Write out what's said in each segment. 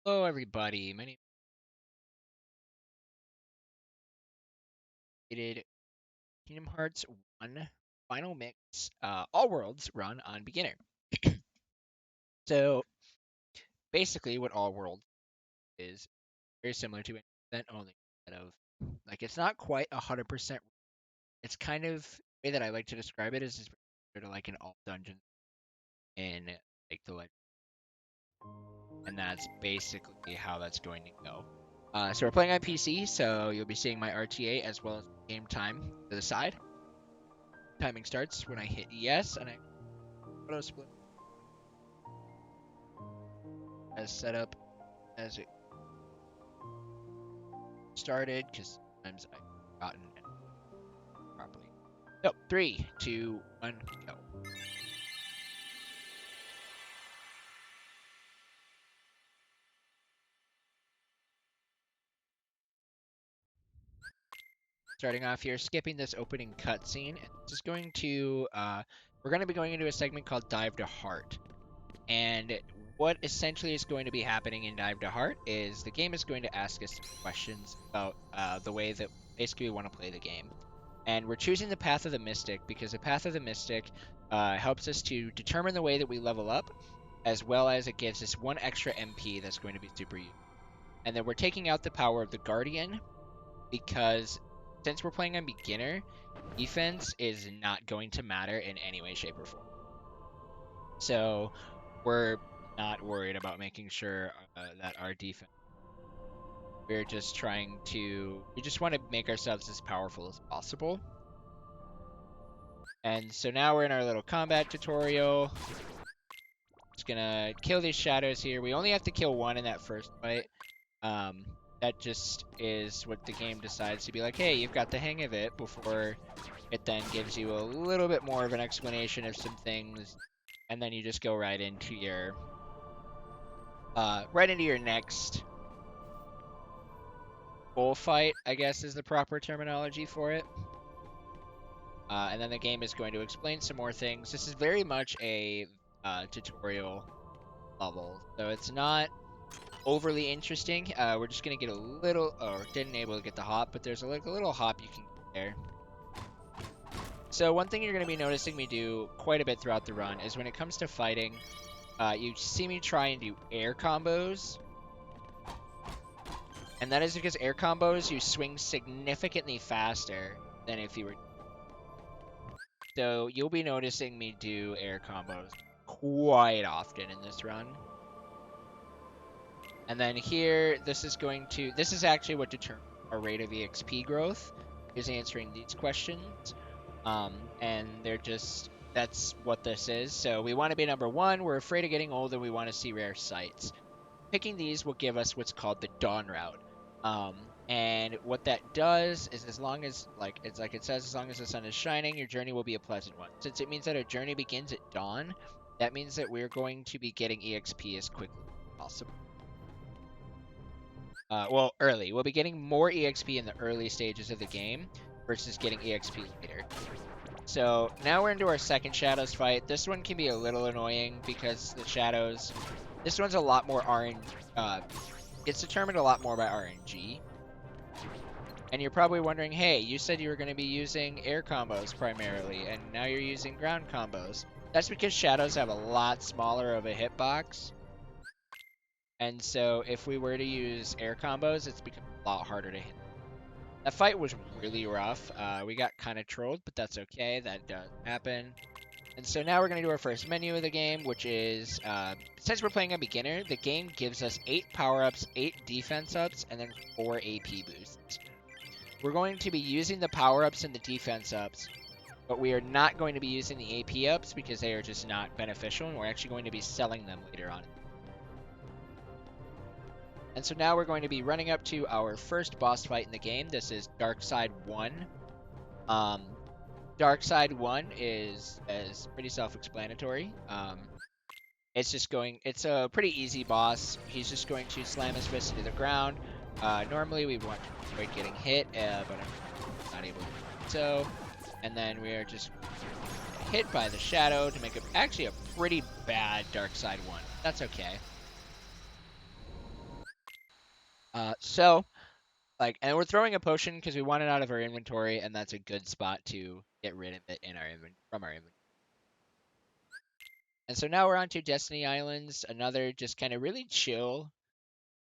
Hello, everybody. My name is Kingdom Hearts 1 Final Mix, All Worlds run on beginner. So basically, what All Worlds is very similar to that only instead of it's not quite 100%. It's kind of the way that I like to describe it is sort of like an all dungeon in the legend, and that's basically how that's going to go. So we're playing on PC, so you'll be seeing my RTA as well as game time to the side. Timing starts when I hit yes, and I auto split as set up as it started because sometimes I've forgotten it properly. So 3, 2, 1, go. Starting off here, skipping this opening cutscene, and this is going to we're going to be going into a segment called Dive to Heart. And what essentially is going to be happening in Dive to Heart is the game is going to ask us some questions about the way that basically we want to play the game. And we're choosing the Path of the Mystic because the Path of the Mystic helps us to determine the way that we level up, as well as it gives us 1 extra MP that's going to be super useful. And then we're taking out the power of the Guardian because since we're playing on beginner, defense is not going to matter in any way, shape, or form. So we're not worried about making sure that our defense. We're just trying to. We just want to make ourselves as powerful as possible. And so now we're in our little combat tutorial. Just gonna kill these shadows here. We only have to kill 1 in that first fight. That just is what the game decides to be like, hey, you've got the hang of it, before it then gives you a little bit more of an explanation of some things, and then you just go right into your next bullfight, I guess is the proper terminology for it. And then the game is going to explain some more things. This is very much a tutorial level, so it's not overly interesting. We're just gonna get a little, or didn't able to get the hop, but there's a little hop you can get there. So one thing you're gonna be noticing me do quite a bit throughout the run is when it comes to fighting, you see me try and do air combos. And that is because air combos, you swing significantly faster than if you were. So you'll be noticing me do air combos quite often in this run. And then here, this is actually what determines our rate of EXP growth, is answering these questions. And that's what this is. So we want to be number 1, we're afraid of getting old, and we want to see rare sights. Picking these will give us what's called the Dawn Route. And what that does is, as long as, it says, as long as the sun is shining, your journey will be a pleasant one. Since it means that our journey begins at dawn, that means that we're going to be getting EXP as quickly as possible. Early. We'll be getting more EXP in the early stages of the game versus getting EXP later. So now we're into our second Shadows fight. This one can be a little annoying because the Shadows, this one's a lot more it's determined a lot more by RNG. And you're probably wondering, hey, you said you were going to be using air combos primarily, and now you're using ground combos. That's because Shadows have a lot smaller of a hitbox. And so if we were to use air combos, it's become a lot harder to hit. That fight was really rough. We got kind of trolled, but that's okay. That does happen. And so now we're going to do our first menu of the game, which is, since we're playing a beginner, the game gives us 8 power-ups, 8 defense ups, and then 4 AP boosts. We're going to be using the power-ups and the defense ups, but we are not going to be using the AP ups because they are just not beneficial, and we're actually going to be selling them later on. And so now we're going to be running up to our first boss fight in the game. This is Dark Side 1. Dark Side 1 is pretty self-explanatory. It's a pretty easy boss. He's just going to slam his fist into the ground. Normally we want to avoid getting hit, but I'm not able to do so. And then we are just hit by the shadow to make actually a pretty bad Dark Side 1. That's okay. So like, and we're throwing a potion because we want it out of our inventory, and that's a good spot to get rid of it in our from our inventory. And so now we're on to Destiny Islands, another just kind of really chill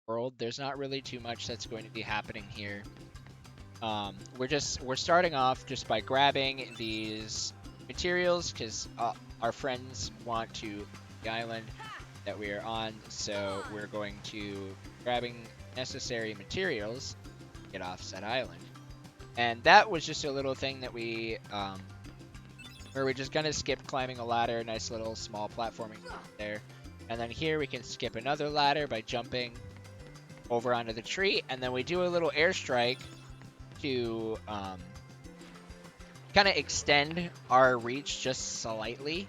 world. There's not really too much that's going to be happening here. We're starting off just by grabbing these materials because our friends want to the island that we are on, so we're going to grabbing necessary materials to get off said island. And that was just a little thing that where we just kind of skipped climbing a ladder, nice little small platforming there. And then here we can skip another ladder by jumping over onto the tree, and then we do a little airstrike to kind of extend our reach just slightly,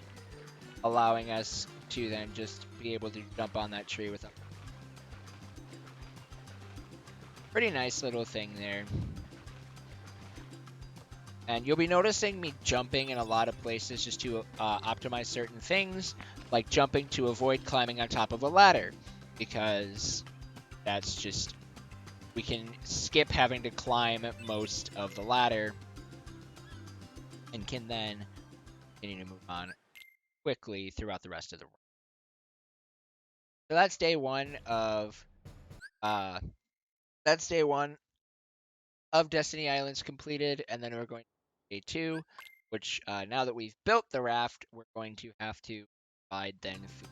allowing us to then just be able to jump on that tree with a pretty nice little thing there. And you'll be noticing me jumping in a lot of places just to optimize certain things, like jumping to avoid climbing on top of a ladder, because that's just, we can skip having to climb most of the ladder and can then continue to move on quickly throughout the rest of the world. So that's day one of Destiny Islands completed, and then we're going to day two, which now that we've built the raft, we're going to have to provide then food.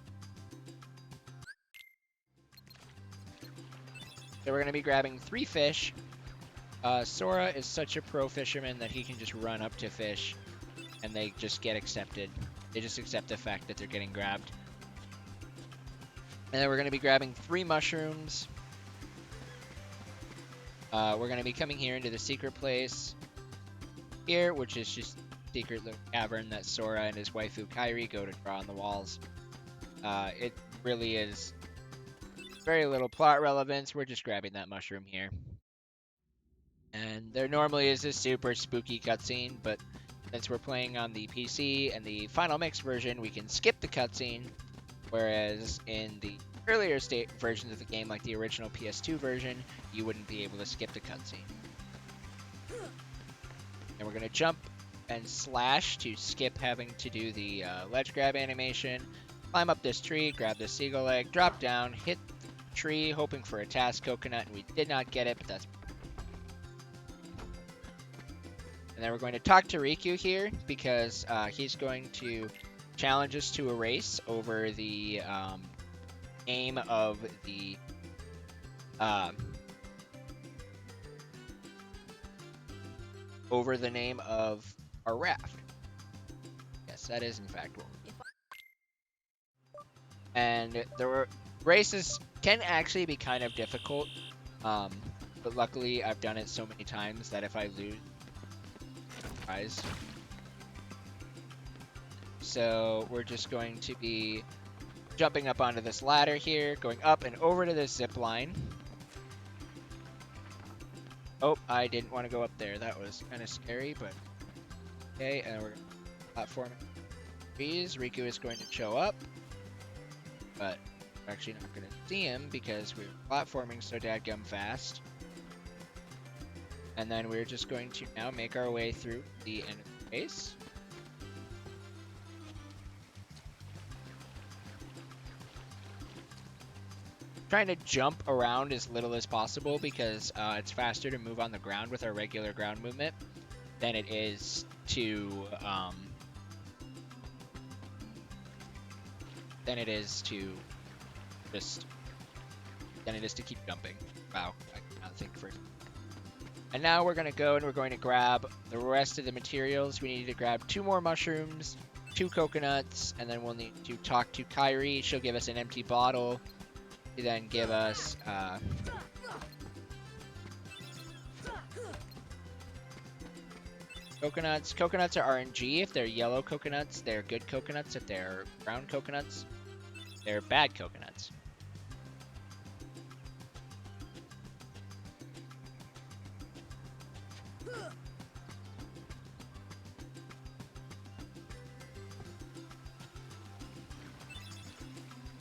So we're going to be grabbing 3 fish. Sora is such a pro fisherman that he can just run up to fish, and they just get accepted. They just accept the fact that they're getting grabbed. And then we're going to be grabbing 3 mushrooms. We're going to be coming here into the secret place here, which is just secret little cavern that Sora and his waifu Kairi go to draw on the walls. It really is very little plot relevance. We're just grabbing that mushroom here. And there normally is a super spooky cutscene, but since we're playing on the PC and the Final Mix version, we can skip the cutscene, whereas in the earlier versions of the game, like the original PS2 version, you wouldn't be able to skip the cutscene. And we're going to jump and slash to skip having to do the ledge grab animation, climb up this tree, grab the seagull egg, drop down, hit the tree, hoping for a task coconut, and we did not get it, but that's... And then we're going to talk to Riku here, because he's going to challenge us to a race over the name of the name of our raft. Yes, that is in fact what we're doing. And the races can actually be kind of difficult, but luckily I've done it so many times that if I lose, prize. So we're just going to be jumping up onto this ladder here, going up and over to this zip line. Oh, I didn't want to go up there. That was kind of scary, but okay. And we're platforming trees. Riku is going to show up, but we're actually not going to see him because we're platforming so dadgum fast. And then we're just going to now make our way through the end of the base. Trying to jump around as little as possible because it's faster to move on the ground with our regular ground movement than it is to keep jumping. Wow, I cannot think first. And now we're gonna go and we're going to grab the rest of the materials. We need to grab 2 more mushrooms, 2 coconuts, and then we'll need to talk to Kairi. She'll give us an empty bottle to then give us coconuts. Coconuts are RNG. If they're yellow coconuts, they're good coconuts. If they're brown coconuts, they're bad coconuts.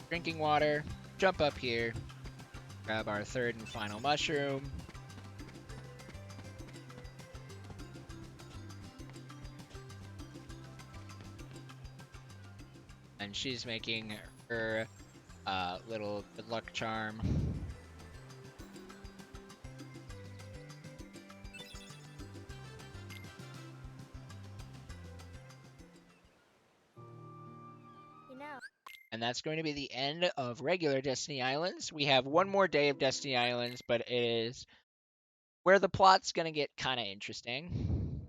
Drinking water. Jump up here. Grab our third and final mushroom. And she's making her little good luck charm. And that's going to be the end of regular Destiny Islands. We have one more day of Destiny Islands, but it is where the plot's going to get kind of interesting.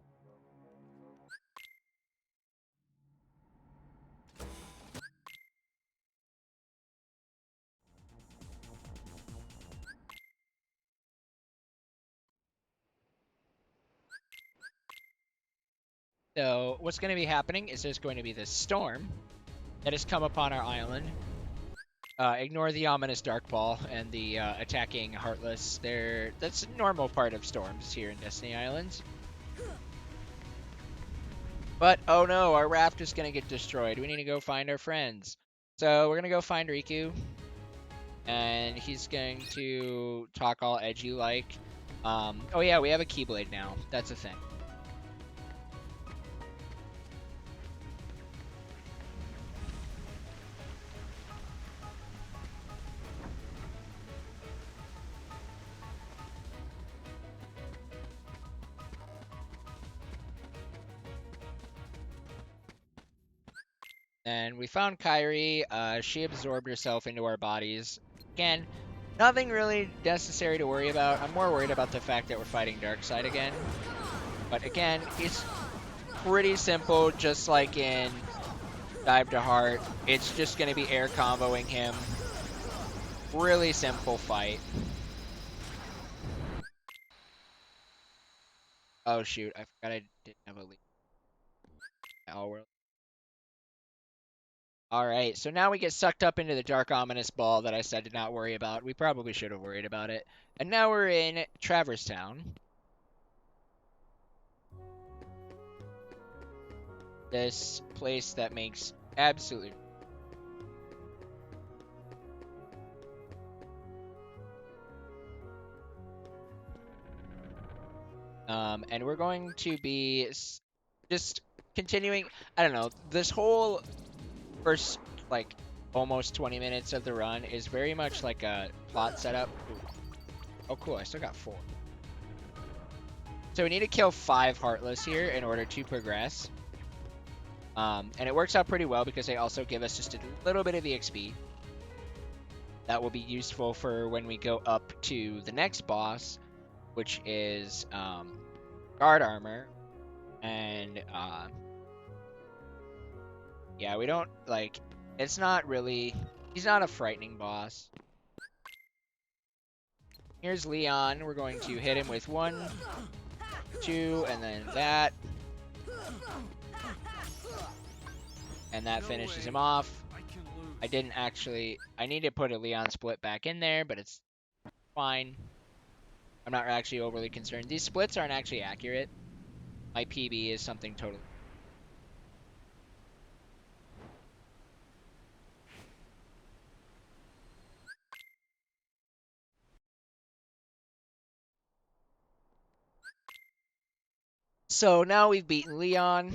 So what's going to be happening is there's going to be this storm that has come upon our island. Ignore the ominous dark ball and the attacking Heartless. That's a normal part of storms here in Destiny Islands. But, oh no, our raft is going to get destroyed. We need to go find our friends. So we're going to go find Riku. And he's going to talk all edgy like. Oh yeah, we have a Keyblade now. That's a thing. And we found Kairi. She absorbed herself into our bodies. Again, nothing really necessary to worry about. I'm more worried about the fact that we're fighting Darkseid again. But again, it's pretty simple, just like in Dive to Heart. It's just going to be air comboing him. Really simple fight. Oh shoot, I forgot I didn't have a lead. Alright, so now we get sucked up into the dark ominous ball that I said to not worry about. We probably should have worried about it. And now we're in Traverse Town. This place that makes absolutely... and we're going to be just continuing... I don't know, this whole first, like, almost 20 minutes of the run is very much like a plot setup. Ooh. Oh, cool, I still got 4. So we need to kill 5 Heartless here in order to progress. And it works out pretty well because they also give us just a little bit of EXP. That will be useful for when we go up to the next boss, which is Guard Armor. And yeah, we don't, like, it's not really, he's not a frightening boss. Here's Leon. We're going to hit him with 1, 2, and then that. And that finishes him off. I didn't actually... I need to put a Leon split back in there, but it's fine. I'm not actually overly concerned. These splits aren't actually accurate. My PB is something totally... So now we've beaten Leon,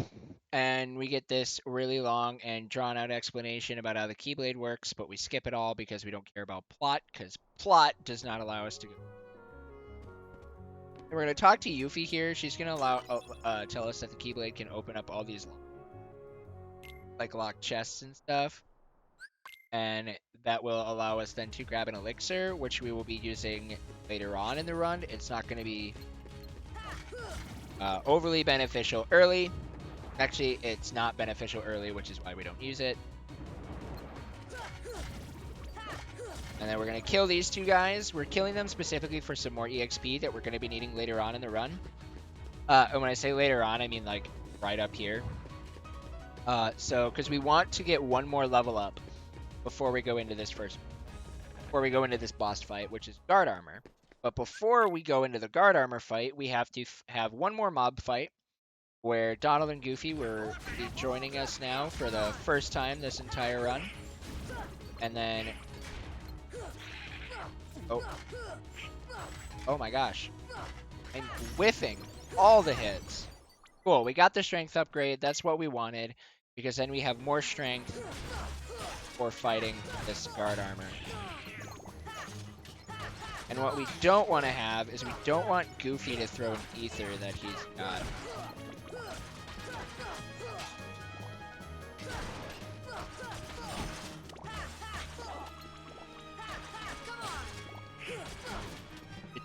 and we get this really long and drawn-out explanation about how the Keyblade works, but we skip it all because we don't care about plot, because plot does not allow us to go. We're going to talk to Yuffie here. She's going to tell us that the Keyblade can open up all these like locked chests and stuff. And that will allow us then to grab an elixir, which we will be using later on in the run. It's not going to be overly beneficial early. Actually, it's not beneficial early, which is why we don't use it. And then we're going to kill these 2 guys. We're killing them specifically for some more EXP that we're going to be needing later on in the run. And when I say later on, I mean like right up here. So, because we want to get 1 more level up before we go into this boss fight, which is Guard Armor. But before we go into the Guard Armor fight, we have to have 1 more mob fight where Donald and Goofy will be joining us now for the first time this entire run. And then Oh. Oh my gosh. I'm whiffing all the hits. Cool, we got the strength upgrade. That's what we wanted, because then we have more strength for fighting this guard armor. And what we don't want to have is we don't want Goofy to throw an ether that he's got. It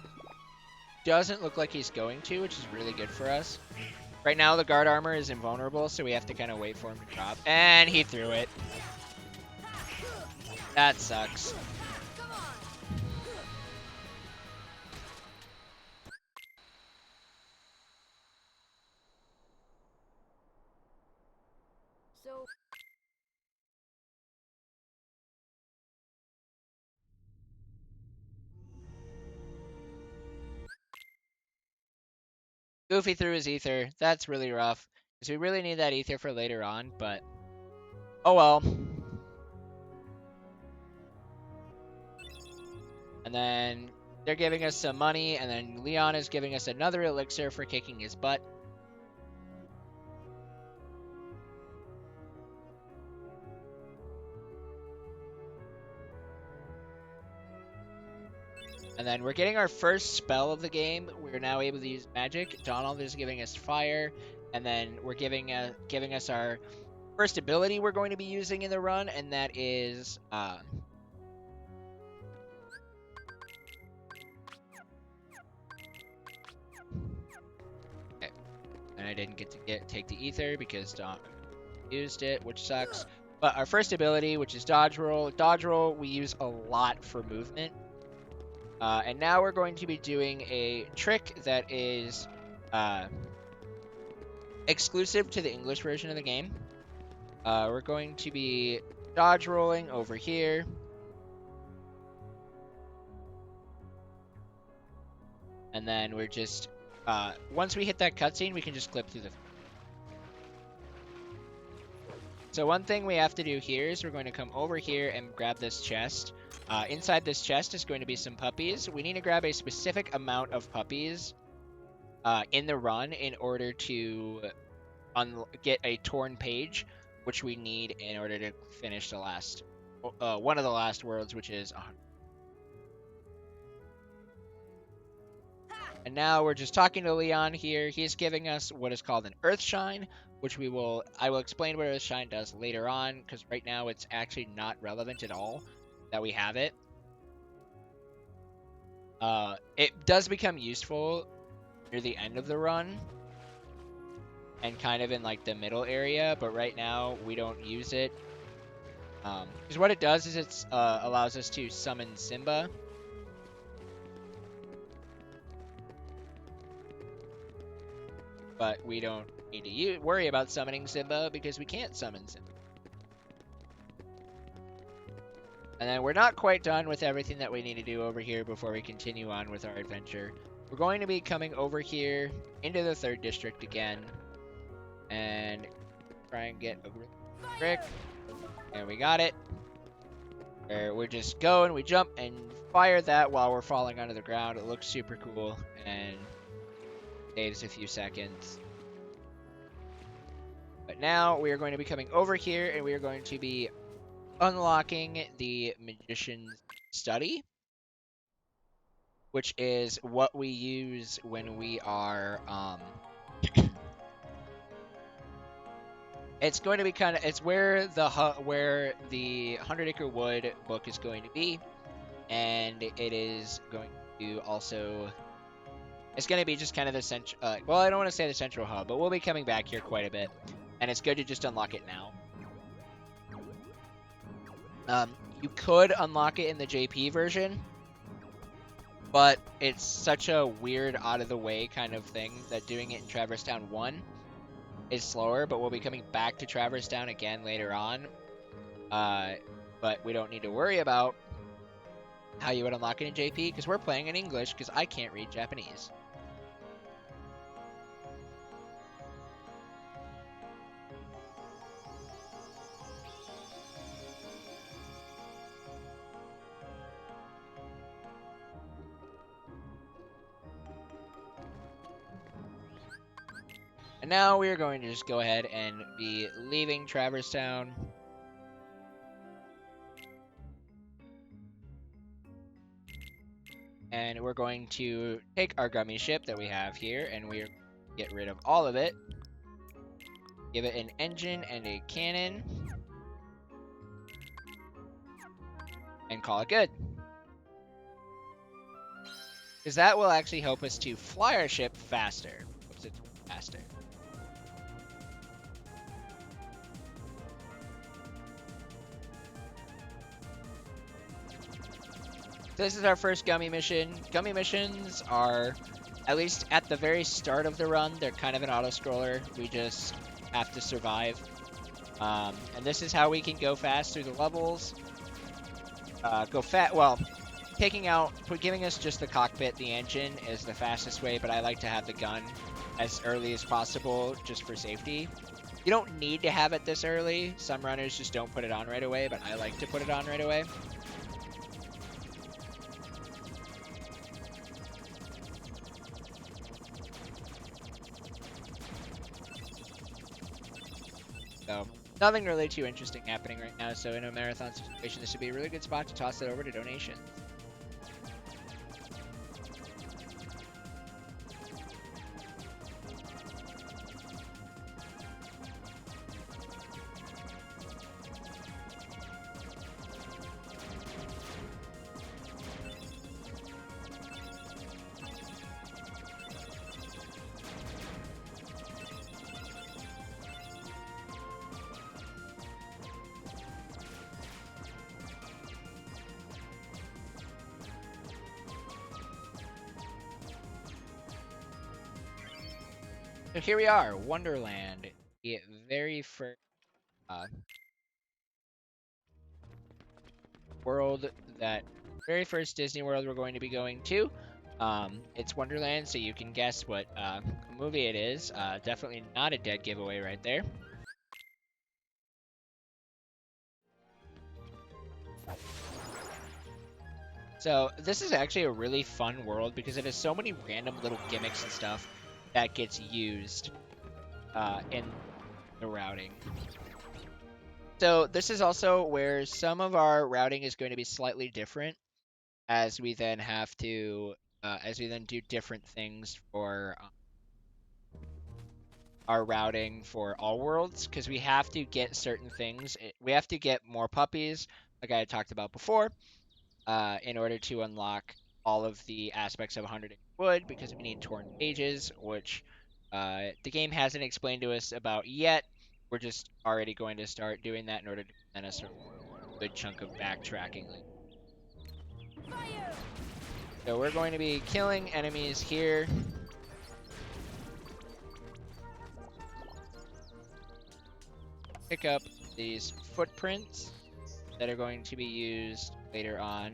doesn't look like he's going to, which is really good for us. Right now, the guard armor is invulnerable, so we have to kind of wait for him to drop. And he threw it. That sucks. So Goofy threw his ether. That's really rough, because we really need that ether for later on, but oh well. And then they're giving us some money, and then Leon is giving us another elixir for kicking his butt. And then we're getting our first spell of the game. We're now able to use magic. Donald is giving us fire, and then we're giving us our first ability we're going to be using in the run, and that is okay. And I didn't get to take the ether because Don used it, which sucks. But our first ability, which is dodge roll. Dodge roll we use a lot for movement. And now we're going to be doing a trick that is exclusive to the English version of the game. We're going to be dodge rolling over here. And then we're just, once we hit that cutscene, we can just clip through the... So one thing we have to do here is we're going to come over here and grab this chest. Inside this chest is going to be some puppies. We need to grab a specific amount of puppies in the run in order to get a torn page, which we need in order to finish the last, one of the last worlds, which is 100. And now we're just talking to Leon here. He's giving us what is called an Earth Shine, which I will explain what Earth Shine does later on, because right now it's actually not relevant at all that we have it. It does become useful near the end of the run and kind of in like the middle area, but right now we don't use it. Because what it does is it allows us to summon Simba. But we don't need to worry about summoning Simba because we can't summon Simba. And then we're not quite done with everything that we need to do over here before we continue on with our adventure. We're going to be coming over here into the 3rd district again and try and get a trick. And we got it. Where we just go and we jump and fire that while we're falling onto the ground. It looks super cool and saves a few seconds. But now we are going to be coming over here and we are going to be unlocking the Magician's Study, which is what we use when we are, it's going to be it's where the 100 Acre Wood book is going to be, and it is going to also, it's going to be just kind of the central, well, I don't want to say the central hub, but we'll be coming back here quite a bit, and it's good to just unlock it now. You could unlock it in the JP version, but it's such a weird, out-of-the-way kind of thing that doing it in Traverse Town 1 is slower, but we'll be coming back to Traverse Town again later on. But we don't need to worry about how you would unlock it in JP, because we're playing in English, because I can't read Japanese. And now we are going to just go ahead and be leaving Traverse Town. And we're going to take our gummy ship that we have here, and we're get rid of all of it. Give it an engine and a cannon. And call it good. Because that will actually help us to fly our ship faster. Helps it faster. This is our first gummy mission. Gummy missions are, at least at the very start of the run, they're kind of an auto-scroller. We just have to survive. And this is how we can go fast through the levels. Well, giving us just the cockpit, the engine, is the fastest way, but I like to have the gun as early as possible just for safety. You don't need to have it this early. Some runners just don't put it on right away, but I like to put it on right away. So, nothing really too interesting happening right now, so in a marathon situation, this would be a really good spot to toss it over to donations. So here we are, Wonderland, the very first very first Disney World we're going to be going to. It's Wonderland, so you can guess what movie it is. Definitely not a dead giveaway right there. So this is actually a really fun world because it has so many random little gimmicks and stuff that gets used in the routing. So this is also where some of our routing is going to be slightly different as we then have to, as we then do different things for our routing for all worlds, because we have to get certain things. We have to get more puppies, like I had talked about before, in order to unlock all of the aspects of 100 wood, because we need torn pages, which the game hasn't explained to us about yet. We're just already going to start doing that in order to present us a good chunk of backtracking. So we're going to be killing enemies here. Pick up these footprints that are going to be used later on.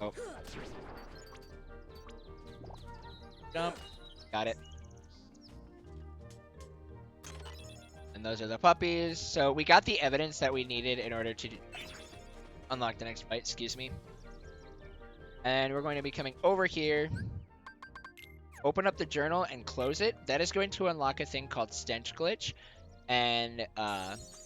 Oh. Jump. Got it. And those are the puppies. So we got the evidence that we needed in order to unlock the next fight, excuse me. And we're going to be coming over here. Open up the journal and close it. That is going to unlock a thing called Stench Glitch. And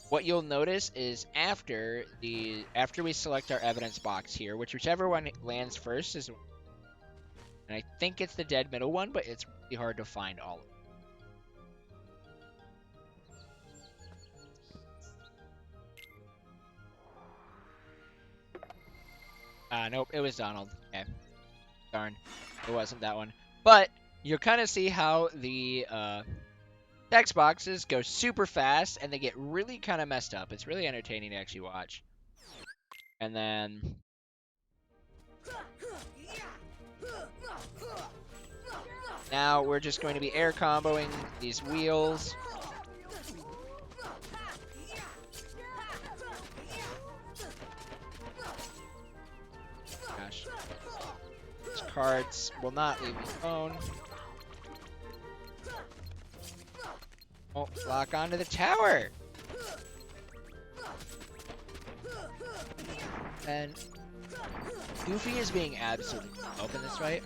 what you'll notice is after we select our evidence box here, whichever one lands first is, and I think it's the dead middle one, but it's really hard to find all of them. Nope, it was Donald. Okay. Darn. It wasn't that one. But you'll kind of see how the text boxes go super fast and they get really kind of messed up. It's really entertaining to actually watch. And then now we're just going to be air comboing these wheels. Gosh. These cards will not leave me alone. Oh, lock onto the tower. And Goofy is being absolutely dope in this fight.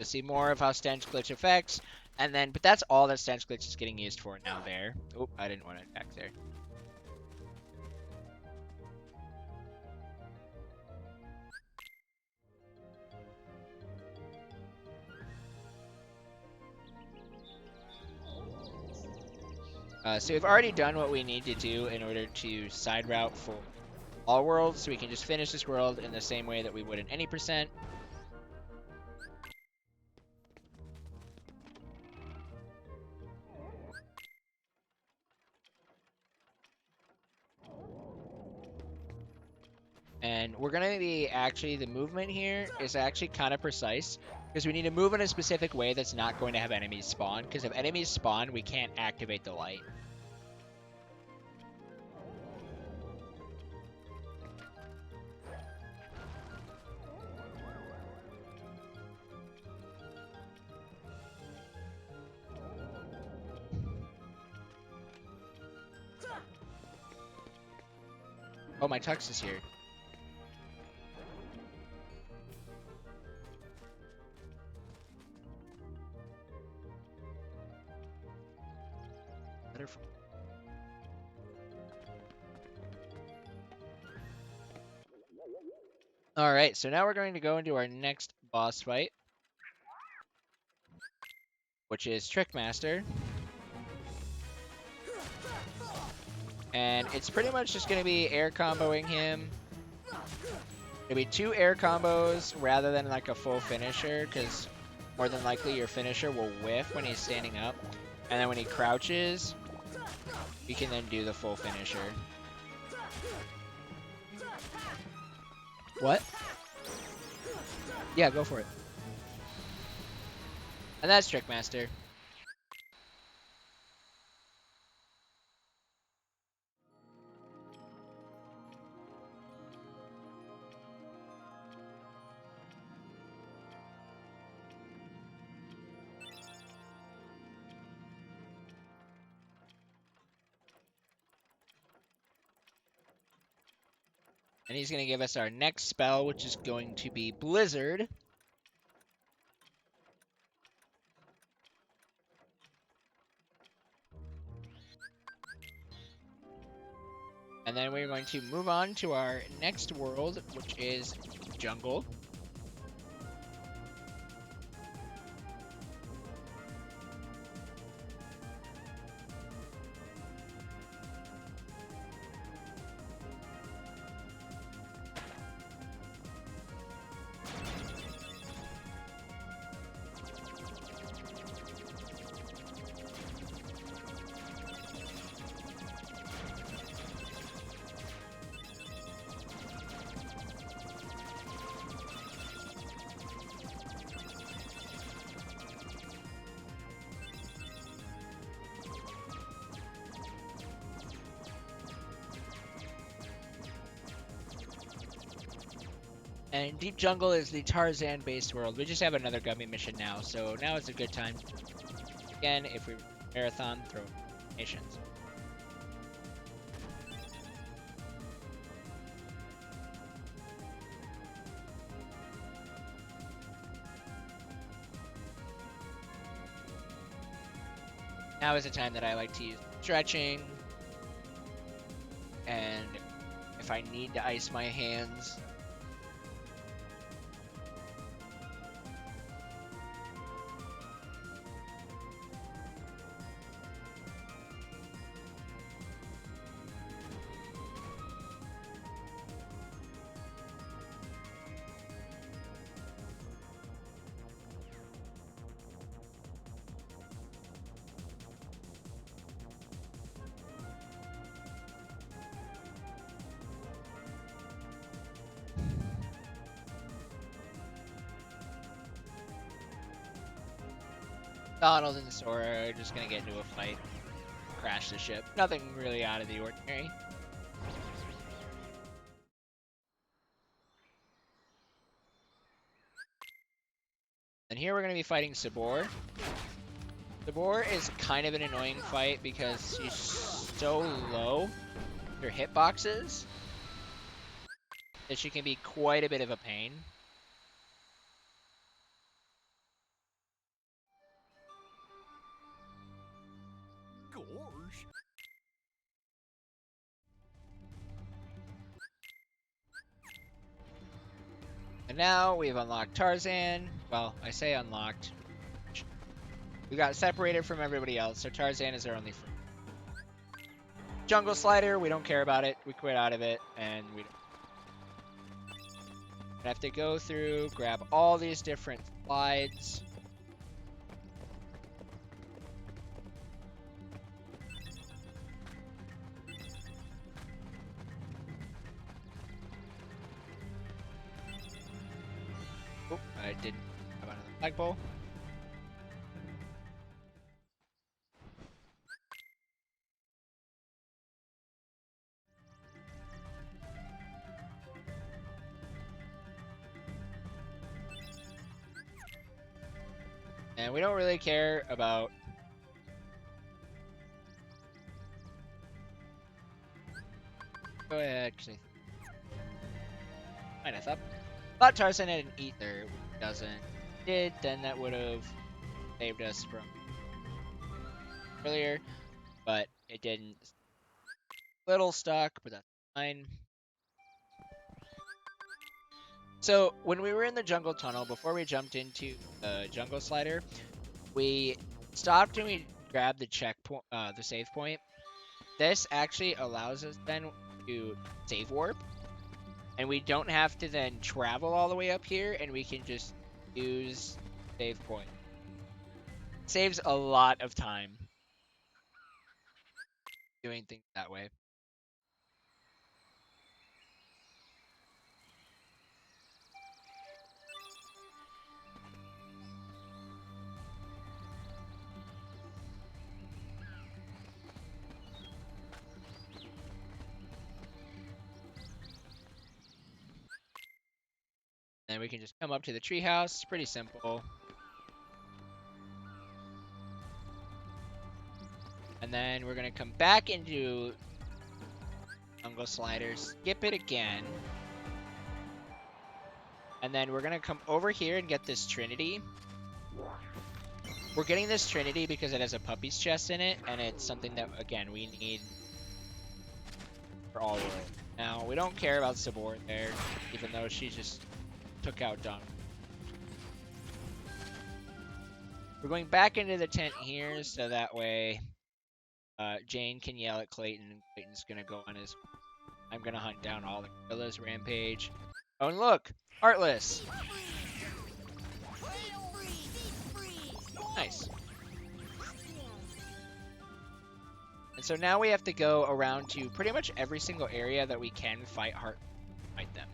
see more of how Stench Glitch affects. And then, but that's all that Stench Glitch is getting used for now there. Oh, I didn't want to attack there. So we've already done what we need to do in order to side route for all worlds, so we can just finish this world in the same way that we would in any percent. And we're going to be actually, the movement here is actually kind of precise because we need to move in a specific way that's not going to have enemies spawn, because if enemies spawn, we can't activate the light. Oh, my Tux is here. Alright, so now we're going to go into our next boss fight, which is Trickmaster. And it's pretty much just going to be air comboing him. It'll be 2 air combos rather than like a full finisher, because more than likely your finisher will whiff when he's standing up. And then when he crouches, you can then do the full finisher. What? Yeah, go for it. And that's Trickmaster. And he's going to give us our next spell, which is going to be Blizzard. And then we're going to move on to our next world, which is Jungle. And Deep Jungle is the Tarzan-based world. We just have another gummy mission now, so now is a good time. Again, if we marathon, throw nations. Now is the time that I like to use stretching, and if I need to ice my hands. Donald and Sora are just gonna get into a fight, crash the ship. Nothing really out of the ordinary. And here we're gonna be fighting Sabor. Sabor is kind of an annoying fight because she's so low, her hitboxes, that she can be quite a bit of a pain. now we've unlocked Tarzan. Well, I say unlocked. We got separated from everybody else, so Tarzan is our only friend. Jungle Slider, we don't care about it. We quit out of it, and we have to go through, grab all these different slides. Oh, I didn't have another flagpole. And we don't really care about... Go ahead, because I thought Tarzan had an ether, which doesn't. Did, then that would have saved us from earlier, but it didn't. Little stuck, but that's fine. So when we were in the jungle tunnel, before we jumped into the jungle slider, we stopped and we grabbed the checkpoint, the save point. This actually allows us then to save warp, and we don't have to then travel all the way up here, and we can just use save point. Saves a lot of time doing things that way. Then we can just come up to the treehouse. Pretty simple. And then we're going to come back into jungle sliders, skip it again. And then we're going to come over here and get this Trinity. We're getting this Trinity because it has a puppy's chest in it, and it's something that, again, we need for all world. Now, we don't care about Sabor there, even though she just took out Don. We're going back into the tent here, so that way Jane can yell at Clayton, and Clayton's going to go on his... I'm going to hunt down all the gorillas, rampage. Oh, and look! Heartless! Nice. And so now we have to go around to pretty much every single area that we can fight them.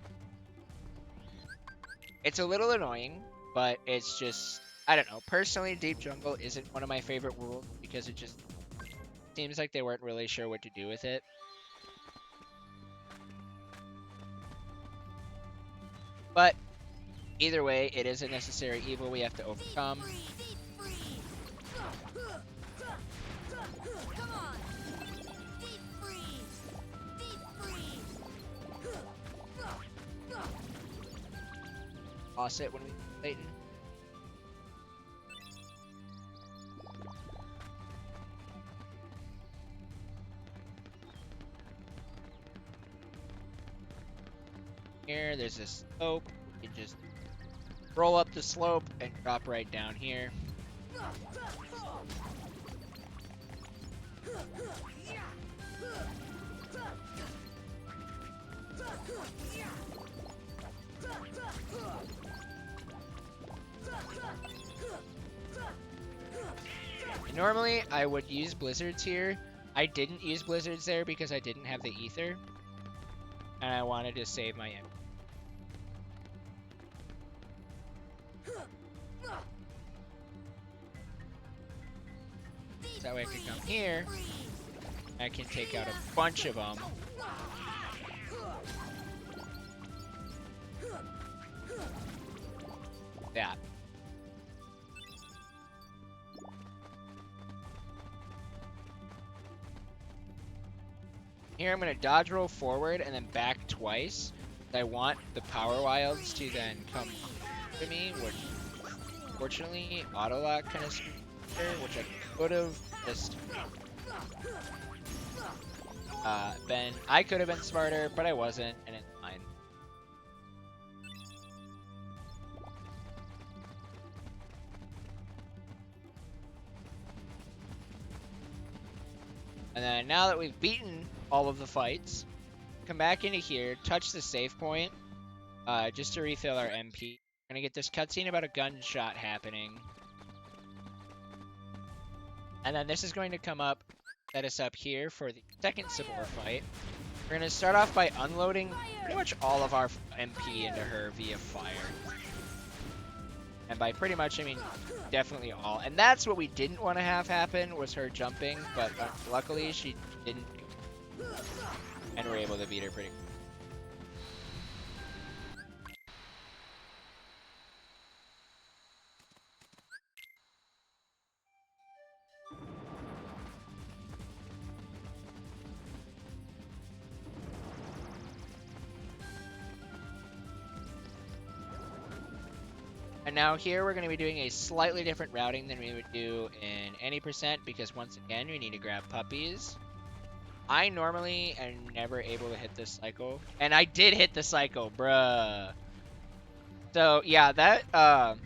It's a little annoying, but it's just, I don't know. Personally, Deep Jungle isn't one of my favorite worlds because it just seems like they weren't really sure what to do with it. But either way, it is a necessary evil we have to overcome. Toss it when we Clayton. Here, there's this slope. We can just roll up the slope and drop right down here. Normally, I would use blizzards here. I didn't use blizzards there because I didn't have the ether. And I wanted to save my energy. So that way I can come here. I can take out a bunch of them. That. Here I'm going to dodge roll forward and then back twice. I want the power wilds to then come to me, which fortunately auto lock kind of screwed here, which I could have just I could have been smarter, but I wasn't, and it's fine. now that we've beaten all of the fights, come back into here, touch the save point, just to refill our MP. We're gonna get this cutscene about a gunshot happening. And then this is going to come up, set us up here for the second Sabor fight. We're going to start off by unloading pretty much all of our MP into her via fire. And by pretty much, I mean definitely all. And that's what we didn't want to have happen, was her jumping, but luckily she didn't. And we're able to beat her pretty quickly. And now here we're going to be doing a slightly different routing than we would do in any percent, because once again we need to grab puppies. I normally am never able to hit this cycle, and I did hit the cycle, bruh. So yeah, that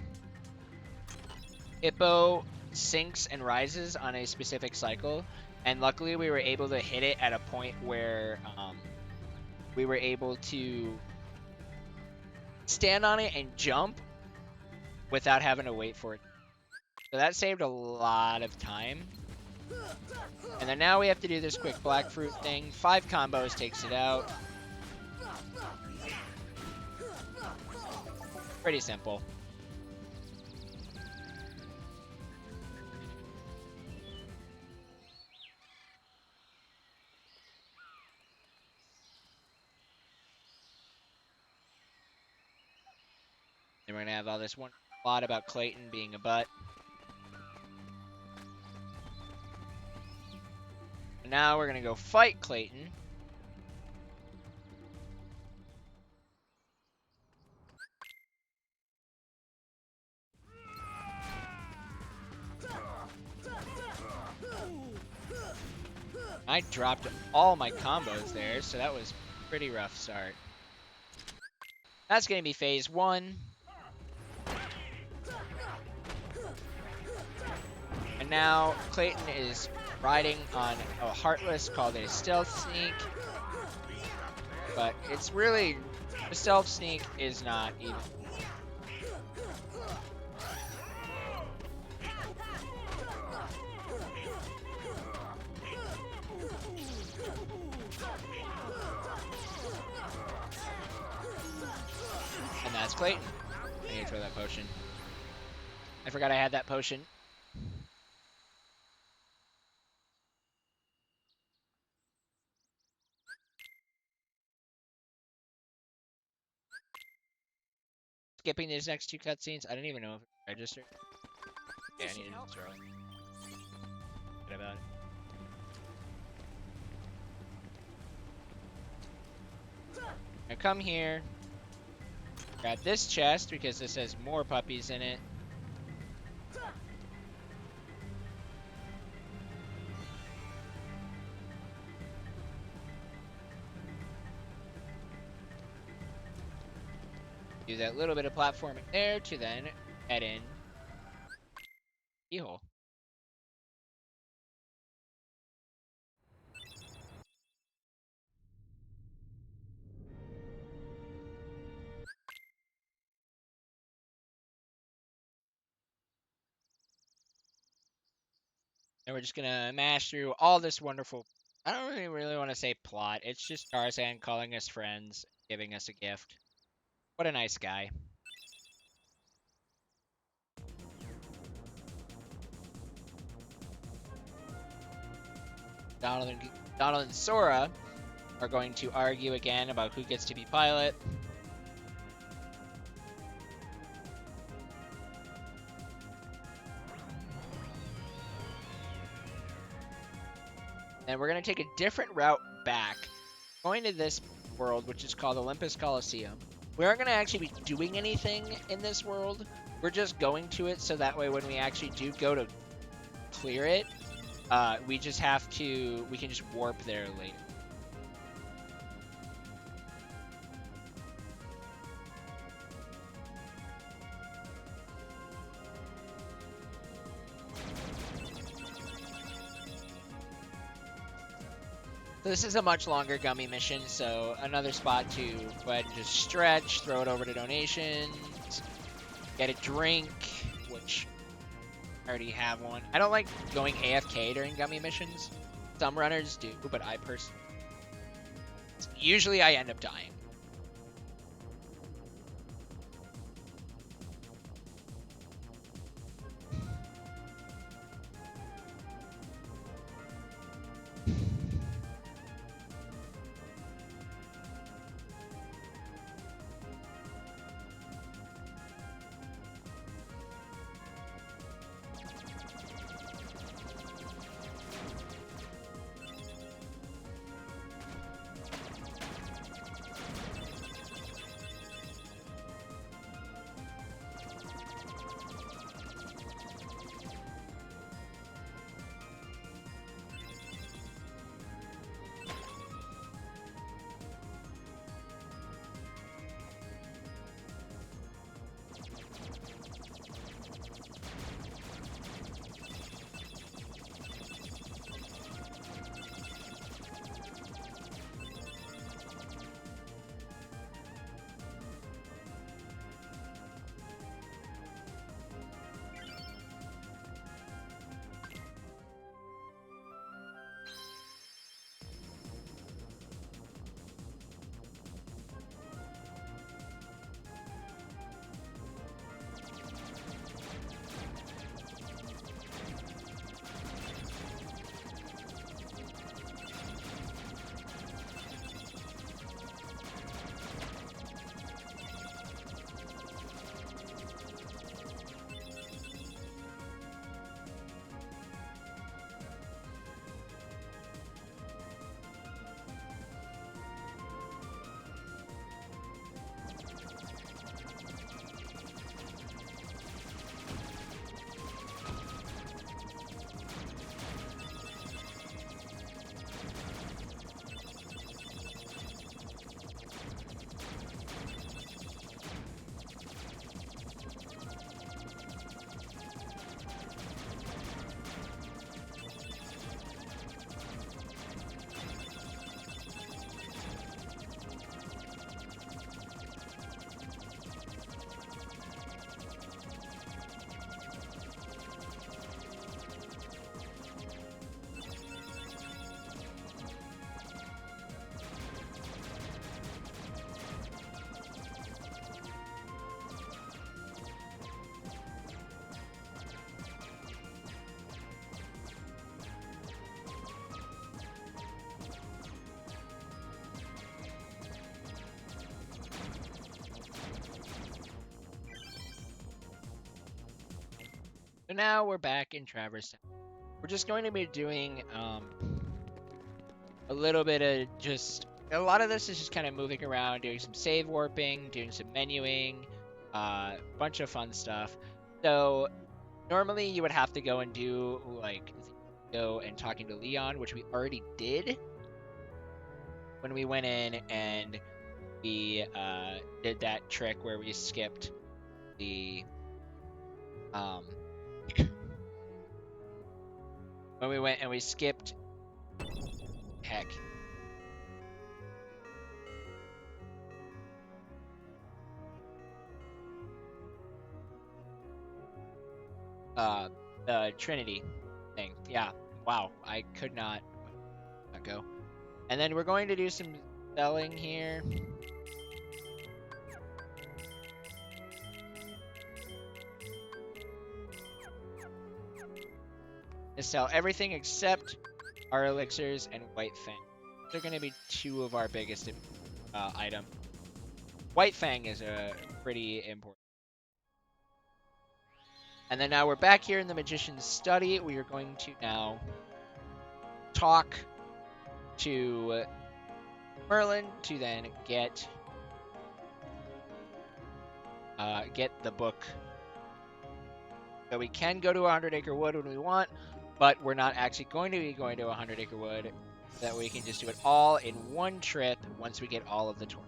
Hippo sinks and rises on a specific cycle, and luckily we were able to hit it at a point where we were able to stand on it and jump without having to wait for it. So that saved a lot of time. And then now we have to do this quick black fruit thing. 5 combos takes it out. Pretty simple. Then we're going to have all this one plot about Clayton being a butt. And now we're going to go fight Clayton. I dropped all my combos there, so that was a pretty rough start. That's going to be phase 1. And now Clayton is riding on a Heartless called a Stealth Sneak. But it's really, the Stealth Sneak is not even. And that's Clayton. I need to throw that potion. I forgot I had that potion. Skipping these next 2 cutscenes, I don't even know if it's registered. Yeah, I need to just throw it. Forget about it. Now come here. Grab this chest because this has more puppies in it. Do that little bit of platforming there to then head in keyhole. And we're just gonna mash through all this wonderful. I don't really want to say plot. It's just Tarzan calling us friends, giving us a gift. What a nice guy. Donald and Sora are going to argue again about who gets to be pilot. And we're going to take a different route back, going to this world, which is called Olympus Coliseum. We aren't going to actually be doing anything in this world. We're just going to it so that way when we actually do go to clear it, we just have to, we can just warp there later. This is a much longer gummy mission, so another spot to go ahead and just stretch, throw it over to donations, get a drink, which I already have one. I don't like going AFK during gummy missions. Some runners do, but I personally... Usually I end up dying. So now we're back in Traverse Town. We're just going to be doing a little bit of just... A lot of this is just kind of moving around, doing some save warping, doing some menuing, bunch of fun stuff. So normally you would have to go and do like go and talking to Leon, which we already did when we went in and we did that trick where we skipped the when we went and we skipped heck the Trinity thing. Yeah, wow, I could not go. And then we're going to do some selling here. To sell everything except our elixirs and White Fang. They're going to be two of our biggest items. White Fang is a pretty important. And then now we're back here in the Magician's Study. We are going to now talk to Merlin to then get the book. So we can go to 100 Acre Wood when we want, but we're not actually going to be going to 100 Acre Wood. So that we can just do it all in one trip once we get all of the tour.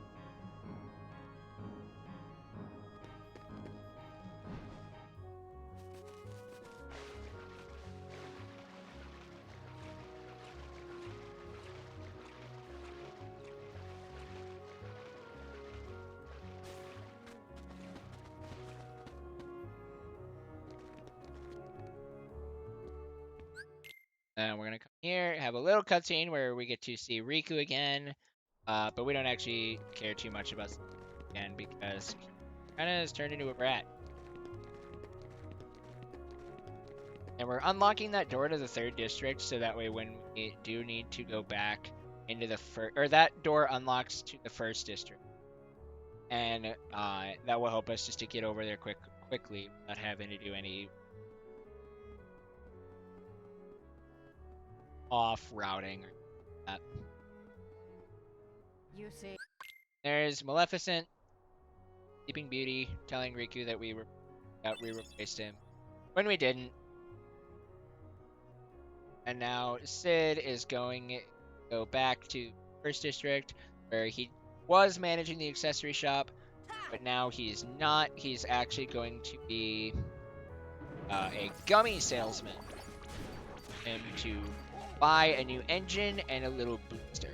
And we're gonna come here, have a little cutscene where we get to see Riku again. But we don't actually care too much about again because he kind of has turned into a rat. And we're unlocking that door to the 3rd district, so that way when we do need to go back into the first, or that door unlocks to the 1st district, and that will help us just to get over there quickly without having to do any off routing or that. You see, There's Maleficent, Sleeping Beauty, telling Riku that we replaced him when we didn't. And now Sid is going to go back to 1st district where he was managing the accessory shop, but now he's not. He's actually going to be a gummy salesman, and to buy a new engine and a little booster.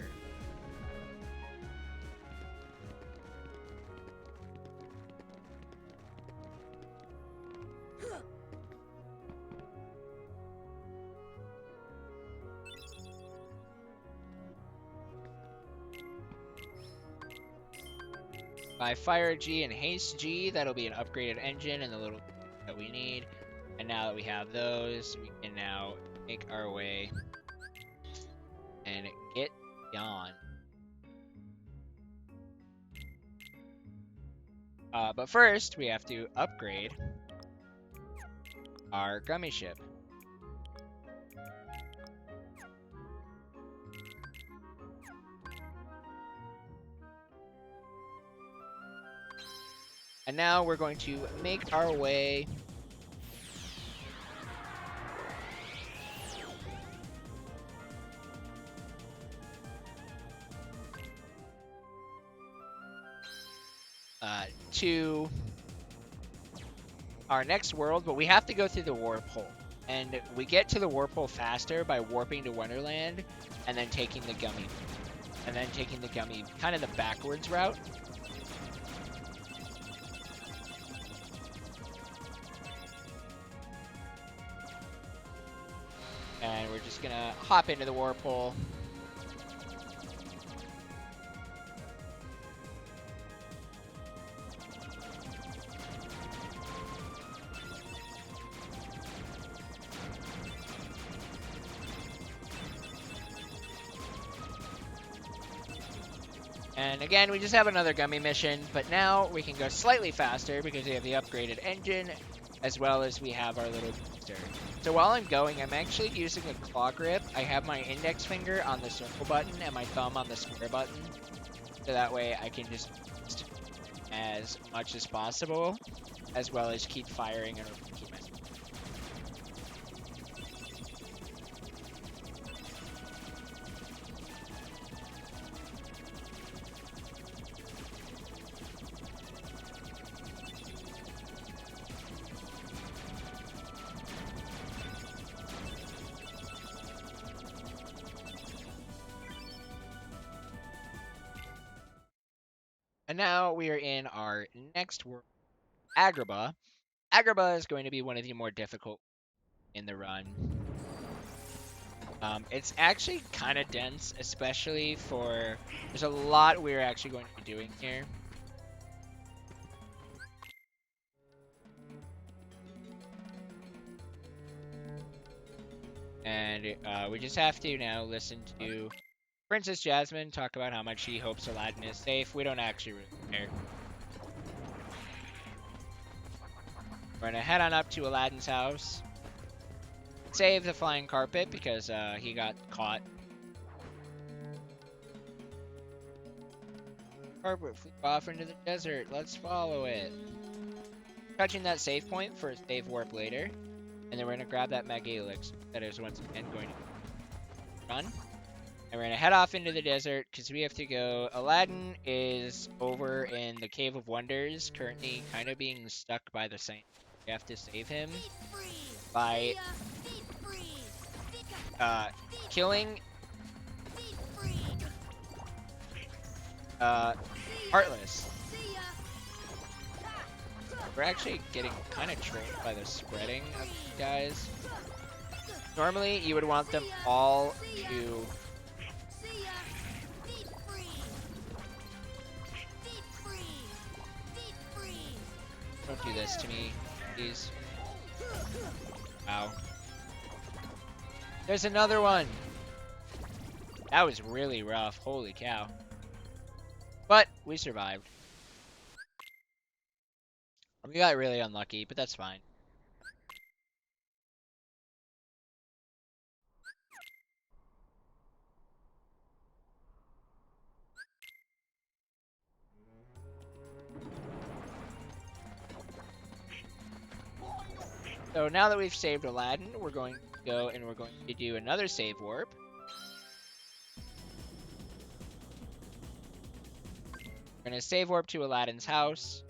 By Fire G and Haste G, that'll be an upgraded engine and the little that we need. And now that we have those, we can now make our way and get on. But first, we have to upgrade our gummy ship. And now we're going to make our way to our next world, but we have to go through the warp hole. And we get to the warp hole faster by warping to Wonderland and then taking the gummy. And then taking the gummy kind of the backwards route. And we're just gonna hop into the warp hole. And again, we just have another gummy mission, but now we can go slightly faster because we have the upgraded engine, as well as we have our little booster. So while I'm going, I'm actually using a claw grip. I have my index finger on the circle button and my thumb on the square button, so that way I can just boost as much as possible, as well as keep firing and repeating. And now we are in our next world, Agrabah. Agrabah is going to be one of the more difficult in the run. It's actually kind of dense, especially for... There's a lot we're actually going to be doing here. And we just have to now listen to Princess Jasmine talk about how much she hopes Aladdin is safe. We don't actually really care. We're gonna head on up to Aladdin's house. Save the flying carpet because he got caught. Carpet flew off into the desert. Let's follow it. Touching that save point for a save warp later. And then we're gonna grab that Mega Elixir that is once again going to run. And we're gonna head off into the desert because we have to go. Aladdin is over in the Cave of Wonders, currently kind of being stuck by the saint. We have to save him by killing Heartless. We're actually getting kind of trolled by the spreading of these guys. Normally, you would want them all to... Don't do this to me, please. Wow. There's another one! That was really rough, holy cow. But, we survived. We got really unlucky, but that's fine. So now that we've saved Aladdin, we're going to go and we're going to do another save warp. We're going to save warp to Aladdin's house.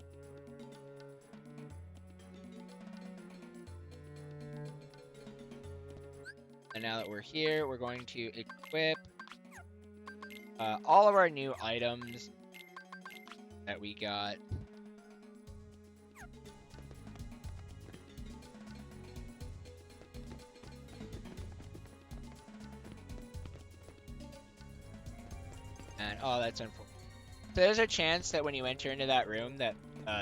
And now that we're here, we're going to equip all of our new items that we got. And, oh, that's unfortunate. So there's a chance that when you enter into that room that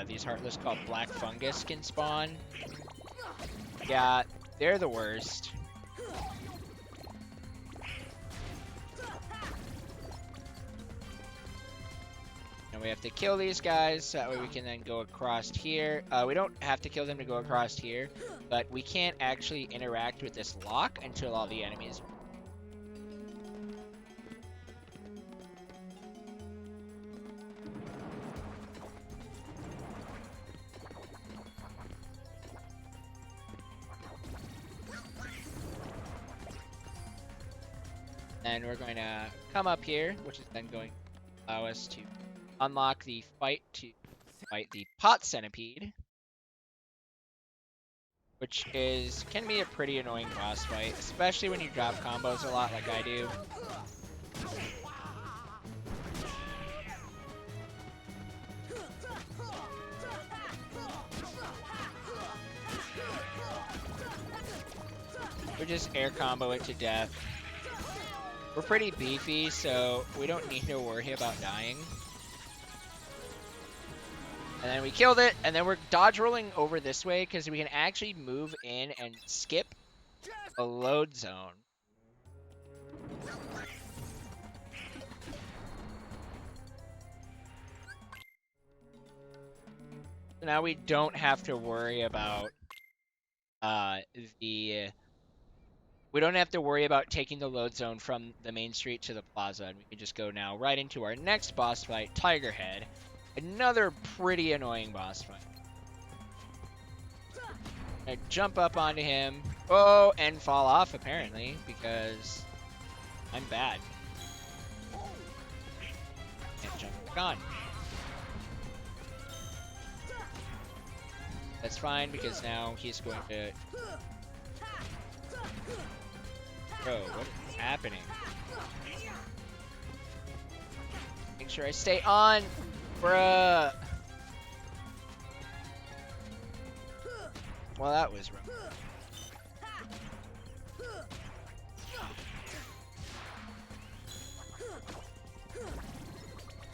these Heartless called Black Fungus can spawn. Yeah, they're the worst. And we have to kill these guys, so that way we can then go across here. We don't have to kill them to go across here, but we can't actually interact with this lock until all the enemies. And we're going to come up here, which is then going to allow us to unlock the fight to fight the pot centipede, which can be a pretty annoying boss fight, especially when you drop combos a lot like I do. We just air combo it to death. We're pretty beefy, so we don't need to worry about dying. And then we killed it, and then we're dodge rolling over this way because we can actually move in and skip a load zone. So now we don't have to worry about we don't have to worry about taking the load zone from the main street to the plaza, and we can just go now right into our next boss fight, Tiger Head. Another pretty annoying boss fight. I jump up onto him. Oh, and fall off, apparently, because I'm bad. Can't jump back on. That's fine, because now he's going to... Bro, what is happening? Make sure I stay on! Bruh! Well, that was rough.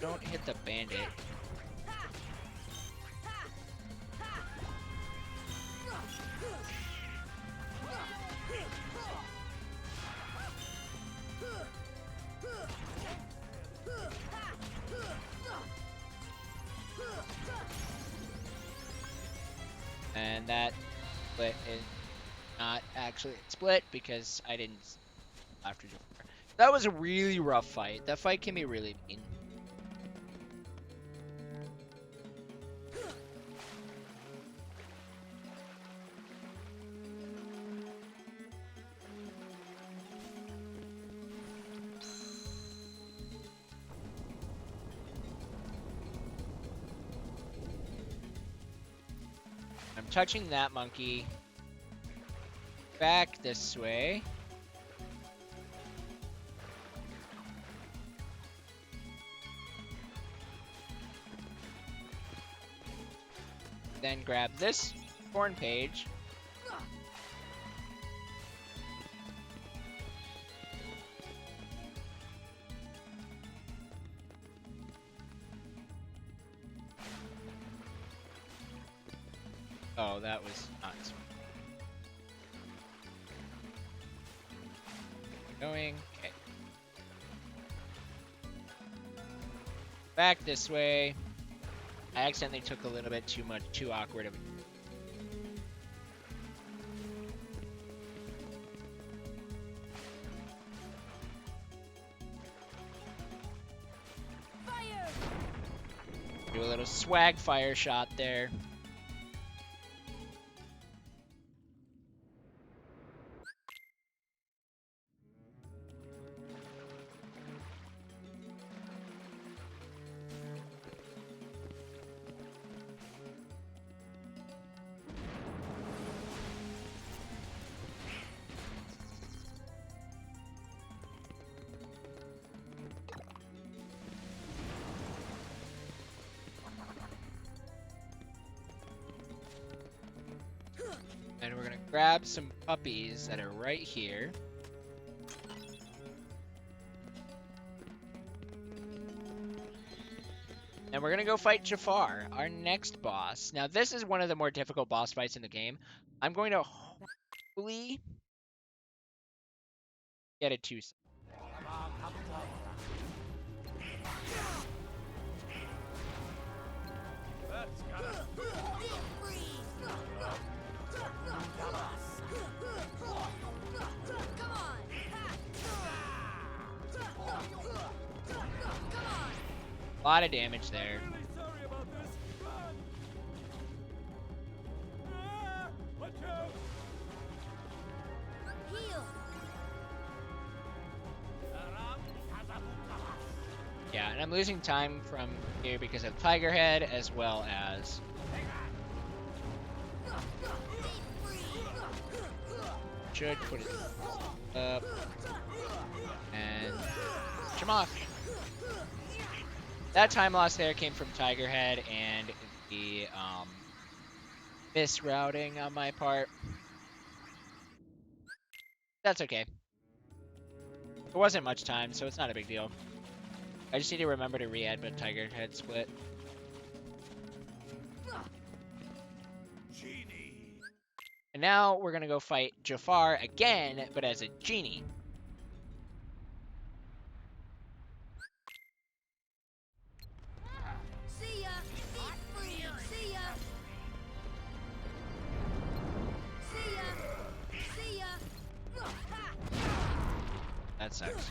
Don't hit the bandit. And that split is not actually a split because I didn't after Joker. That was a really rough fight. That fight can be really mean. I'm touching that monkey. Back this way. Then grab this corn page. Oh, that was not smart. Going. Okay. Back this way. I accidentally took a little bit too awkward of a... Do a little swag fire shot there. And we're gonna grab some puppies that are right here. And we're gonna go fight Jafar, our next boss. Now this is one of the more difficult boss fights in the game. I'm going to hopefully get it to... A lot of damage there. Yeah, and I'm losing time from here because of Tiger Head as well as... Should put it up and Shamach. That time loss there came from Tiger Head and the misrouting on my part. That's okay. It wasn't much time, so it's not a big deal. I just need to remember to re-add Tiger Head split. And now we're gonna go fight Jafar again, but as a genie. See ya. See ya. See ya. See ya. That sucks.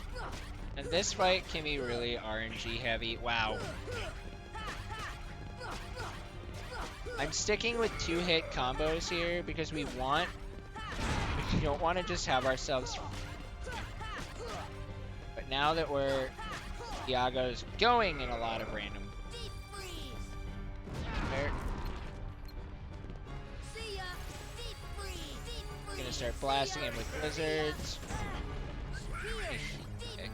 And this fight can be really RNG heavy. Wow. I'm sticking with 2-hit combos here because we don't want to just have ourselves... But now that Iago's going in a lot of random... There. Gonna start blasting him with blizzards. Okay.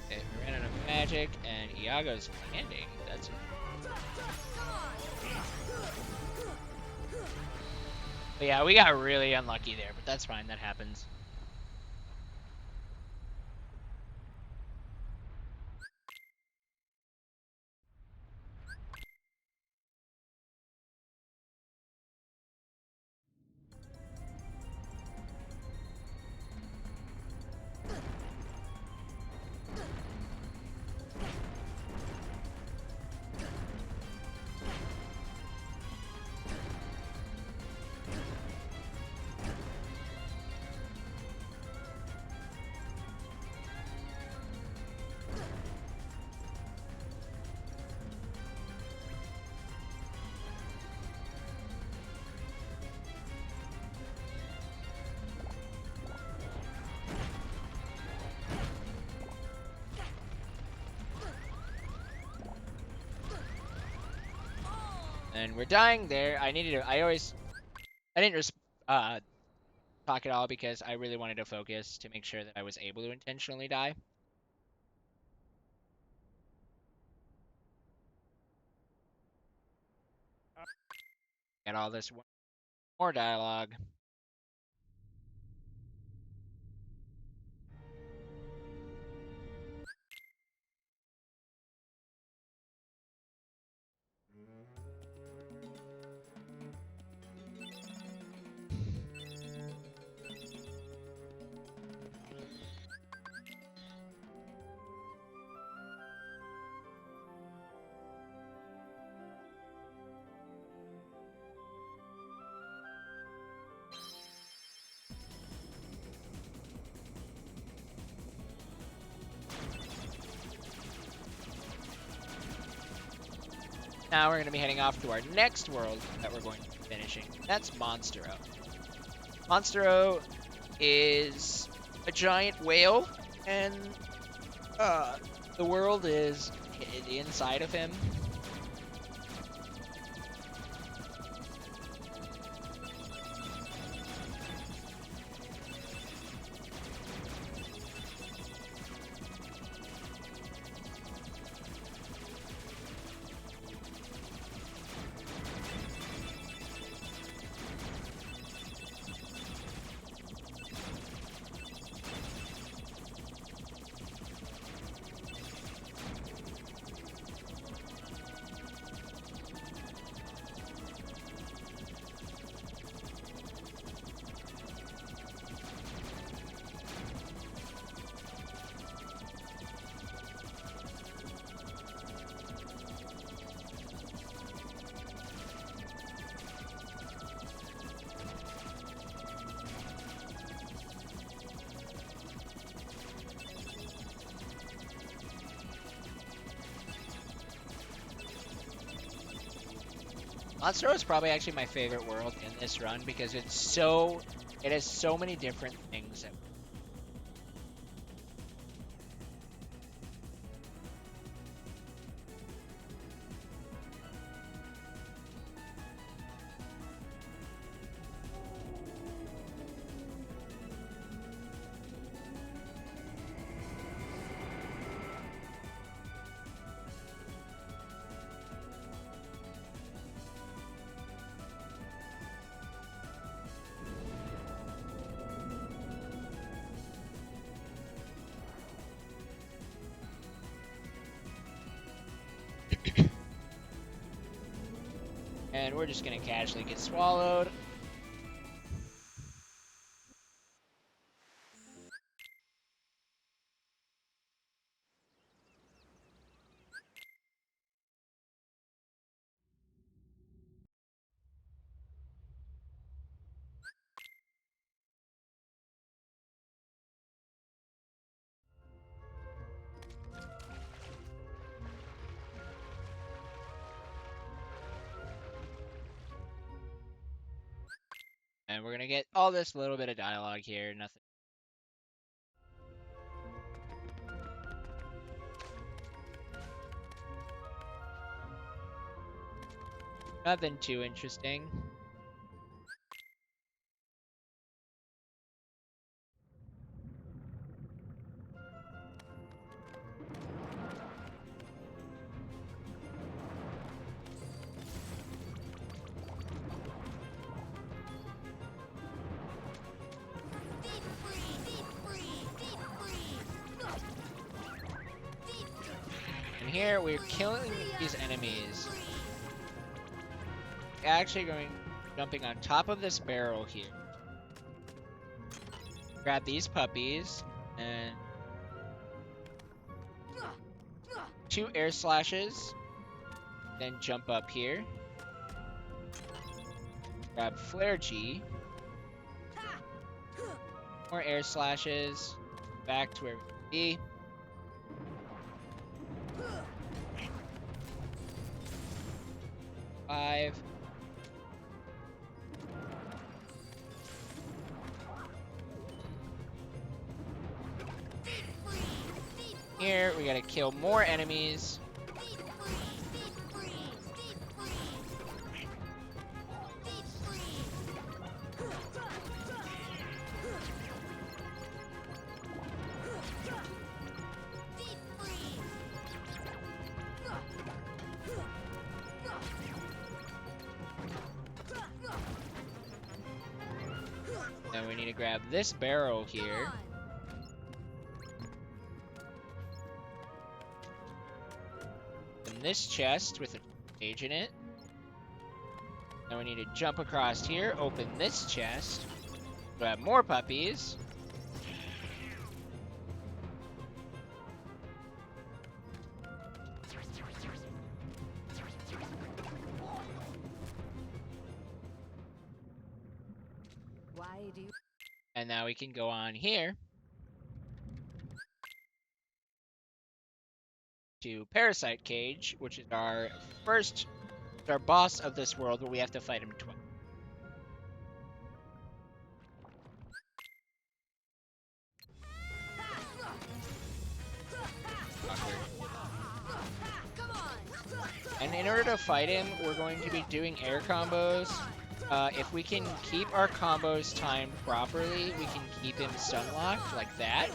Okay, we ran out of magic, and Iago's landing. That's... But yeah, we got really unlucky there, but that's fine. That happens. And we're dying there. I didn't just talk at all because I really wanted to focus to make sure that I was able to intentionally die. Get all this more dialogue. Now we're going to be heading off to our next world that we're going to be finishing. That's Monstero. Monstero is a giant whale, and the world is inside of him. Monstro is probably actually my favorite world in this run because it has so many different things. And we're just gonna casually get swallowed. And we're gonna get all this little bit of dialogue here, nothing. Nothing too interesting. Deep freeze, deep freeze, deep freeze. And here we're killing these enemies. Actually jumping on top of this barrel here. Grab these puppies and 2 air slashes. Then jump up here. Grab Flare G. More air slashes. Back to where we can be. Five. Here, we gotta kill more enemies. And we need to grab this barrel here. And this chest with a page in it. Now we need to jump across here, open this chest, grab more puppies. Why do you... And now we can go on here to Parasite Cage, which is our first our boss of this world, but we have to fight him twice. And in order to fight him, we're going to be doing air combos. If we can keep our combos timed properly, we can keep him stun locked like that.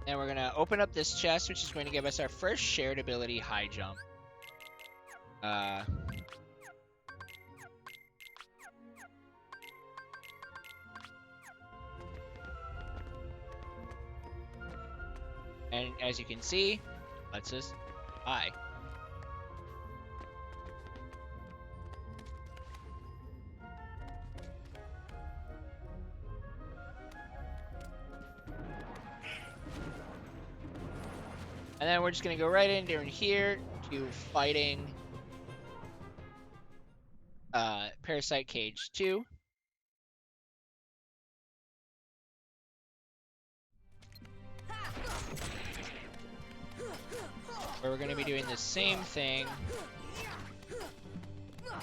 Then we're going to open up this chest, which is going to give us our first shared ability, high jump. And as you can see, lets us high. And then we're just going to go right in during here to fighting Parasite Cage 2. Where we're going to be doing the same thing.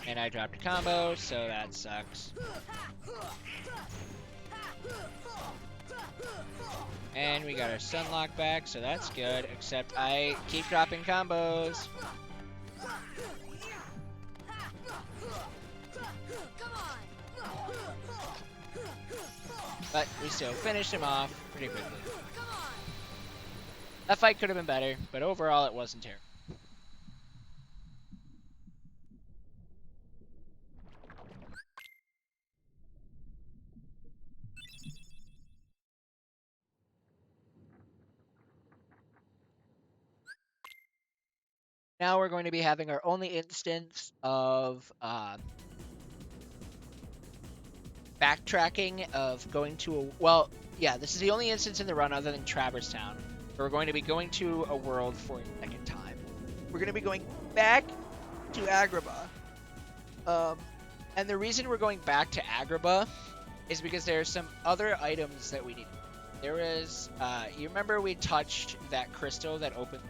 And I dropped a combo, so that sucks. And we got our Sunlock back, so that's good, except I keep dropping combos. But we still finished him off pretty quickly. That fight could have been better, but overall it wasn't terrible. Now we're going to be having our only instance of backtracking, of going to a... Well, yeah, this is the only instance in the run other than Traverse Town, where we're going to be going to a world for a second time. We're going to be going back to Agrabah. And the reason we're going back to Agrabah is because there are some other items that we need. There is... you remember we touched that crystal that opened...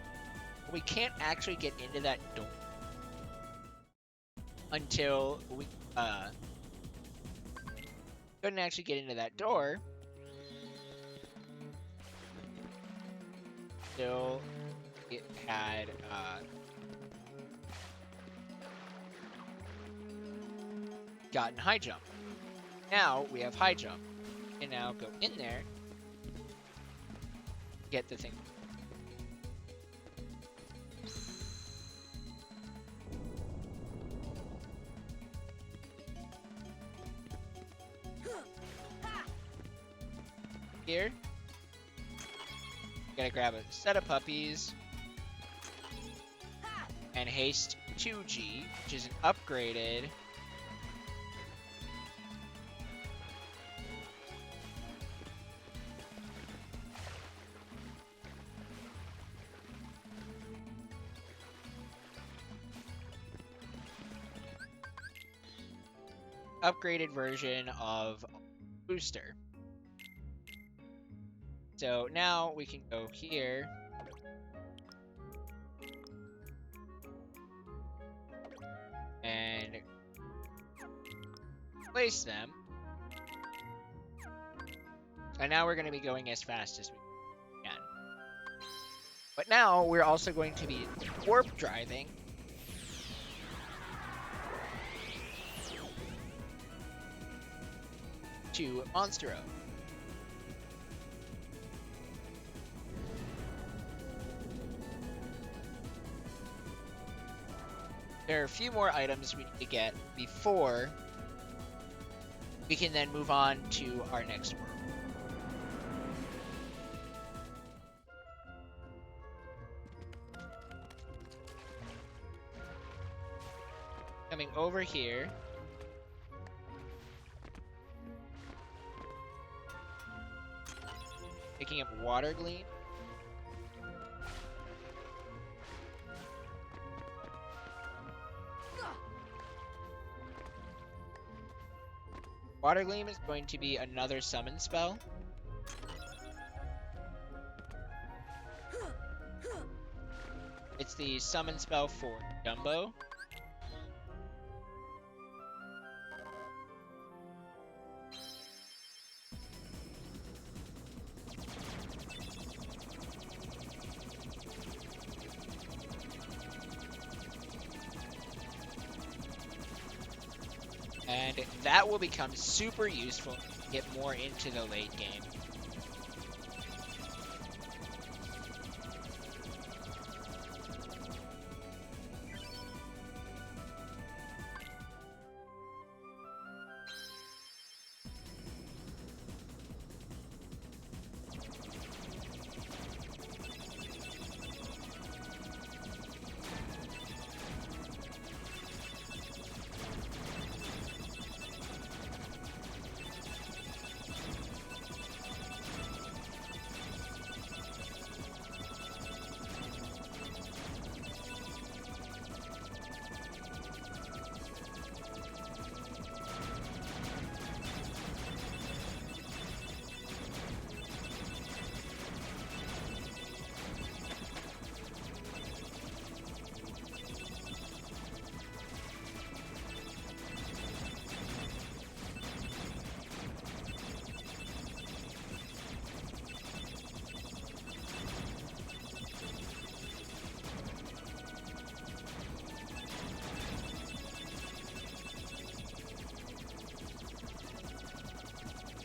We can't actually get into that door until we couldn't actually get into that door until it had gotten high jump. Now we have high jump, and now go in there, get the thing. Here, gotta grab a set of puppies and haste 2G, which is an upgraded version of booster. So now we can go here and place them. And now we're going to be going as fast as we can. But now we're also going to be warp driving to Monstero. There are a few more items we need to get before we can then move on to our next world. Coming over here, picking up Water Gleam. Water Gleam is going to be another summon spell. It's the summon spell for Dumbo. And that will become super useful to get more into the late game.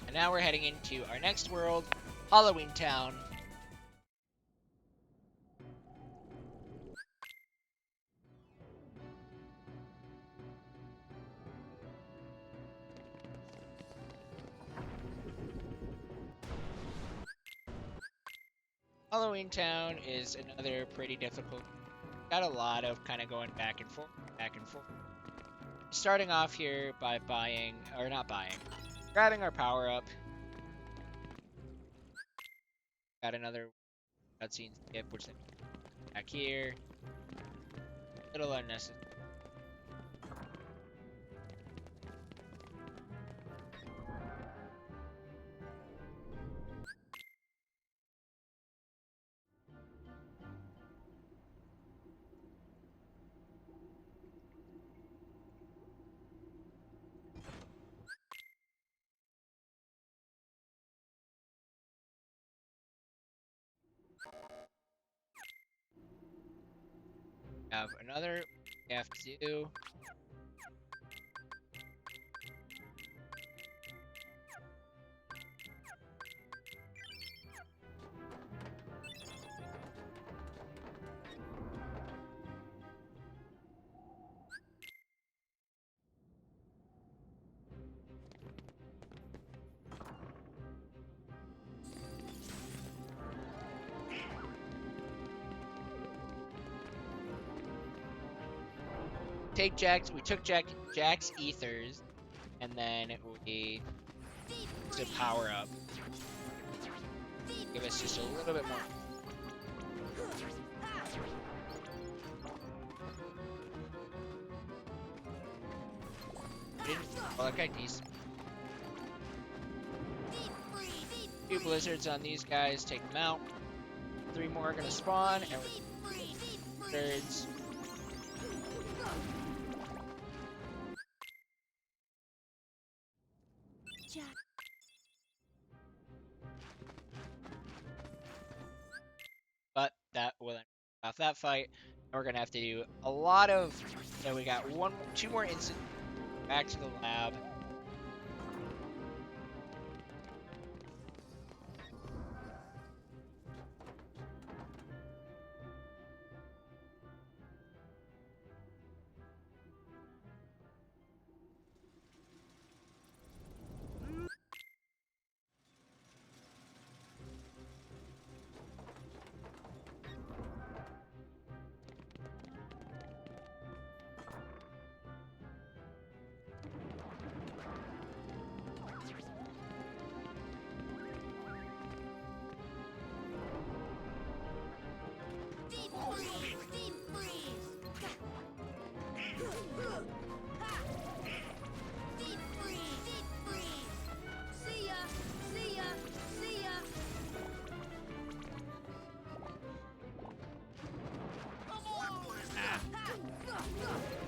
And now we're heading into our next world, Halloween Town. Halloween Town is another pretty difficult. Got a lot of kind of going back and forth, back and forth. Starting off here by buying, or not buying, grabbing our power up. Got another cutscene skip, which then back here. Little unnecessary. Have another we have to do. We took Jack's ethers, and then we to power up. Give us just a little bit more. Well, that guy decent. Two blizzards on these guys, take them out. 3 more are gonna spawn, and we're blizzards. But that will end off that fight. And we're gonna have to do a lot of. So we got 2 more instances. Back to the lab.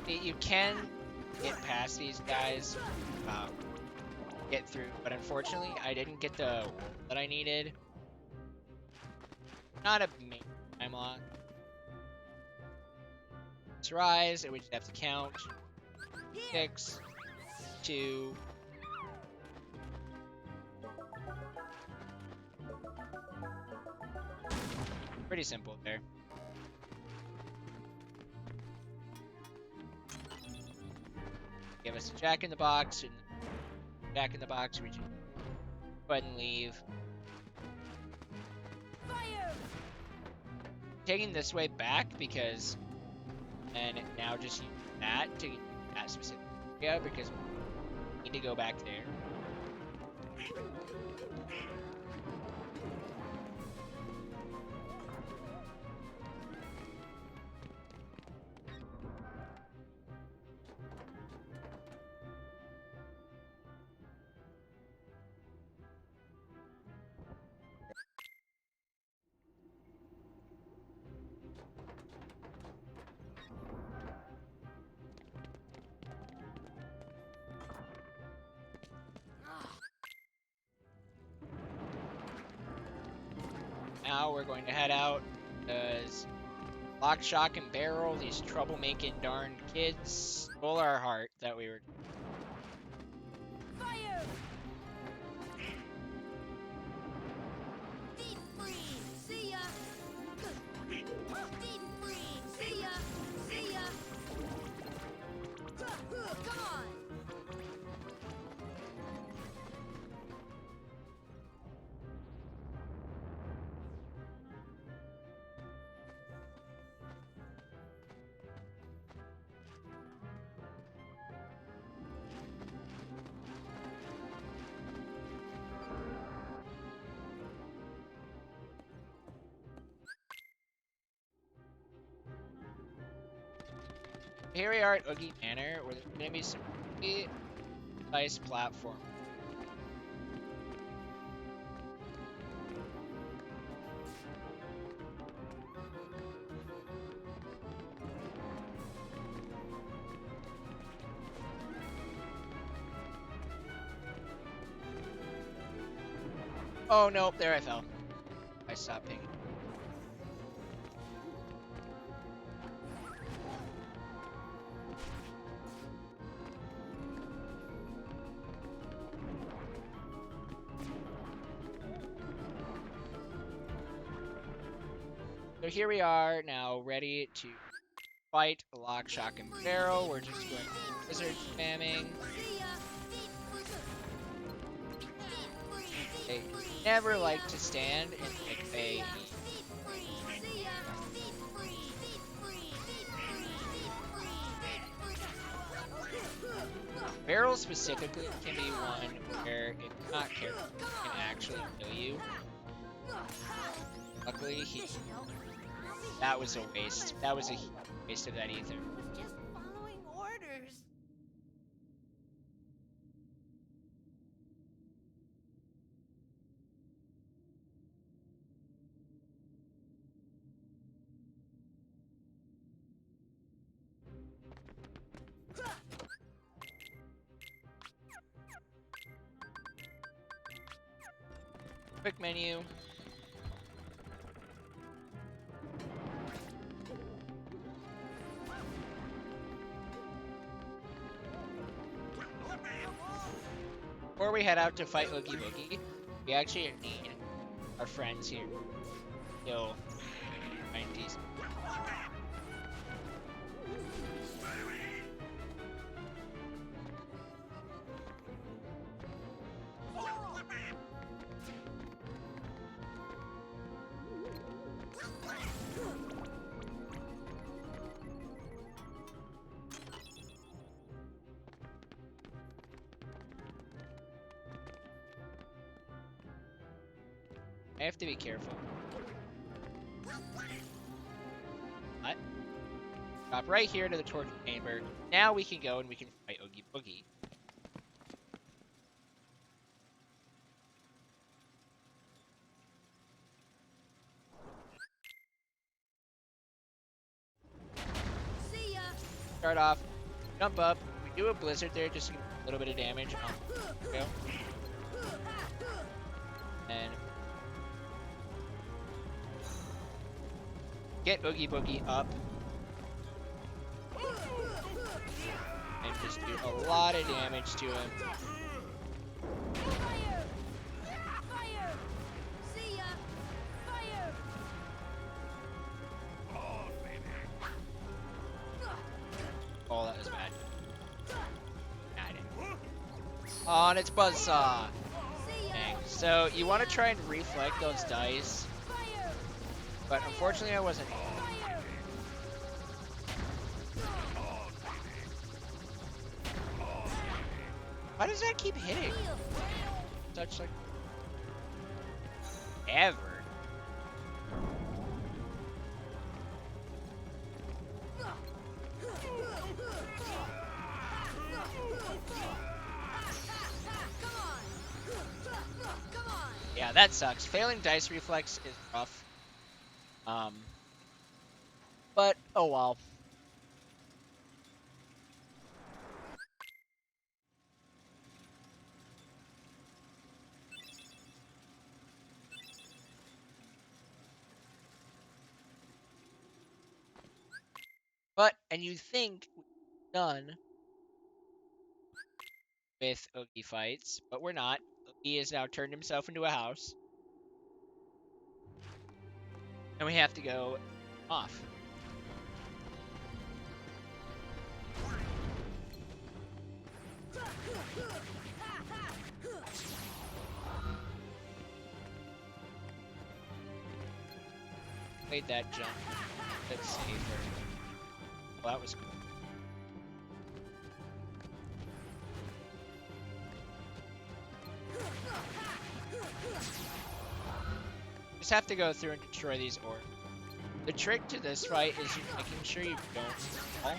You can get past these guys, get through, but unfortunately, I didn't get the wool that I needed. Not a main time lock. Let's rise, and we just have to count. 6, 2. Pretty simple there. Give us a Jack in the Box, and Jack in the Box, we just go ahead and leave. Fire! Taking this way back because, and now just use that to get that specific area because we need to go back there. Now we're going to head out because Lock, Shock, and Barrel, these troublemaking darn kids, stole our heart that we were. Fire! Deep freeze! See ya! Deep freeze! See ya! See ya! Come on! Here we are at Oogie Manor, where there's going to be some pretty nice platform. Oh, nope, there I fell. I stopped pinging. So here we are now, ready to fight Lock, Shock, and Barrel. We're just going to wizard spamming. See ya! Deep freeze! Deep freeze! They Deep freeze! never like to stand in like a. Deep freeze! See ya! Deep freeze! Deep freeze! Deep freeze! Deep freeze! Deep freeze! Barrel specifically can be one where, if you're not careful, it can actually kill you. Luckily, that was a waste. That was a huge waste of that ether. was just following orders. Quick menu. Before we head out to fight Oogie Boogie, we actually need our friends here. Kill 90s. I have to be careful. What? Drop right here to the torture chamber. Now we can go and we can fight Oogie Boogie. See ya! Start off Jump up. We do a blizzard there just to give a little bit of damage. There we go. And get Oogie Boogie up. And just do a lot of damage to him. Fire! Fire! See ya! Fire! Oh, that was bad. Got it. Oh, and it's Buzzsaw. See ya! Dang. So you want to try and reflect those dice, Fire! but unfortunately I wasn't. Fire! Why does that keep hitting? Heal! Such like ever. Come on! Yeah, that sucks. Failing dice reflex is rough. But oh well. But and you think we're done with Oogie fights, but we're not. Oogie has now turned himself into a house. And we have to go off. Played that jump. Let's see for. Well, that was cool. Just have to go through and destroy these orbs. The trick to this fight is making sure you don't fall.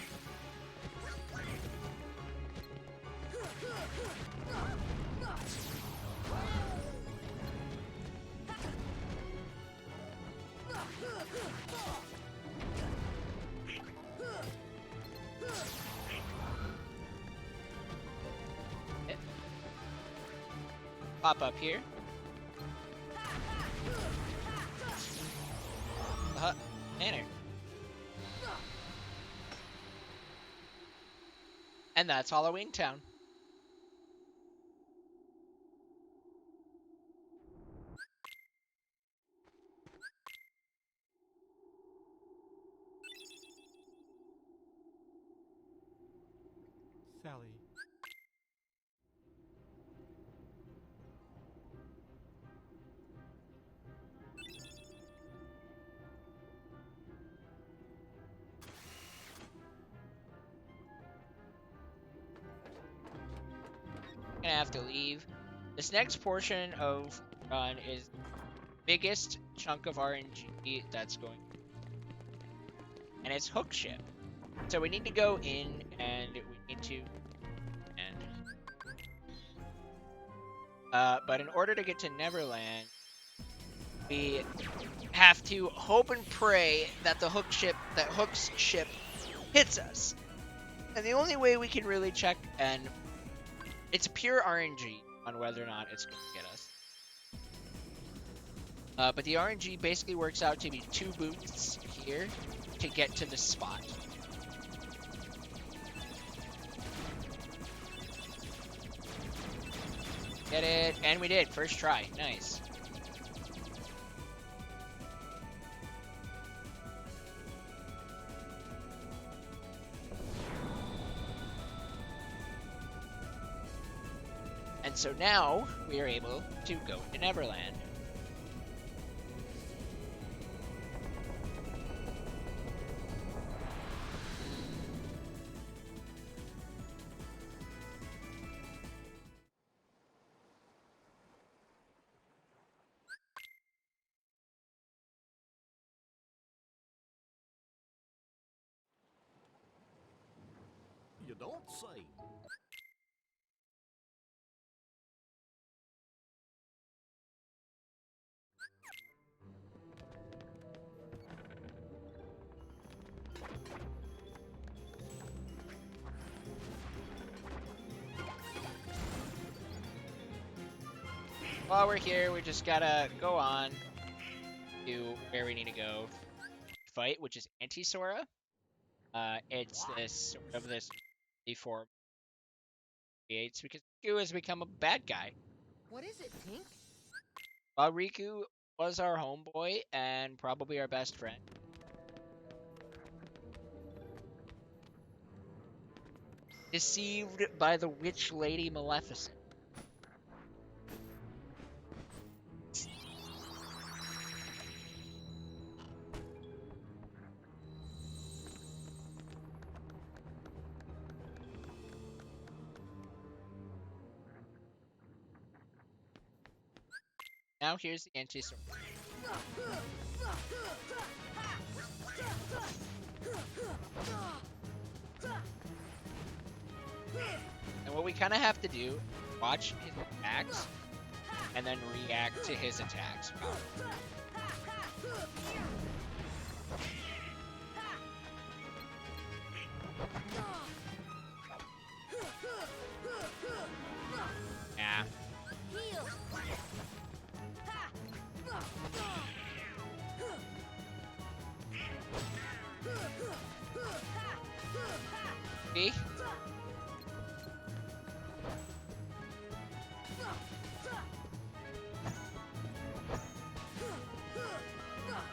Pop up here. Manner. And that's Halloween Town. Sally. Gonna have to leave. This next portion of run is the biggest chunk of RNG that's going, and it's hook ship. So we need to go in and we need to but in order to get to Neverland, we have to hope and pray that the Hook's ship hits us. And the only way we can really check, and it's pure RNG on whether or not it's going to get us. But the RNG basically works out to be 2 boosts here to get to the spot. Get it, and we did, first try, nice. And so now we are able to go to Neverland. You don't say. while we're here, we just gotta go on to where we need to go fight, which is Anti-Sora. It's this sort of this form creates because Riku has become a bad guy. What is it, Tink? While Riku was our homeboy and probably our best friend. Deceived by the witch lady Maleficent. Now here's the anti-sword. And what we kind of have to do, watch his attacks, and then react to his attacks. Yeah. See?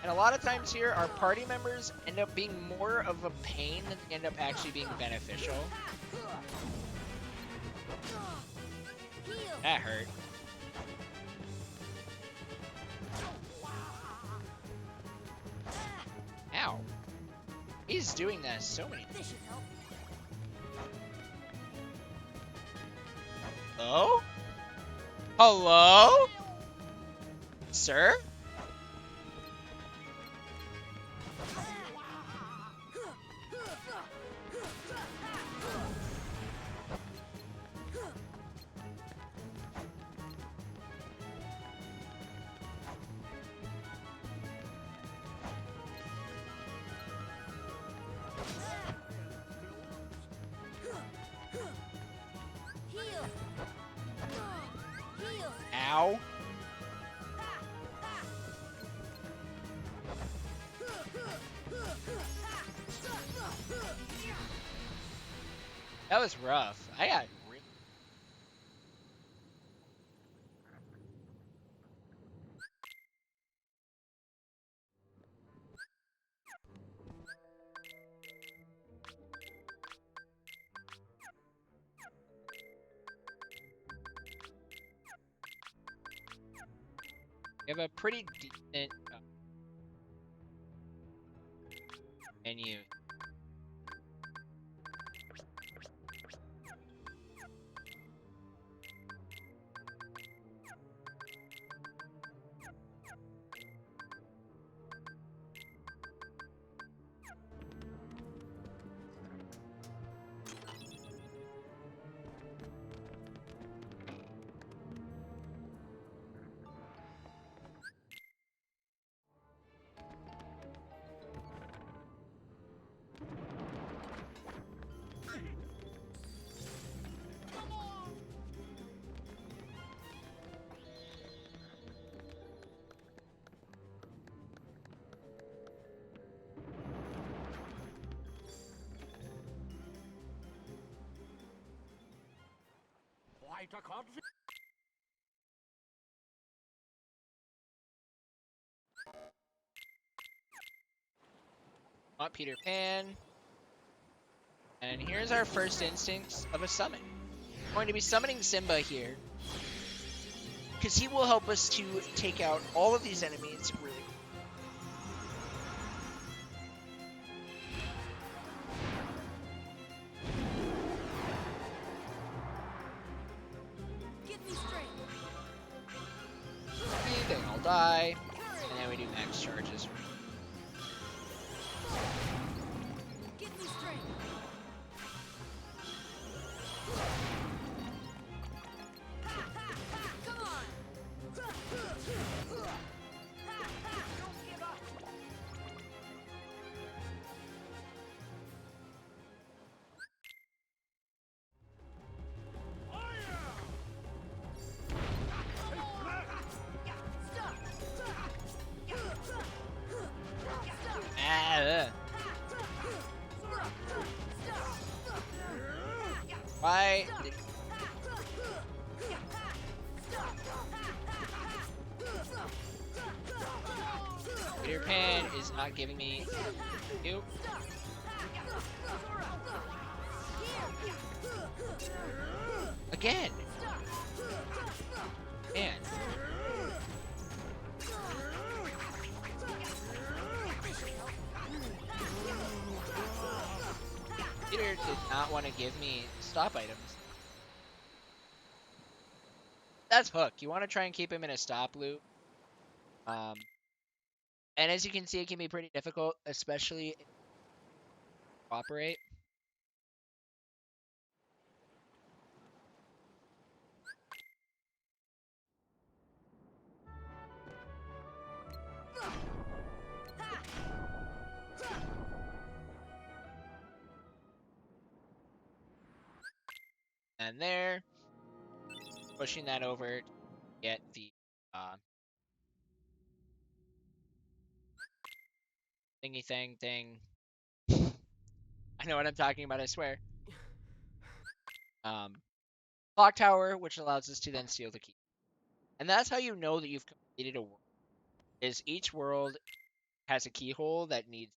And a lot of times here, our party members end up being more of a pain than they end up actually being beneficial. That hurt. Ow. He's doing that so many times. This should help. Hello? Hello? Sir? Heal. Heal. Ow. That was rough. I got really... We have a pretty decent menu. Quite a conflict. Want Peter Pan. And here's our first instance of a summon. We're going to be summoning Simba here, because he will help us to take out all of these enemies really quickly. Give me strength. They all die, and then we do max charges. Give me strength. Come on. Don't give up. Why? Peter Pan is not giving me you. Again. Man. Peter did not want to give me stop items. That's Hook. You want to try and keep him in a stop loop. And as you can see, it can be pretty difficult, especially if you cooperate. And there, pushing that over to get the thingy thing. I know what I'm talking about, I swear. Clock tower, which allows us to then steal the key. And that's how you know that you've completed a world. Is each world has a keyhole that needs.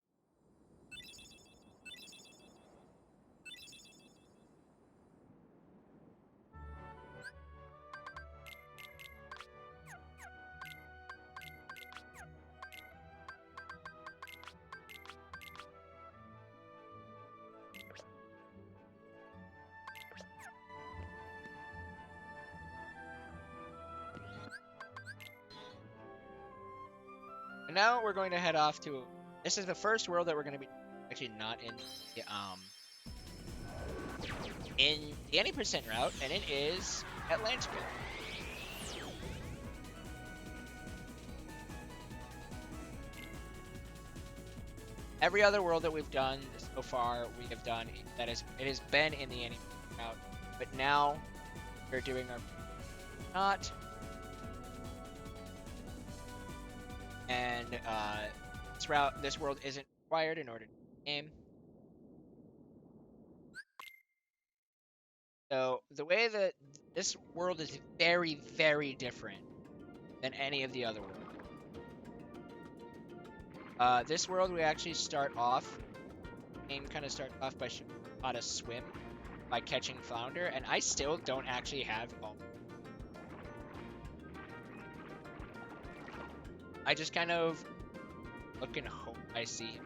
And now we're going to head off to. This is the first world that we're going to be actually not in the 80% route, and it is Atlantica. Every other world that we've done so far, we have done that is it has been in the 80% route, but now we're doing our not. And this world isn't required in order to game. So the way that this world is very, very different than any of the other worlds. This world we actually start off. Game kind of starts off by showing how to swim by catching flounder, and I still don't actually have all. I just kind of look and hope I see him.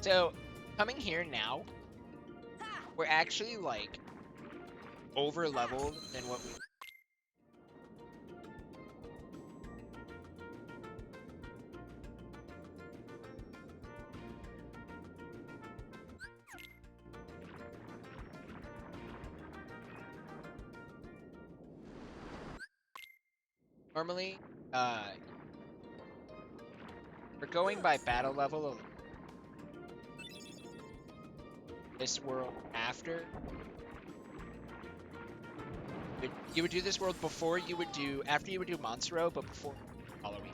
So, coming here now, we're actually, like, over-leveled than what we... Normally, we're going by battle level of this world after. You would do this world before you would do, after you would do Monstro, but before Halloween.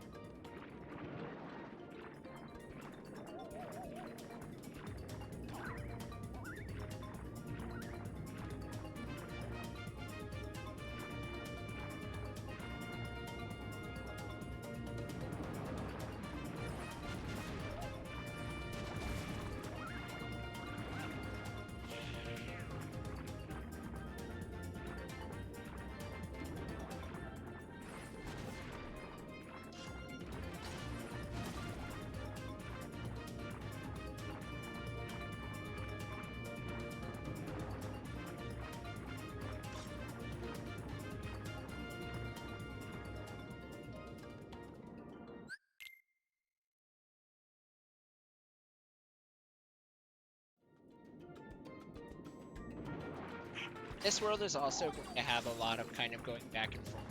this world is also going to have a lot of kind of going back and forth.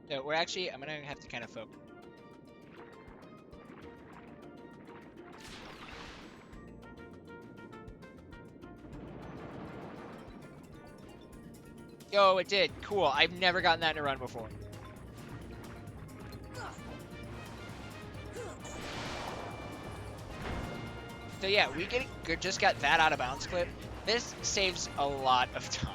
So we're actually, I'm gonna have to kind of focus. Yo, it did. Cool. I've never gotten that in a run before. So yeah, just got that out of bounds clip. This saves a lot of time.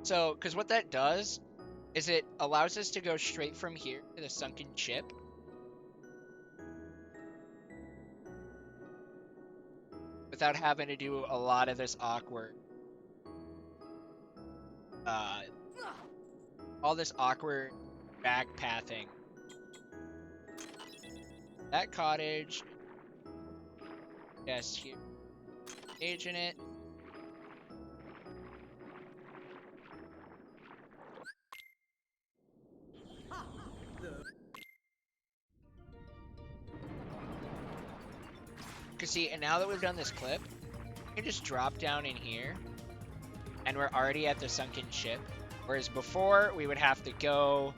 So, because what that does is it allows us to go straight from here to the sunken ship. Without having to do a lot of this awkward, all this awkward backpathing. That cottage, yes, here, engage in it. Cause see, and now that we've done this clip, we can just drop down in here, and we're already at the sunken ship. Whereas before, we would have to go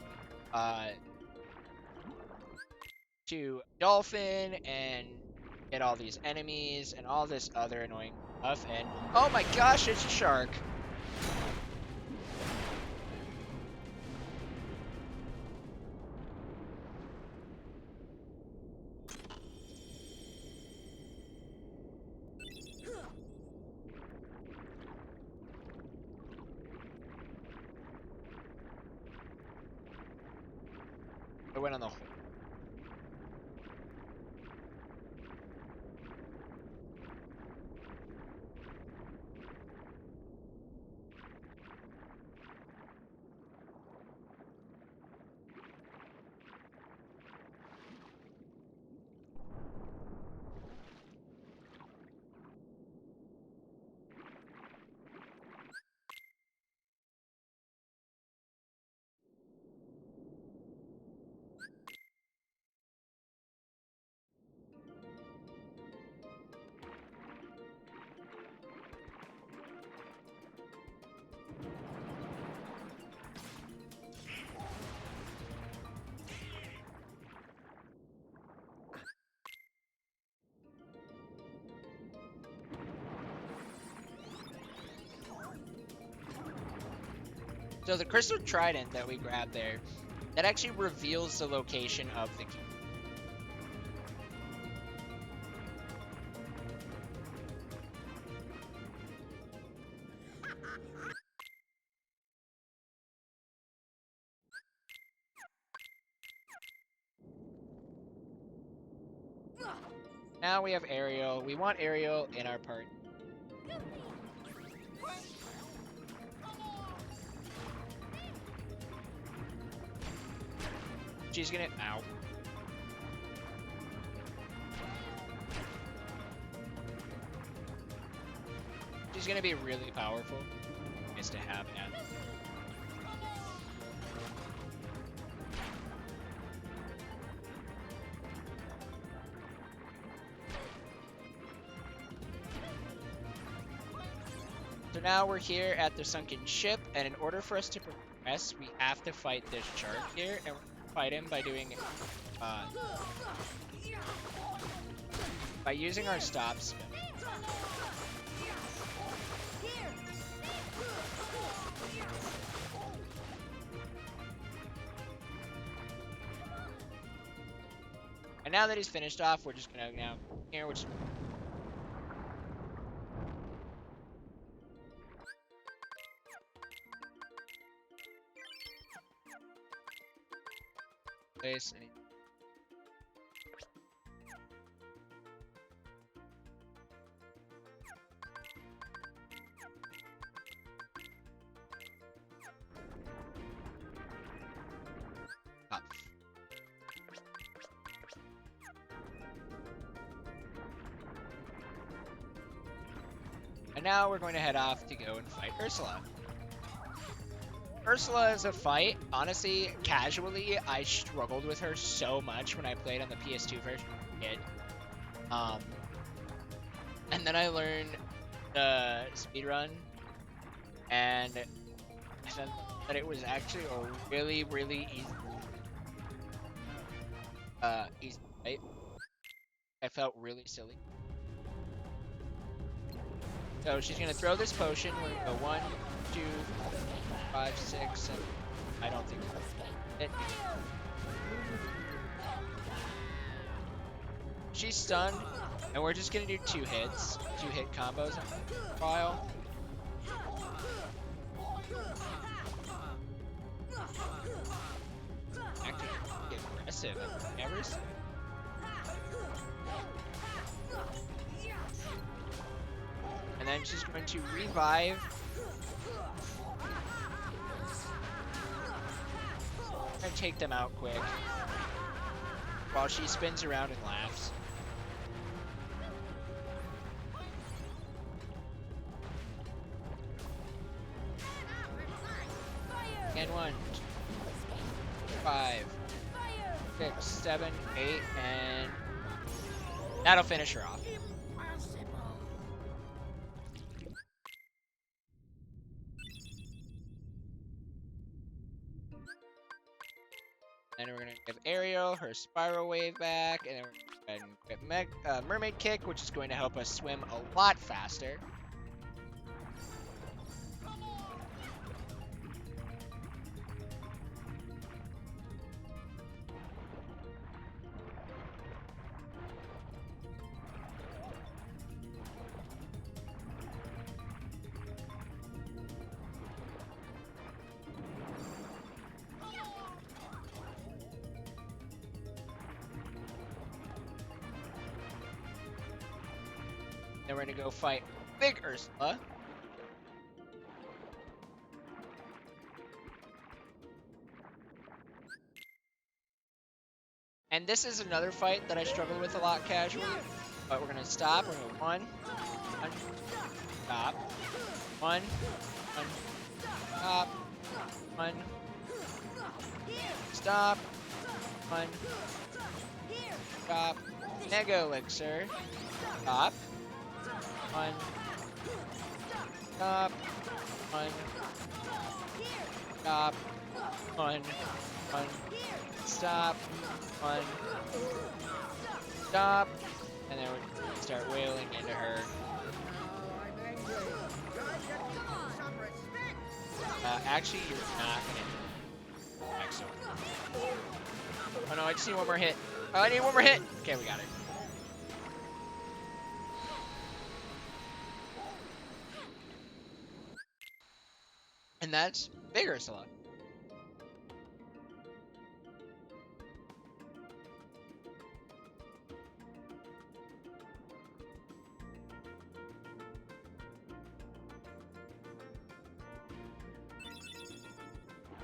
to Dolphin and get all these enemies and all this other annoying stuff. And oh my gosh, it's a shark! I went on the whole. So the crystal trident that we grabbed there, that actually reveals the location of the key. Now we have Ariel. We want Ariel in our party. She's gonna... Ow. She's gonna be really powerful. Nice to have at. So now we're here at the sunken ship, and in order for us to progress, we have to fight this shark here, and we're gonna fight him by doing by using our stop spell. And now that he's finished off, we're just gonna now here, which place. And now we're going to head off to go and fight Ursula. Ursula is a fight. Honestly, casually, I struggled with her so much when I played on the PS2 version as a kid. And then I learned the speedrun, and I found that it was actually a really, really easy fight. I felt really silly. So she's gonna throw this potion. We're gonna go 1, 2, 5, 6, 7. I don't think that's it. She's stunned, and we're just gonna do 2 hits, 2-hit combos on the file. Actually, aggressive. I've never seen. And then she's going to revive. And take them out quick while she spins around and laughs. And 1, 5, 6, 7, 8, and that'll finish her off. Then we're gonna give Ariel her spiral wave back, and then we're gonna get mermaid kick, which is going to help us swim a lot faster. Then we're gonna go fight Big Ursula. And this is another fight that I struggle with a lot casually. But we're gonna stop. We're gonna 1, stop. 1, stop. 1, stop. 1, stop. Mega Elixir. Stop. 1, stop. 1, stop. 1, stop. 1, stop. And then we're gonna start wailing into her. Actually, you're not gonna. Excellent. Oh no, I just need one more hit. Oh, I need one more hit. Okay, we got it. And that's Big Ursula.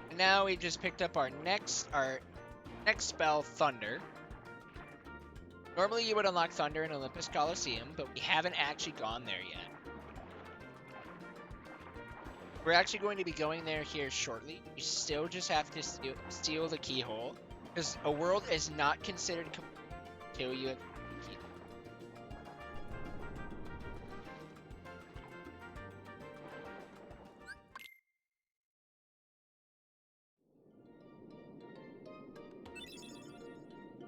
And now we just picked up our next spell, Thunder. Normally you would unlock Thunder in Olympus Coliseum, but we haven't actually gone there yet. We're actually going to be going there here shortly. You still just have to steal the keyhole, because a world is not considered complete until you have the keyhole.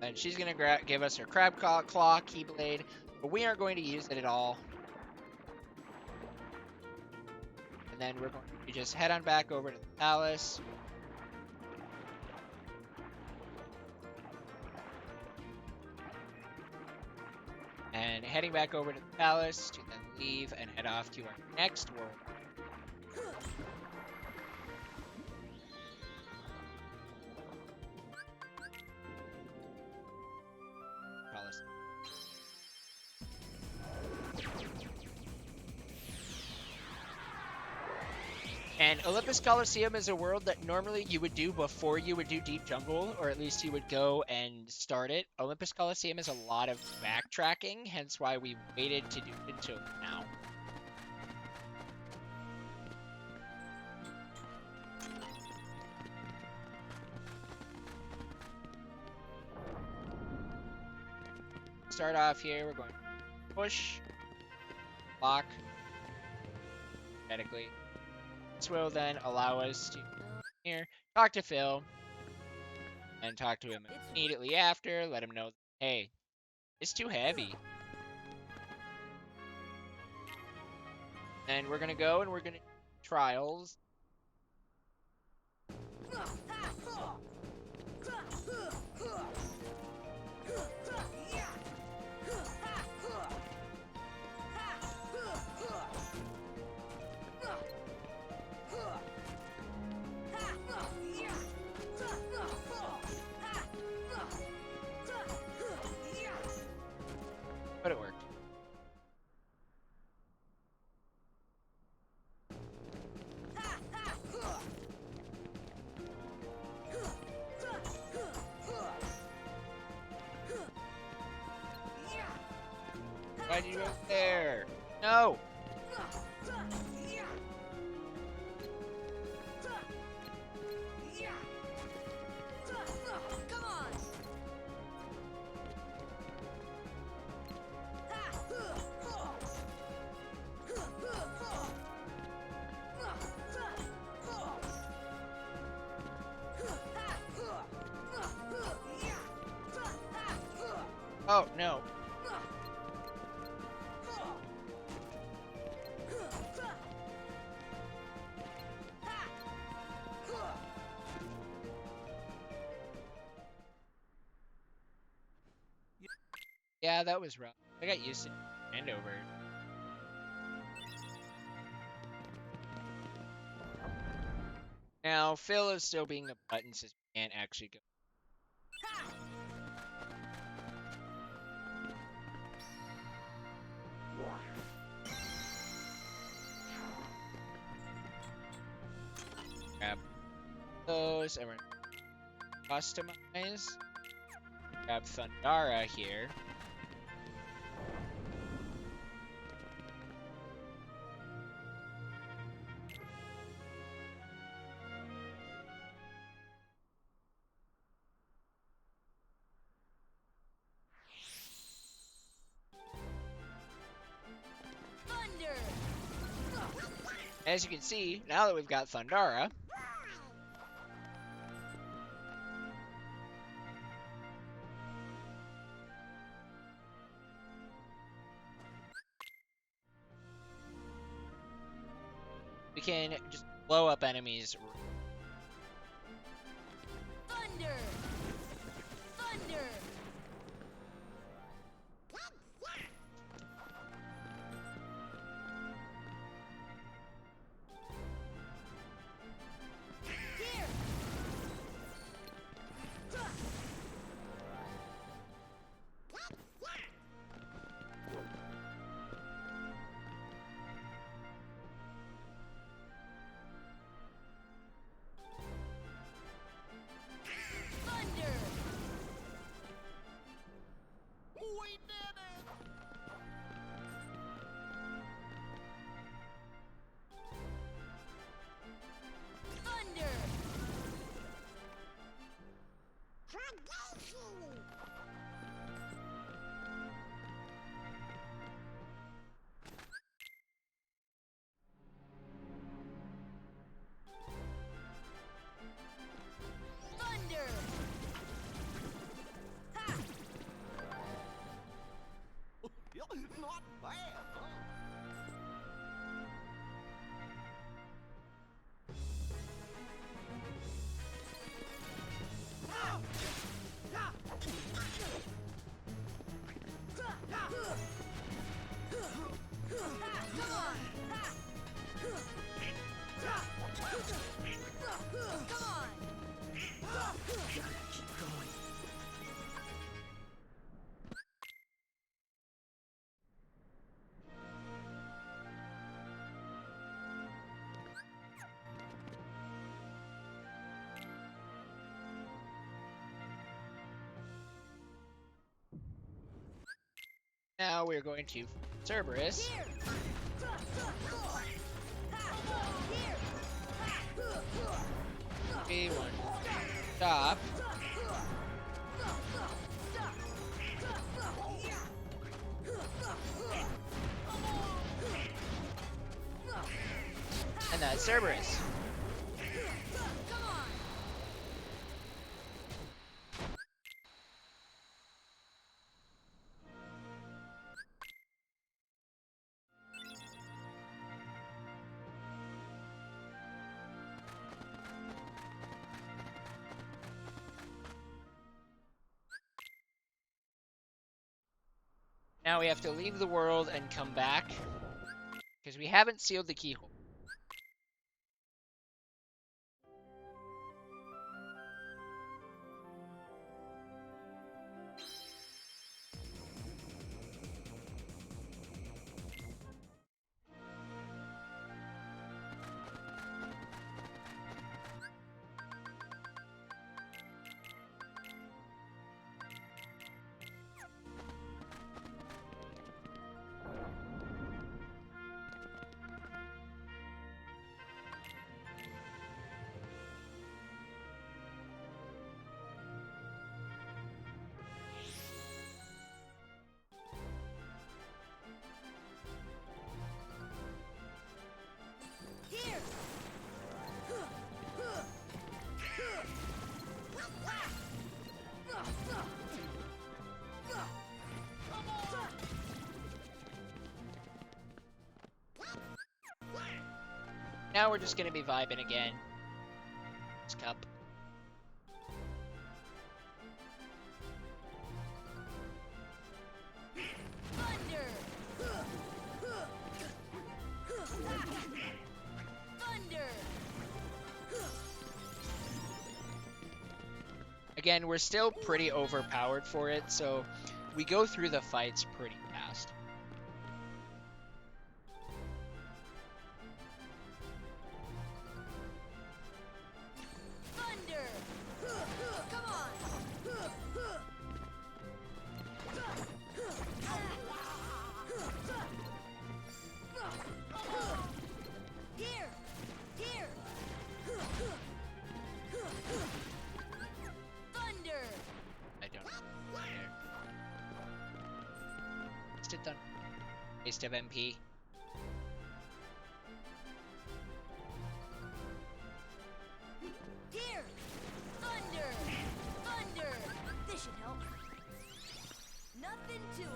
And she's going to give us her Crab Claw Keyblade, but we aren't going to use it at all. And then we're going to just head on back over to the palace. And heading back over to the palace to then leave and head off to our next world. Palace. And Olympus Coliseum is a world that normally you would do before you would do Deep Jungle, or at least you would go and start it. Olympus Coliseum is a lot of backtracking, hence why we waited to do it until now. start off here. We're going to push, block, medically. This will then allow us to here talk to Phil and talk to him immediately after. Let him know, hey, it's too heavy. And we're gonna go and we're gonna trials. But it worked. Why'd you go there? No! Come on. Oh, no. Yeah, that was rough. I got used to it. And over. Now, Phil is still being a button since we can't actually go. Grab those, and we're gonna customize. Grab Thundara here. Thunder. As you can see, now that we've got Thundara, we can just blow up enemies. Thunder. Thunder. Here. Thunder. We did it! Thunder. Thunder. Ha. Not bad, huh? Come on. Come on. Keep going. Now we're going to Cerberus. Here. Here. B1. Stop. on that Cerberus. Come on. Now we have to leave the world and come back because we haven't sealed the keyhole. Here. Now we're just gonna be vibing again. This cup. Thunder. Thunder. Again, we're still pretty overpowered for it, so we go through the fights pretty fast. Thunder. Come on. Here. Here. Thunder. I don't know. There. Wasted thunder. Waste of MP. Here. Thunder. Thunder. This should help. Nothing to it.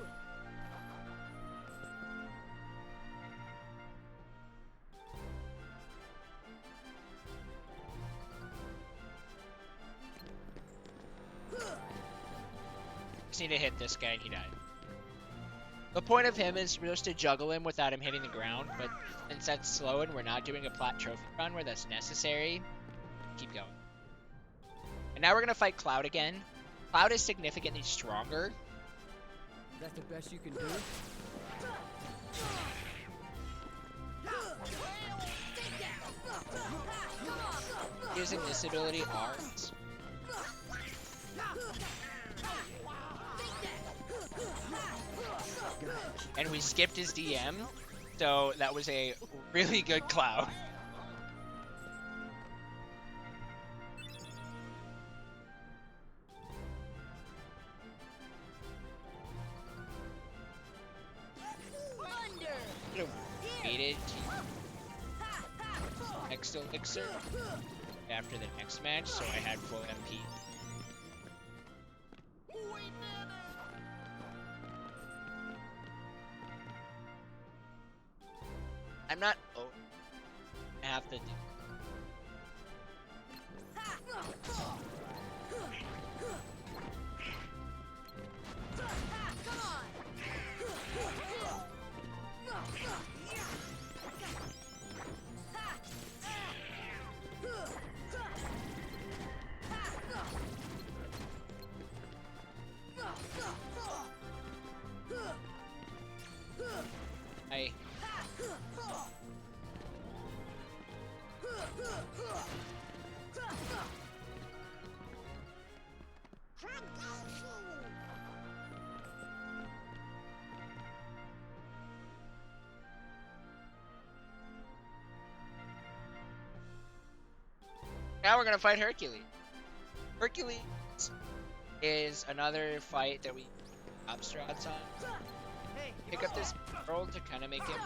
Just need to hit this guy and he died. The point of him is just to juggle him without him hitting the ground, but since that's slow and we're not doing a plat trophy run where that's necessary, keep going. And now we're gonna fight Cloud again. Cloud is significantly stronger. That's the best you can do? Using this ability, R's. And we skipped his DM, so that was a really good Cloud. Thunder. Could have waited to next elixir after the next match, so I had full MP. We did it! I'm not. Oh, I have to do. Come on. I. Now we're gonna fight Hercules. Hercules is another fight that we top strats on. Pick up this world to kind of make it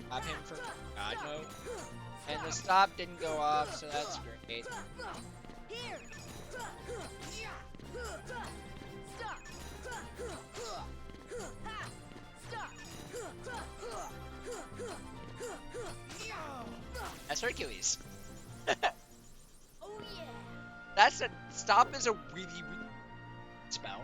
Stop him from God mode. And the stop didn't go off, so that's great. Here. Stop. That's Hercules. Oh yeah. That's a stop is a really, really spell.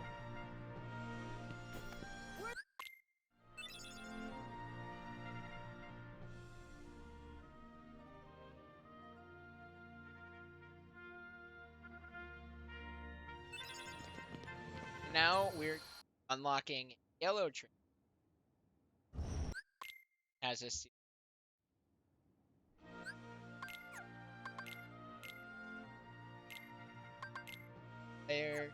Now we're unlocking yellow tree. Has a there.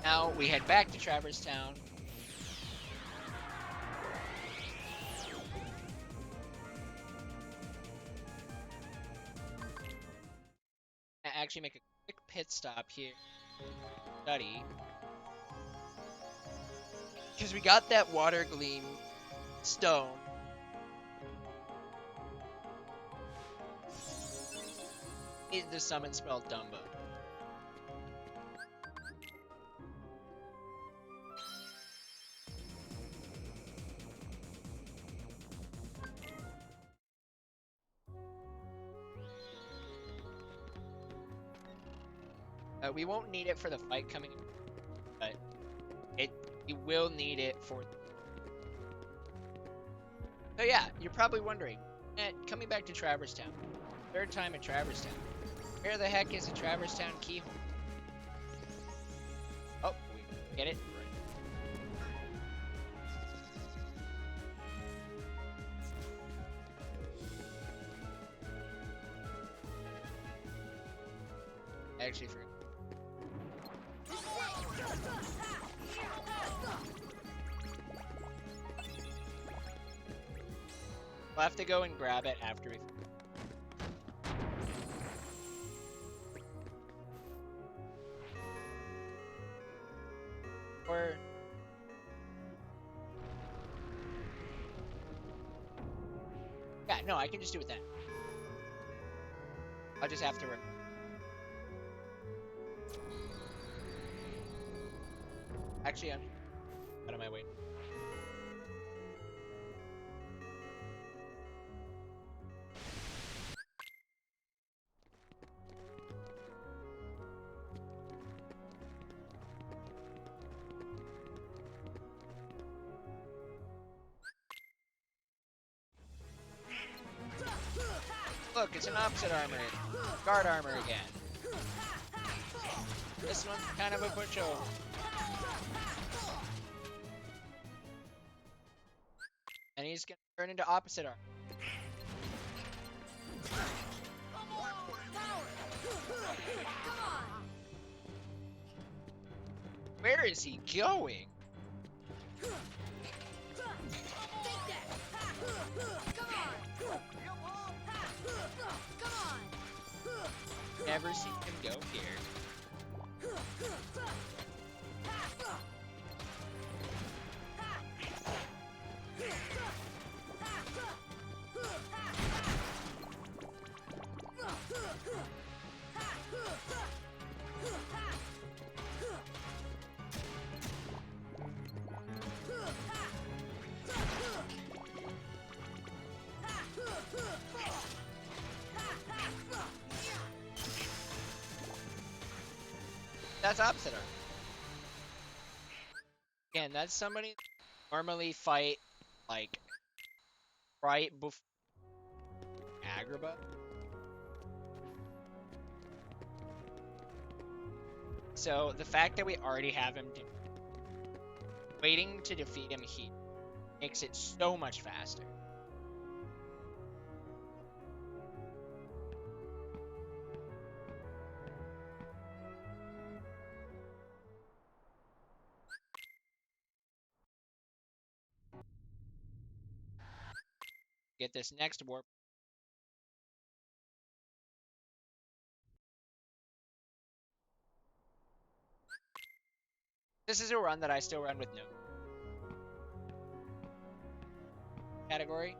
Now we head back to Traverse Town. Actually make a quick pit stop here. Study. Because we got that water gleam stone. Is the summon spell Dumbo. We won't need it for the fight coming, but you will need it for. So yeah, you're probably wondering, coming back to Traverse Town, third time at Traverse Town, where the heck is a Traverse Town keyhole? Oh, we get it. I actually forgot. We'll have to go and grab it after we. Or. Yeah, no, I can just do it then. I'll just have to. Actually, I'm out of my way. Look, it's an opposite armor. Guard armor again. This one's kind of a pushover. And he's gonna turn into opposite armor. Where is he going? Never seen him go here. That's opposite armor. Again, that's somebody normally fight like right before Agrabah. So the fact that we already have him waiting to defeat him here makes it so much faster. get this next warp. This is a run that I still run with no category.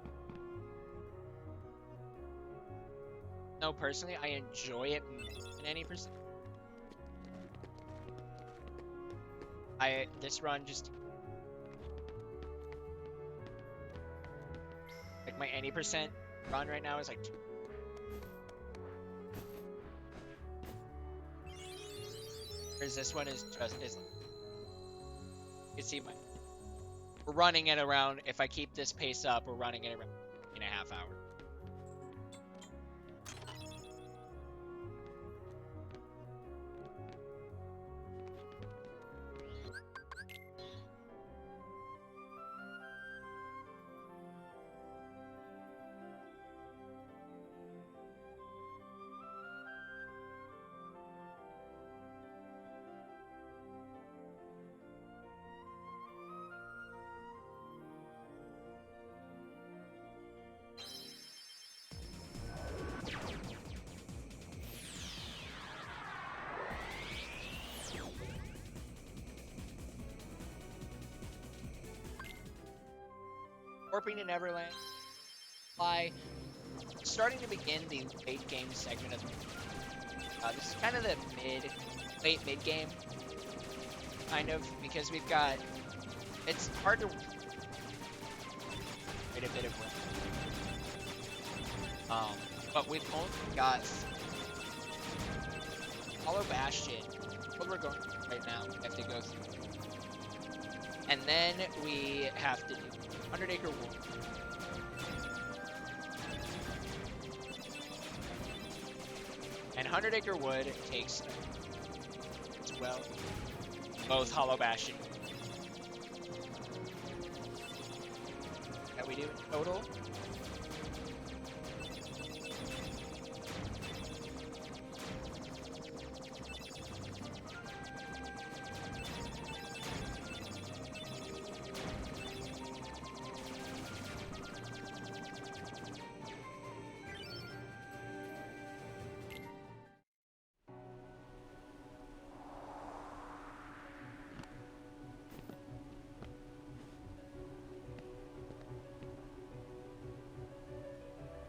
No, personally, I enjoy it more than any percent. This run just like my any percent run right now is like 2. Whereas this one is just you can see we're running it around. If I keep this pace up, we're running it around 3.5 hours. Warping to Neverland. Starting to begin the late game segment of this is kind of the late mid game, kind of, because we've got, it's hard to wait a bit of but we've only got Hollow Bastion, what we're going through right now, we have to go through. And then we have to do 100 Acre Wood. And 100 Acre Wood takes as well both Hollow Bastion that we do in total.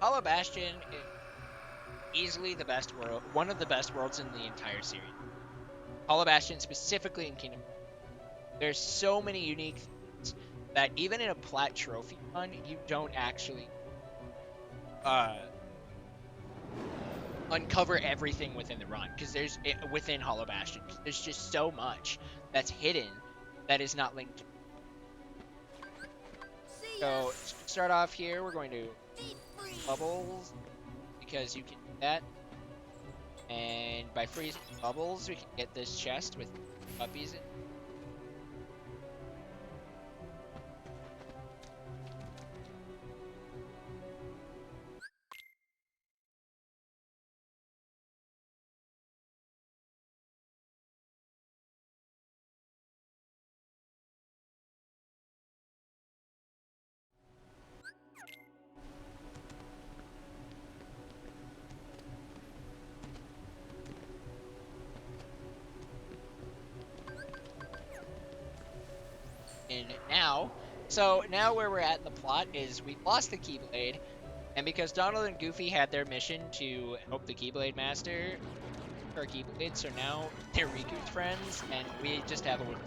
Hollow Bastion is easily the best world, one of the best worlds in the entire series. Hollow Bastion, specifically in Kingdom, there's so many unique things that even in a plat trophy run, you don't actually uncover everything within the run, because within Hollow Bastion, there's just so much that's hidden that is not linked. See ya. So to start off here, we're going to Feet free. bubbles, because you can do that, and by freezing bubbles we can get this chest with puppies in. In now. So now where we're at in the plot is we lost the Keyblade, and because Donald and Goofy had their mission to help the Keyblade Master, our Keyblade, so now they're Riku's friends, and we just have a little.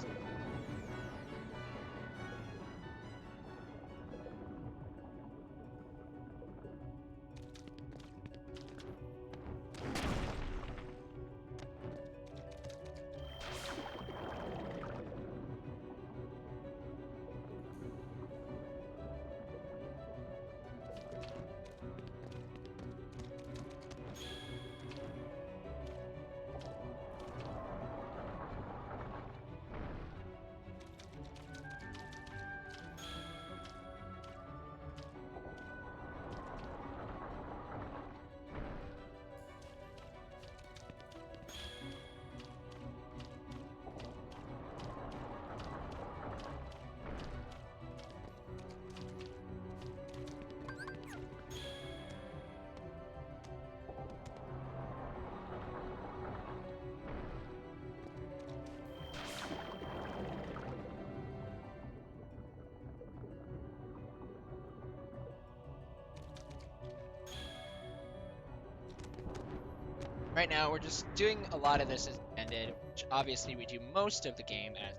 Right now, we're just doing a lot of this as ended, which obviously we do most of the game as.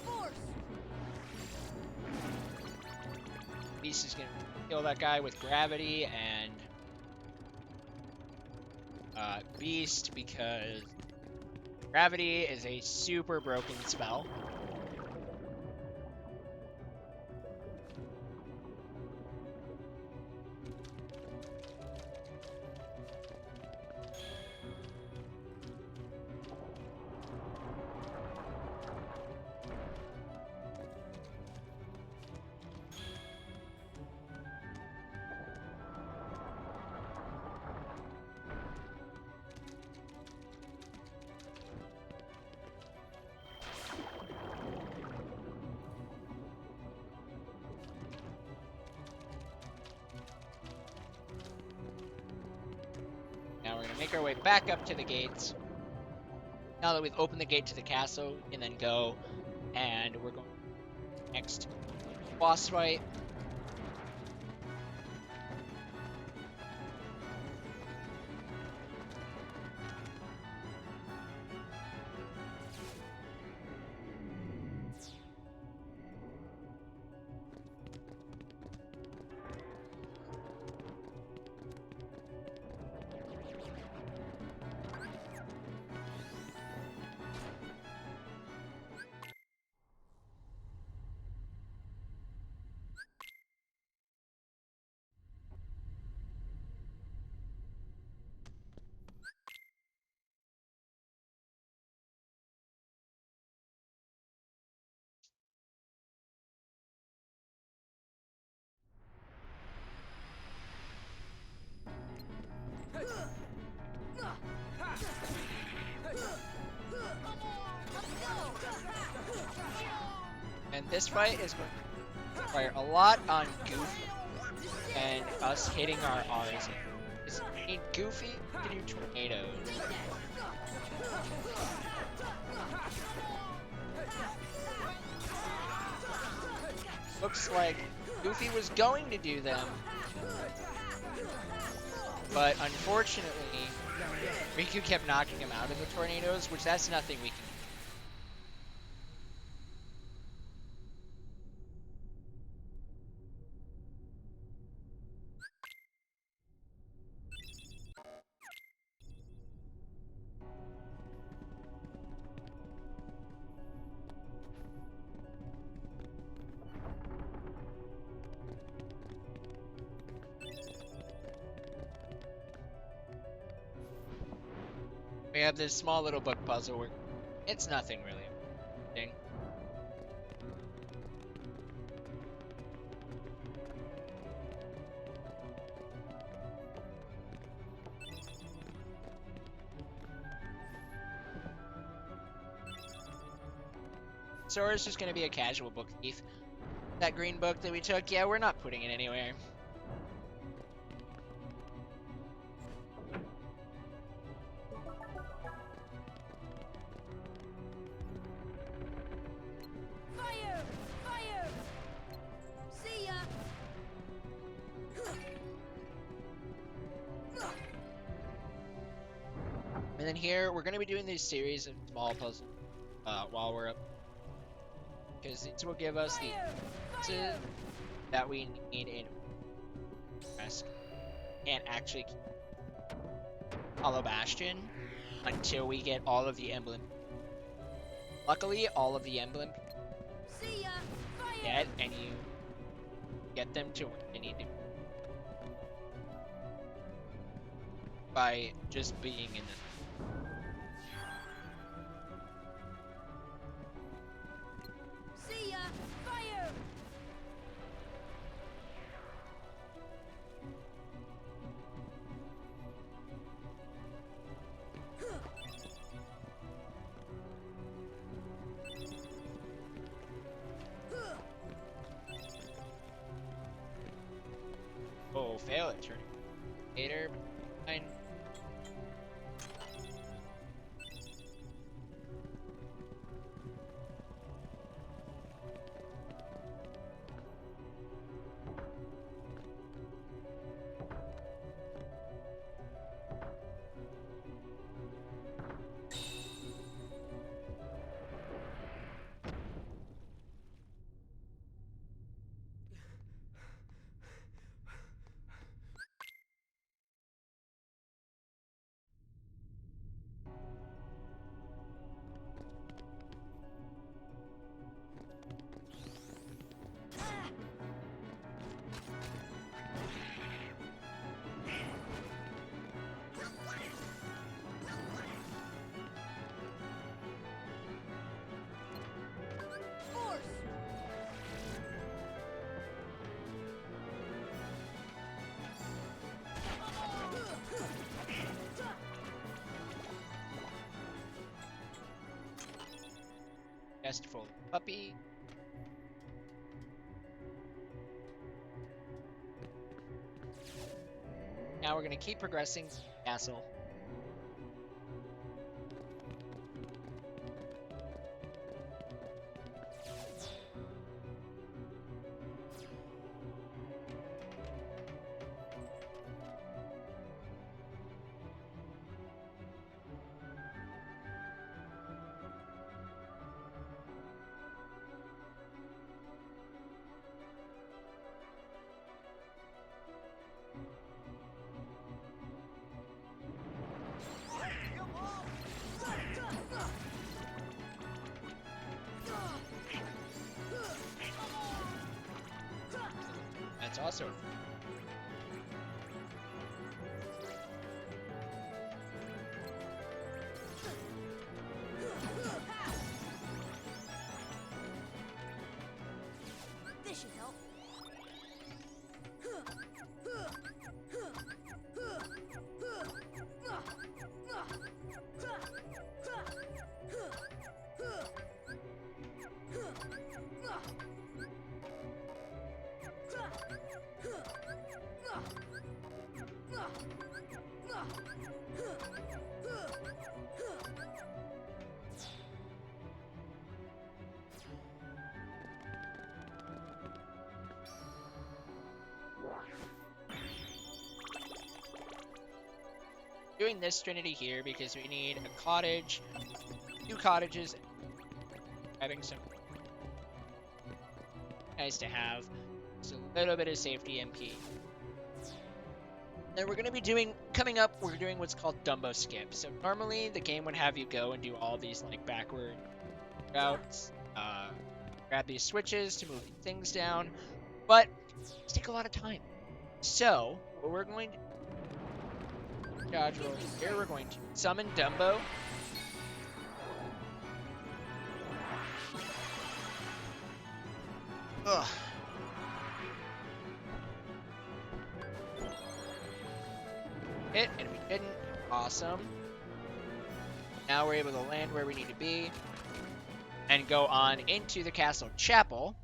Force. Beast is gonna kill that guy with gravity, and Beast because gravity is a super broken spell. Now we're gonna make our way back up to the gates. Now that we've opened the gate to the castle, we can then go, and we're going next boss fight. And this fight is going to require a lot on Goofy and us hitting our R's. Because we need Goofy to do tornadoes. Looks like Goofy was going to do them, but unfortunately, Riku kept knocking him out of the tornadoes, which that's nothing we can do. We have this small little book puzzle where it's nothing really interesting. Sora's just gonna be a casual book thief. That green book that we took, yeah, we're not putting it anywhere. Fire! Fire! See ya! And then here, we're gonna be doing these series of small puzzles while we're up. Because these will give us the pieces that we need in rest and actually keep Hollow Bastion until we get all of the emblem. Luckily, all of the emblem See ya! Fire! get, and you get them to where they need to be by just being in the. See ya! Fire! Oh, fail it, turn later. Fine. nest full of puppy. Now we're gonna keep progressing to the castle. That's also This should help. doing this Trinity here because we need a cottage, 2 cottages, having some nice to have. Just a little bit of safety MP. Then we're going to be doing, coming up, we're doing what's called Dumbo Skip. So normally the game would have you go and do all these like backward routes, grab these switches to move things down, but it's take a lot of time. So what we're going to dodge roll here, we're going to summon Dumbo. Ugh. Hit, and we didn't. Awesome. Now we're able to land where we need to be and go on into the castle chapel,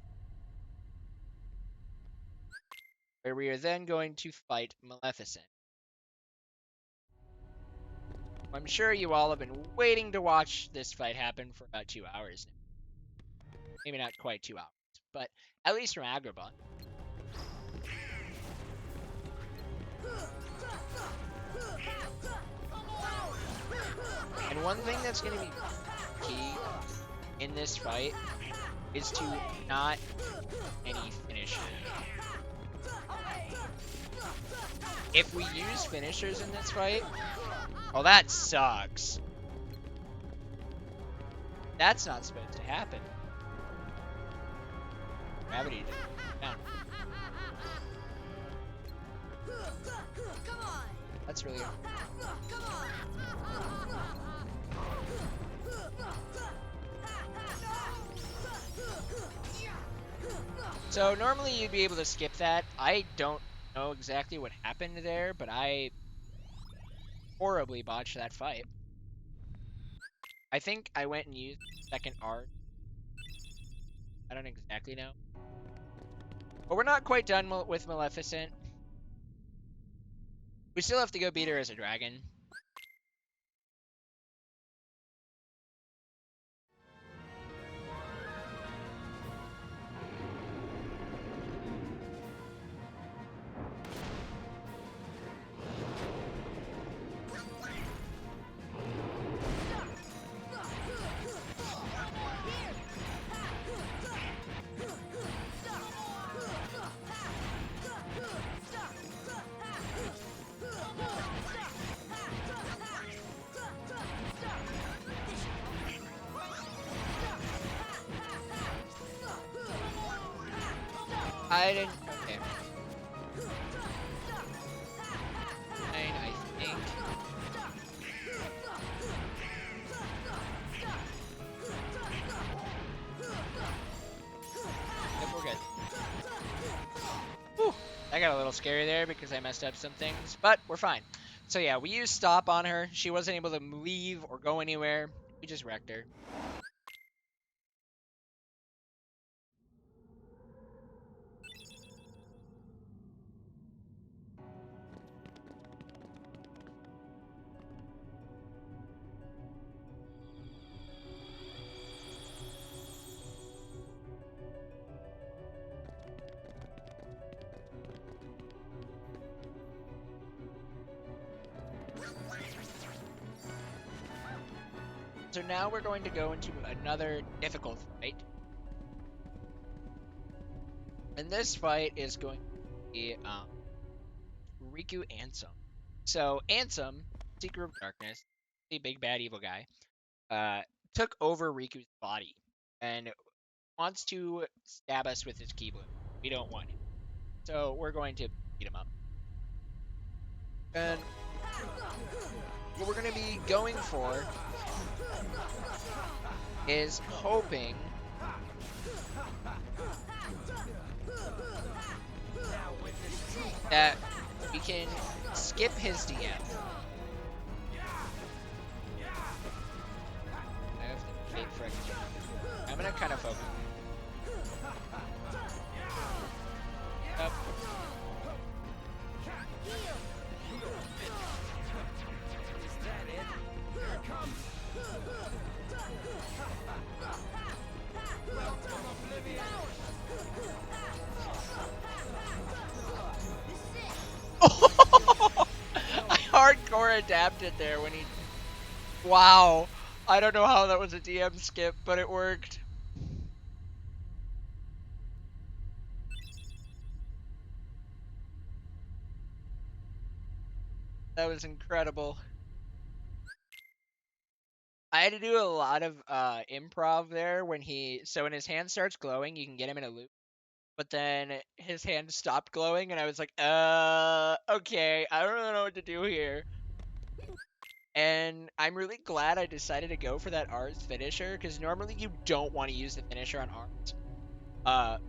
where we are then going to fight Maleficent. I'm sure you all have been waiting to watch this fight happen for about 2 hours now. Maybe not quite 2 hours, but at least from Agrabah. And one thing that's going to be key in this fight is to not any finishers. If we use finishers in this fight, well, that sucks. That's not supposed to happen. Gravity down. Come on. That's really. Come on. So normally you'd be able to skip that. I don't know exactly what happened there, but I horribly botched that fight. I think I went and used second art. I don't exactly know. But we're not quite done with Maleficent. We still have to go beat her as a dragon. I didn't. Okay. Fine, I think. Yep, we're good. Whew. That got a little scary there because I messed up some things, but we're fine. So yeah, we used stop on her. She wasn't able to leave or go anywhere. We just wrecked her. So now we're going to go into another difficult fight. And this fight is going to be Riku Ansem. So Ansem, Seeker of Darkness, the big bad evil guy, took over Riku's body and wants to stab us with his Keyblade. We don't want him. So we're going to beat him up. And what we're going to be going for is hoping that we can skip his DM. I have to wait for it. I'm gonna kind of focus. Up. I hardcore adapted there when he. Wow. I don't know how that was a DM skip, but it worked. That was incredible. I had to do a lot of improv there when when his hand starts glowing, you can get him in a loop. But then his hand stopped glowing and I was like, okay, I don't really know what to do here. And I'm really glad I decided to go for that R's finisher, because normally you don't want to use the finisher on R's.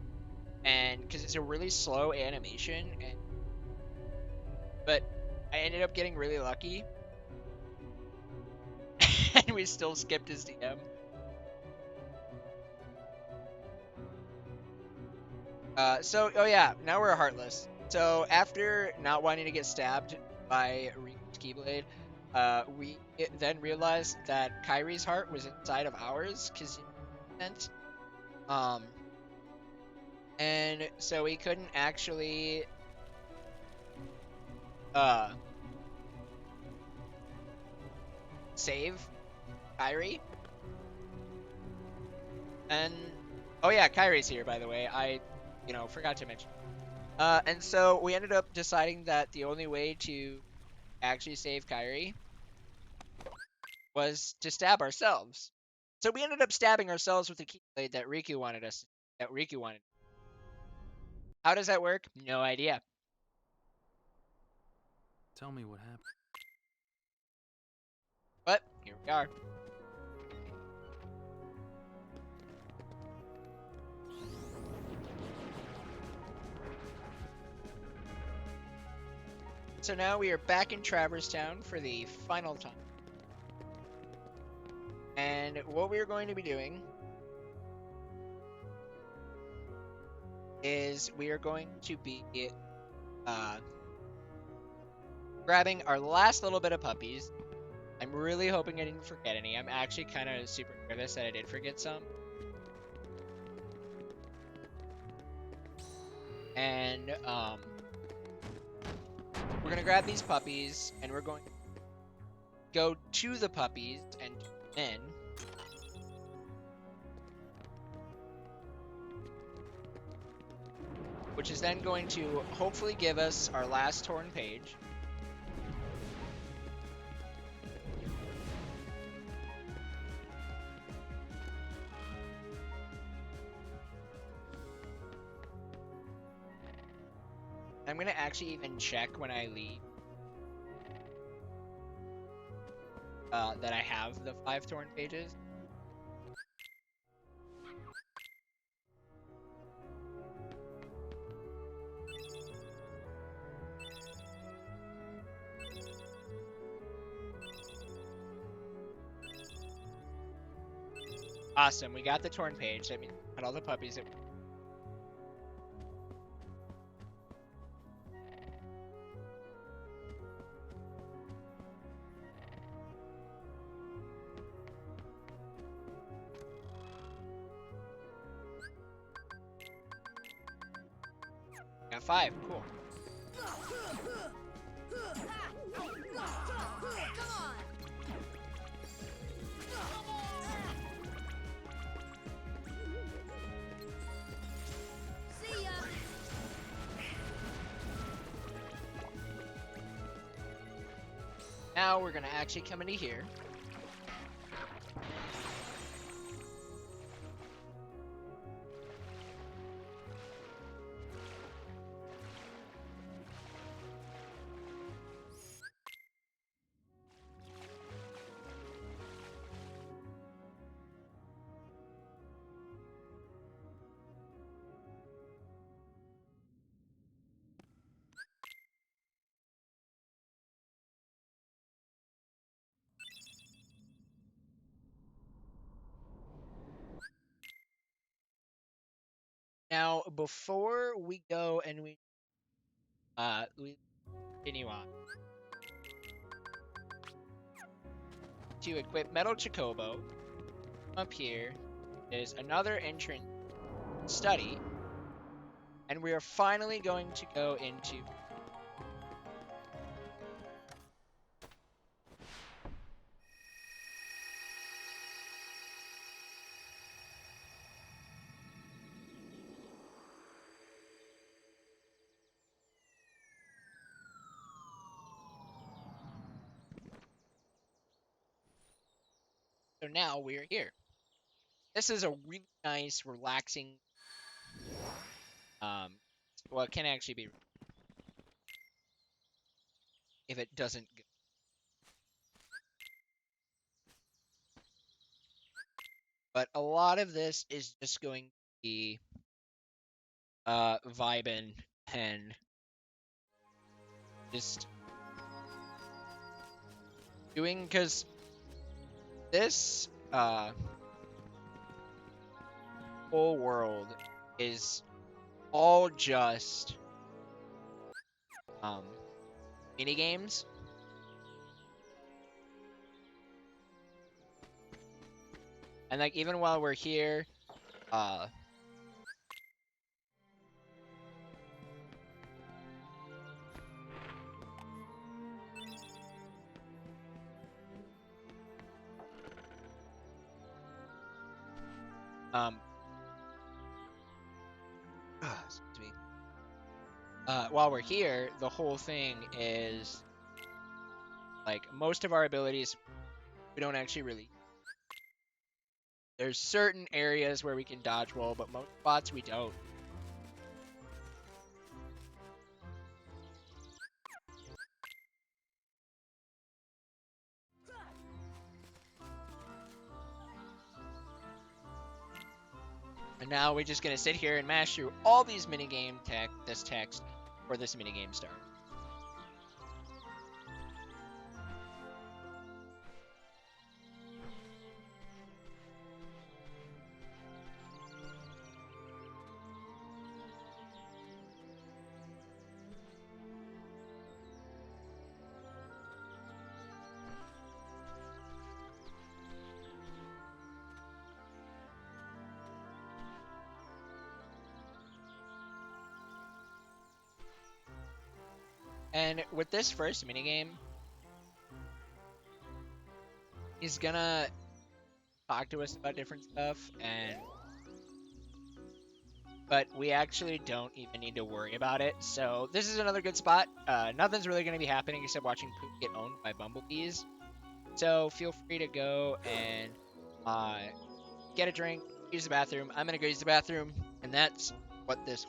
And because it's a really slow animation, but I ended up getting really lucky. And we still skipped his DM. Oh yeah, now we're Heartless. So after not wanting to get stabbed by Riku's Keyblade, we then realized that Kyrie's heart was inside of ours, because and so we couldn't actually save Kyrie. And oh yeah, Kyrie's here, by the way. I forgot to mention. And so we ended up deciding that the only way to actually save Kyrie was to stab ourselves. So we ended up stabbing ourselves with the Keyblade that Riku wanted us. That Riku wanted. How does that work? No idea. Tell me what happened. But here we are. So now we are back in Traverse Town for the final time. And what we are going to be doing is we are going to be grabbing our last little bit of puppies. I'm really hoping I didn't forget any. I'm actually kind of super nervous that I did forget some. And we're going to grab these puppies and we're going to go to the puppies and then which is then going to hopefully give us our last torn page. I'm going to actually even check when I leave that I have the 5 torn pages. Awesome, we got the torn page. That means we got all the puppies that got 5. Cool. Come on! now we're gonna actually come into here. Now, before we go and we continue on to equip Metal Chocobo, up here is another entrance study, and we are finally going to go into. So now we are here. This is a really nice, relaxing. Um, well, it can actually be if it doesn't go. But a lot of this is just going to be vibing and just doing, because this whole world is all just um mini games. And like even while we're here, uh um excuse me. While we're here, the whole thing is like most of our abilities we don't actually really. There's certain areas where we can dodge roll, but most spots we don't. And now we're just gonna sit here and mash through all these minigame this text, for this minigame start. And with this first minigame, he's gonna talk to us about different stuff, but we actually don't even need to worry about it. So this is another good spot. Nothing's really gonna be happening except watching Poop get owned by bumblebees. So feel free to go and get a drink, use the bathroom. I'm gonna go use the bathroom, and that's what this.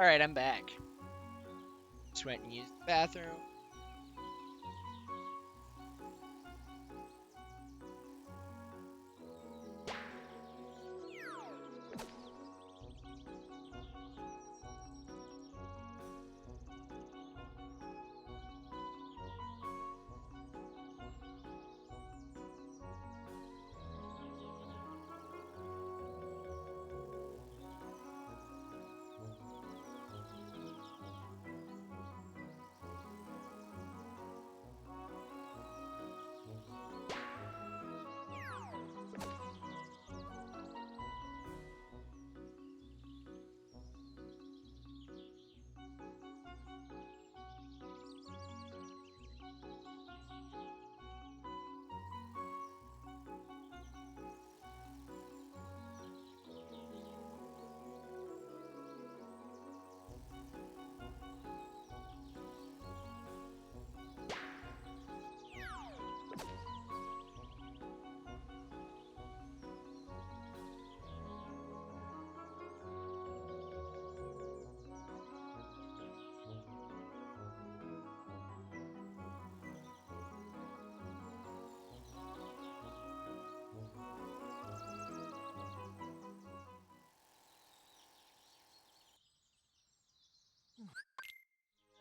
Alright, I'm back. Just went and used the bathroom.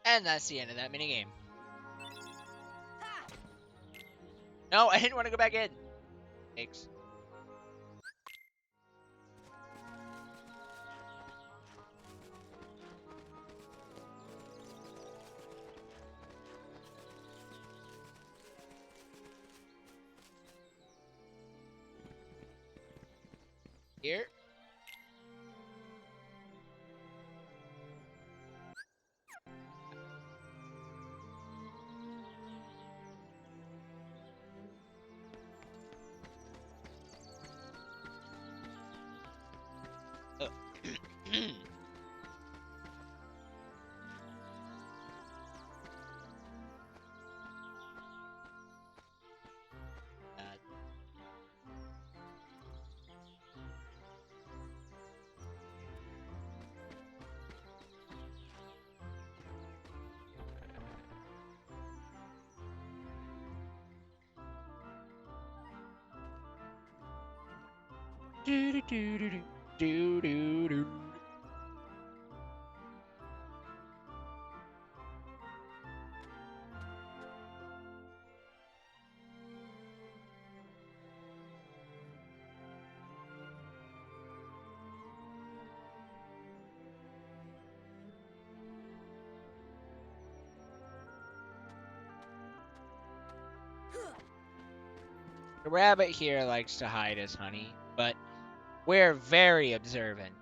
And that's the end of that minigame. No, I didn't want to go back in. Thanks. Here. Oh. Do do do do do do do. The rabbit here likes to hide his honey, but we're very observant.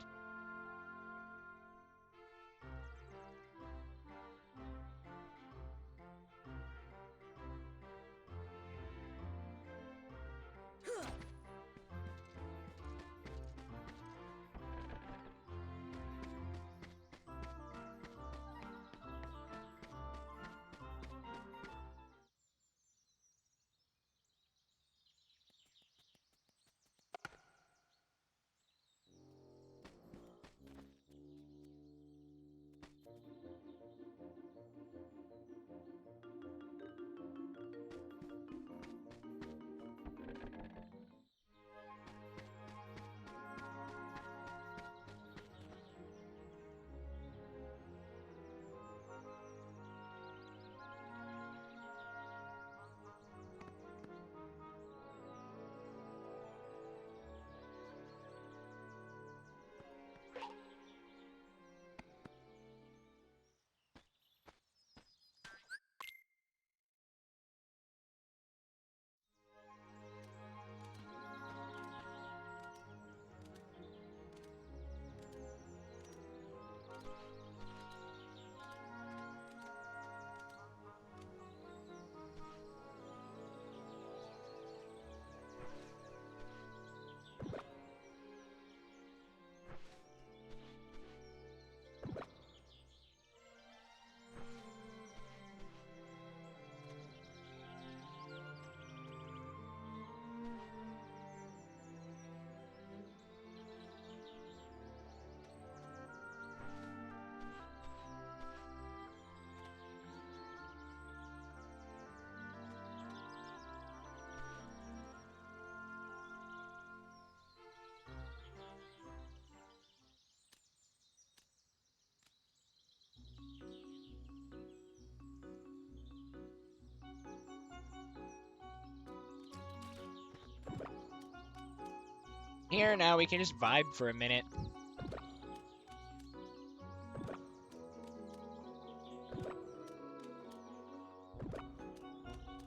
Here now we can just vibe for a minute.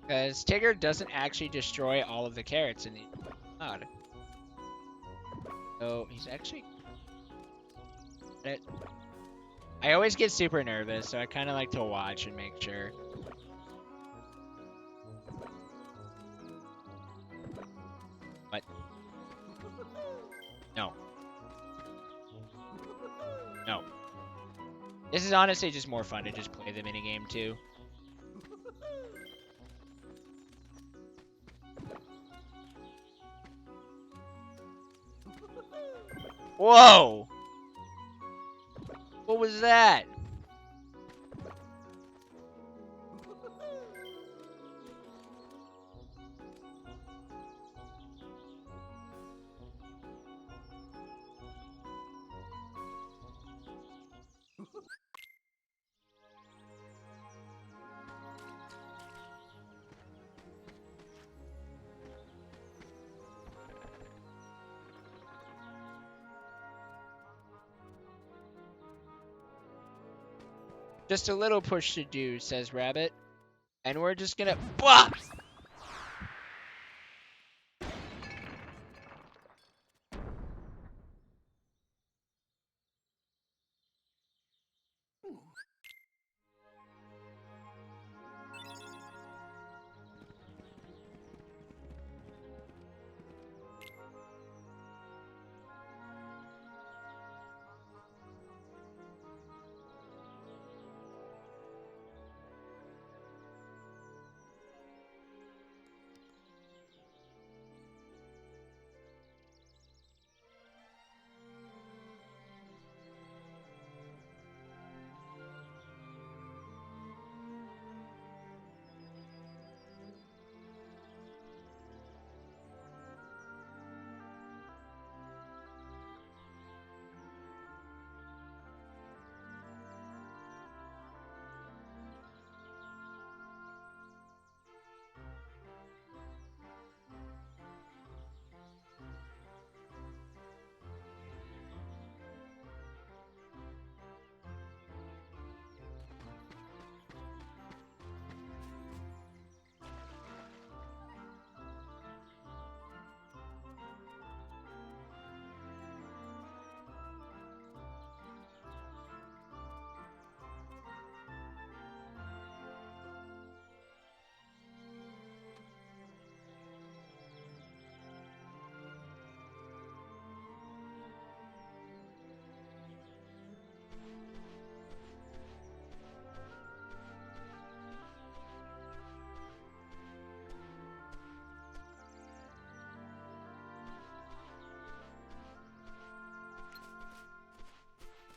Because Tigger doesn't actually destroy all of the carrots in the mod. So he's actually... I always get super nervous, so I kind of like to watch and make sure. What? No. No. This is honestly just more fun to just play the minigame too. Whoa! What was that? Just a little push to do, says Rabbit. And we're just gonna... Blah!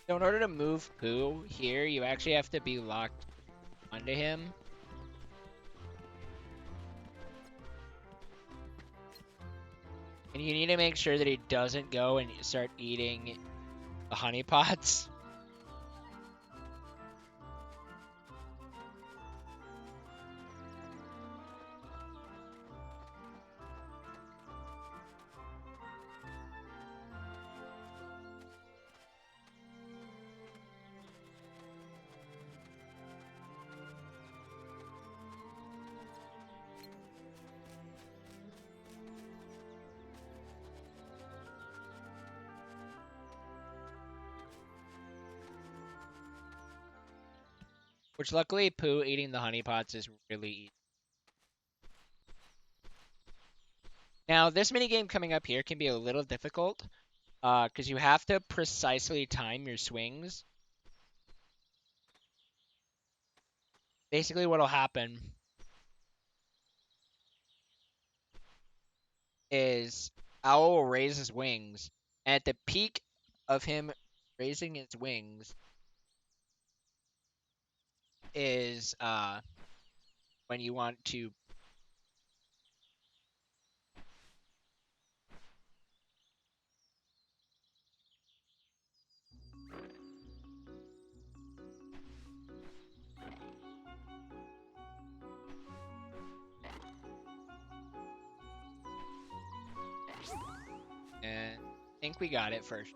So in order to move Pooh here, you actually have to be locked onto him. And you need to make sure that he doesn't go and start eating the honey pots. Which luckily Pooh eating the honey pots is really easy. Now this minigame coming up here can be a little difficult because you have to precisely time your swings. Basically what'll happen is Owl will raise his wings, and at the peak of him raising his wings is when you want to and think we got it first.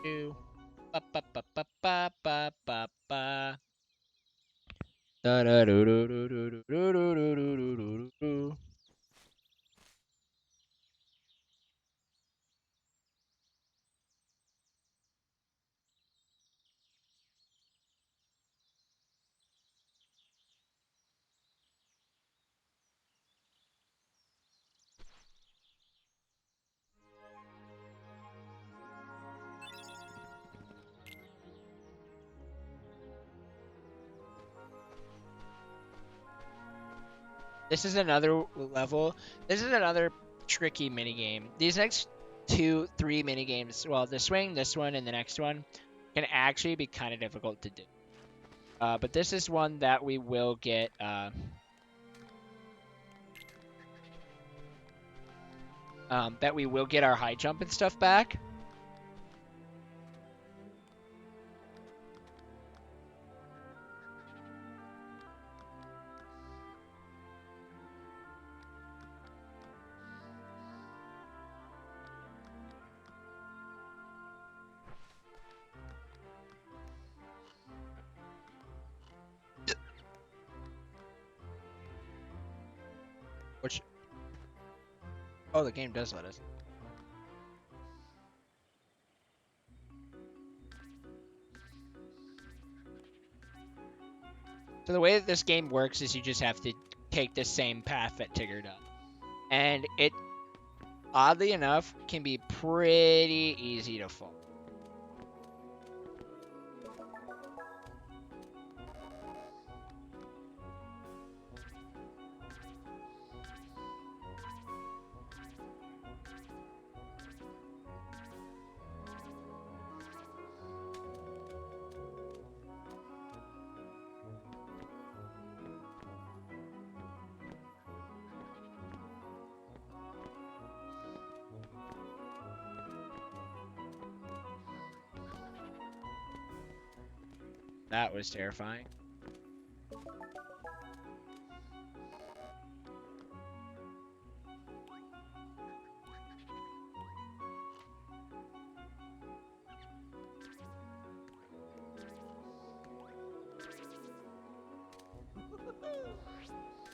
Do. Ba ba ba ba ba ba ba ba. Da da do do do do do do do do do do do. This is another level. This is another tricky minigame. These next 3 minigames, well, the swing, this one, and the next one, can actually be kind of difficult to do. But this is one that we will get. That we will get our high jump and stuff back. Which, oh, the game does let us. So the way that this game works is you just have to take the same path that Tigger does. And it, oddly enough, can be pretty easy to fall. That was terrifying.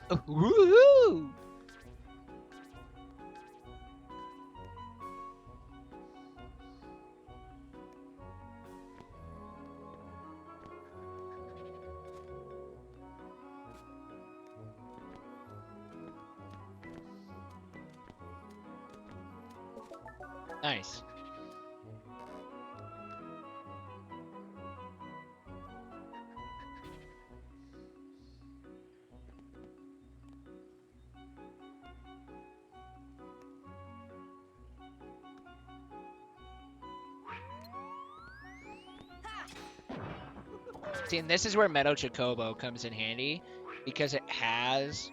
Oh, woohoo! Nice. See, and this is where Meadow Chocobo comes in handy because it has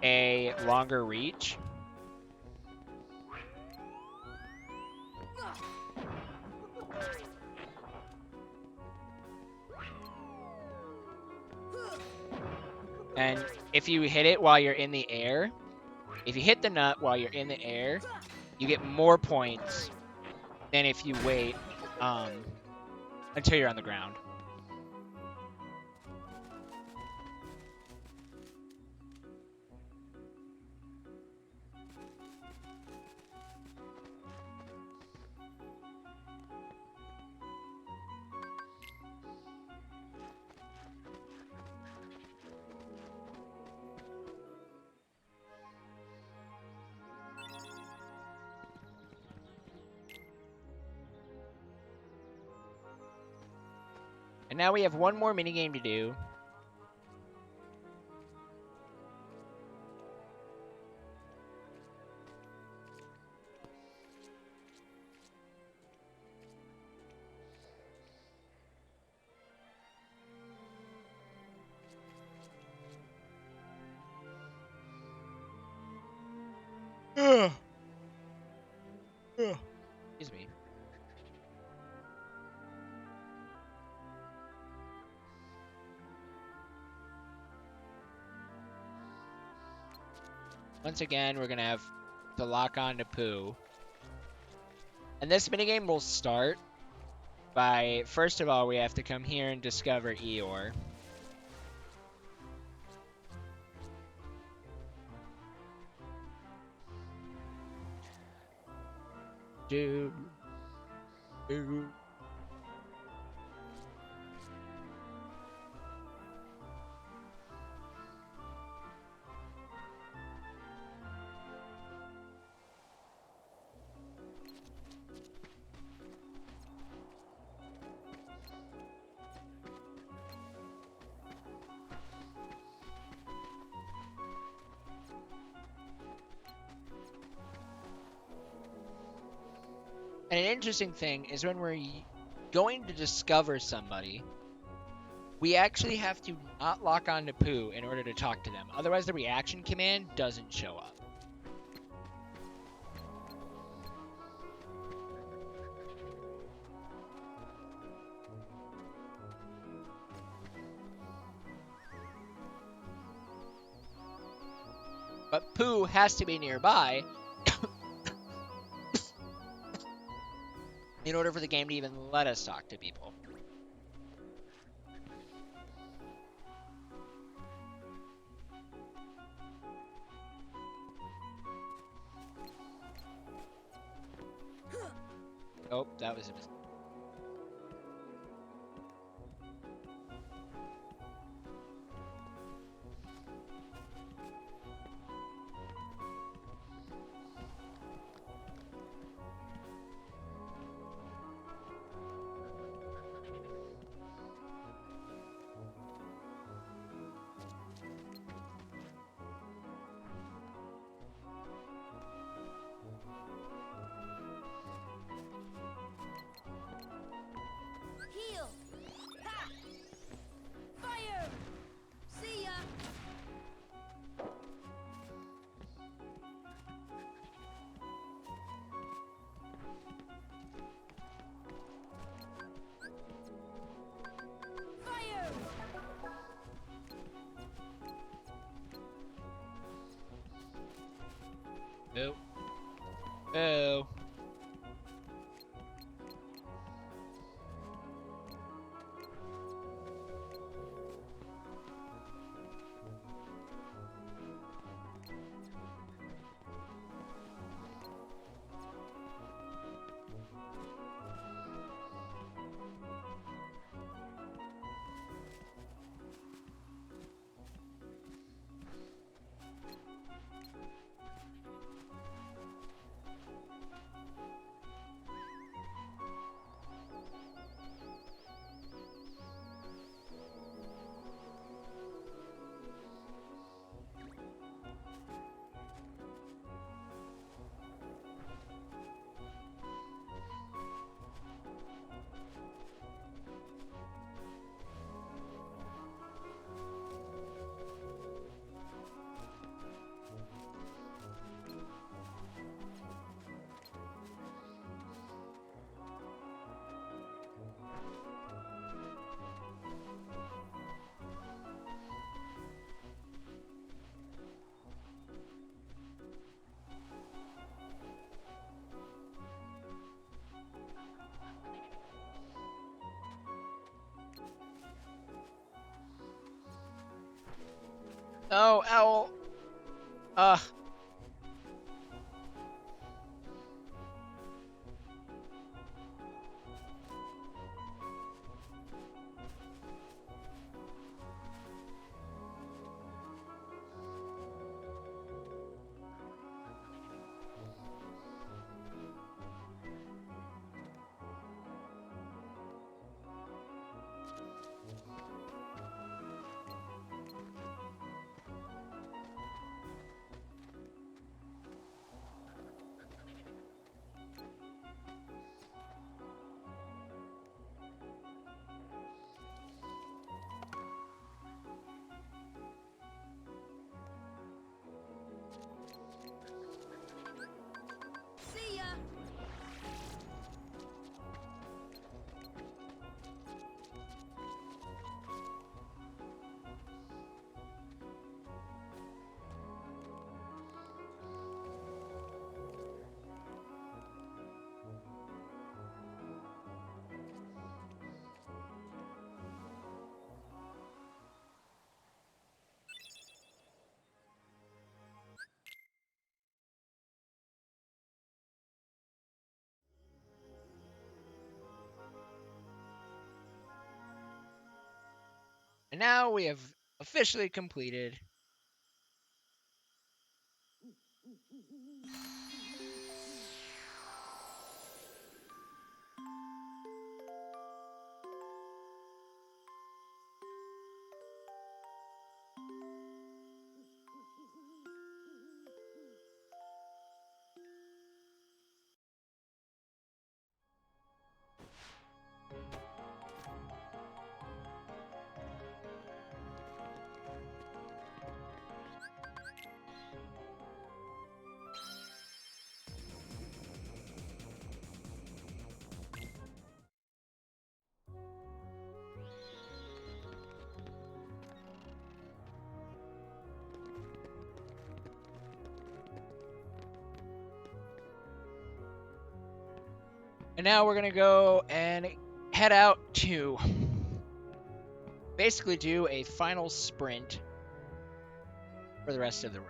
a longer reach. And if you hit it while you're in the air, if you hit the nut while you're in the air, you get more points than if you wait until you're on the ground. And now we have one more minigame to do. Excuse me. Once again, we're gonna have to lock on to Pooh. And this minigame will start by, first of all, we have to come here and discover Eeyore. Do, do. And an interesting thing is when we're going to discover somebody, we actually have to not lock on to Pooh in order to talk to them. Otherwise, the reaction command doesn't show up. But Pooh has to be nearby in order for the game to even let us talk to people. Oh, that was a mistake. Heal. Ha. Fire. See ya. Fire. Oh. Oh. Oh, owl. Ugh. And now we have officially completed. And now we're going to go and head out to basically do a final sprint for the rest of the run.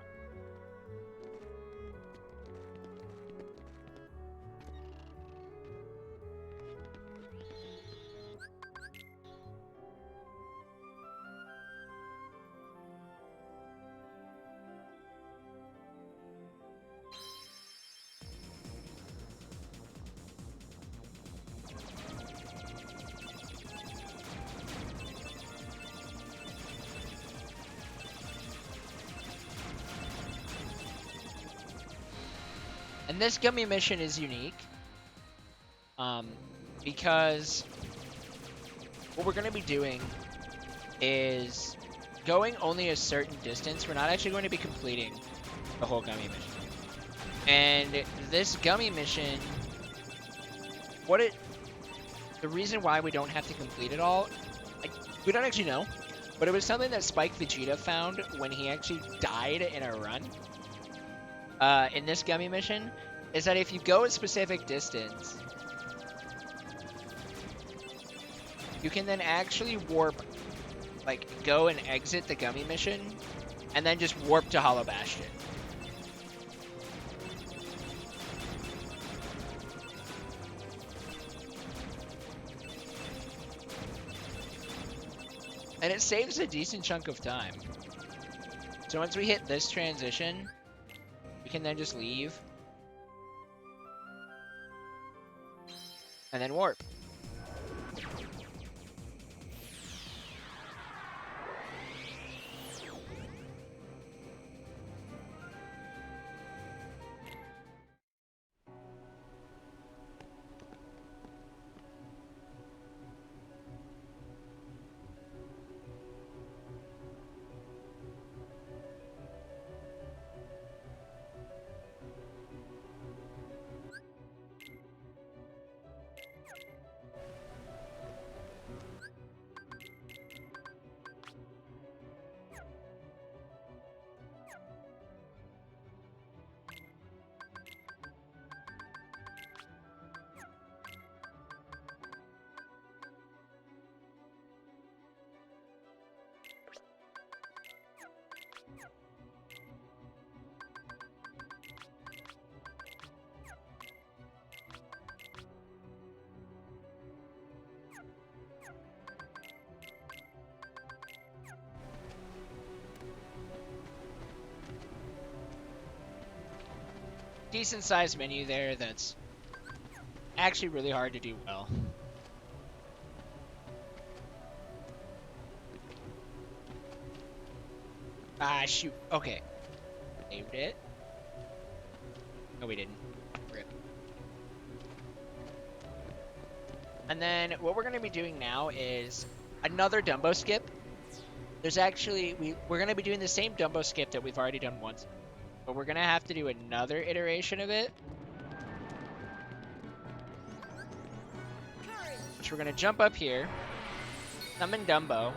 And this gummy mission is unique because what we're going to be doing is going only a certain distance. We're not actually going to be completing the whole gummy mission. And this gummy mission, the reason why we don't have to complete it all, we don't actually know. But it was something that Spike Vegeta found when he actually died in a run. In this gummy mission, is that if you go a specific distance, you can then actually warp, like go and exit the gummy mission, and then just warp to Hollow Bastion. And it saves a decent chunk of time. So once we hit this transition, we can then just leave. And then warp. Decent sized menu there that's actually really hard to do well. Ah, shoot. Okay. Saved it. No, we didn't. Rip. And then what we're going to be doing now is another Dumbo skip. There's actually, we're going to be doing the same Dumbo skip that we've already done once. But we're going to have to do another iteration of it. Which we're going to jump up here. Summon Dumbo.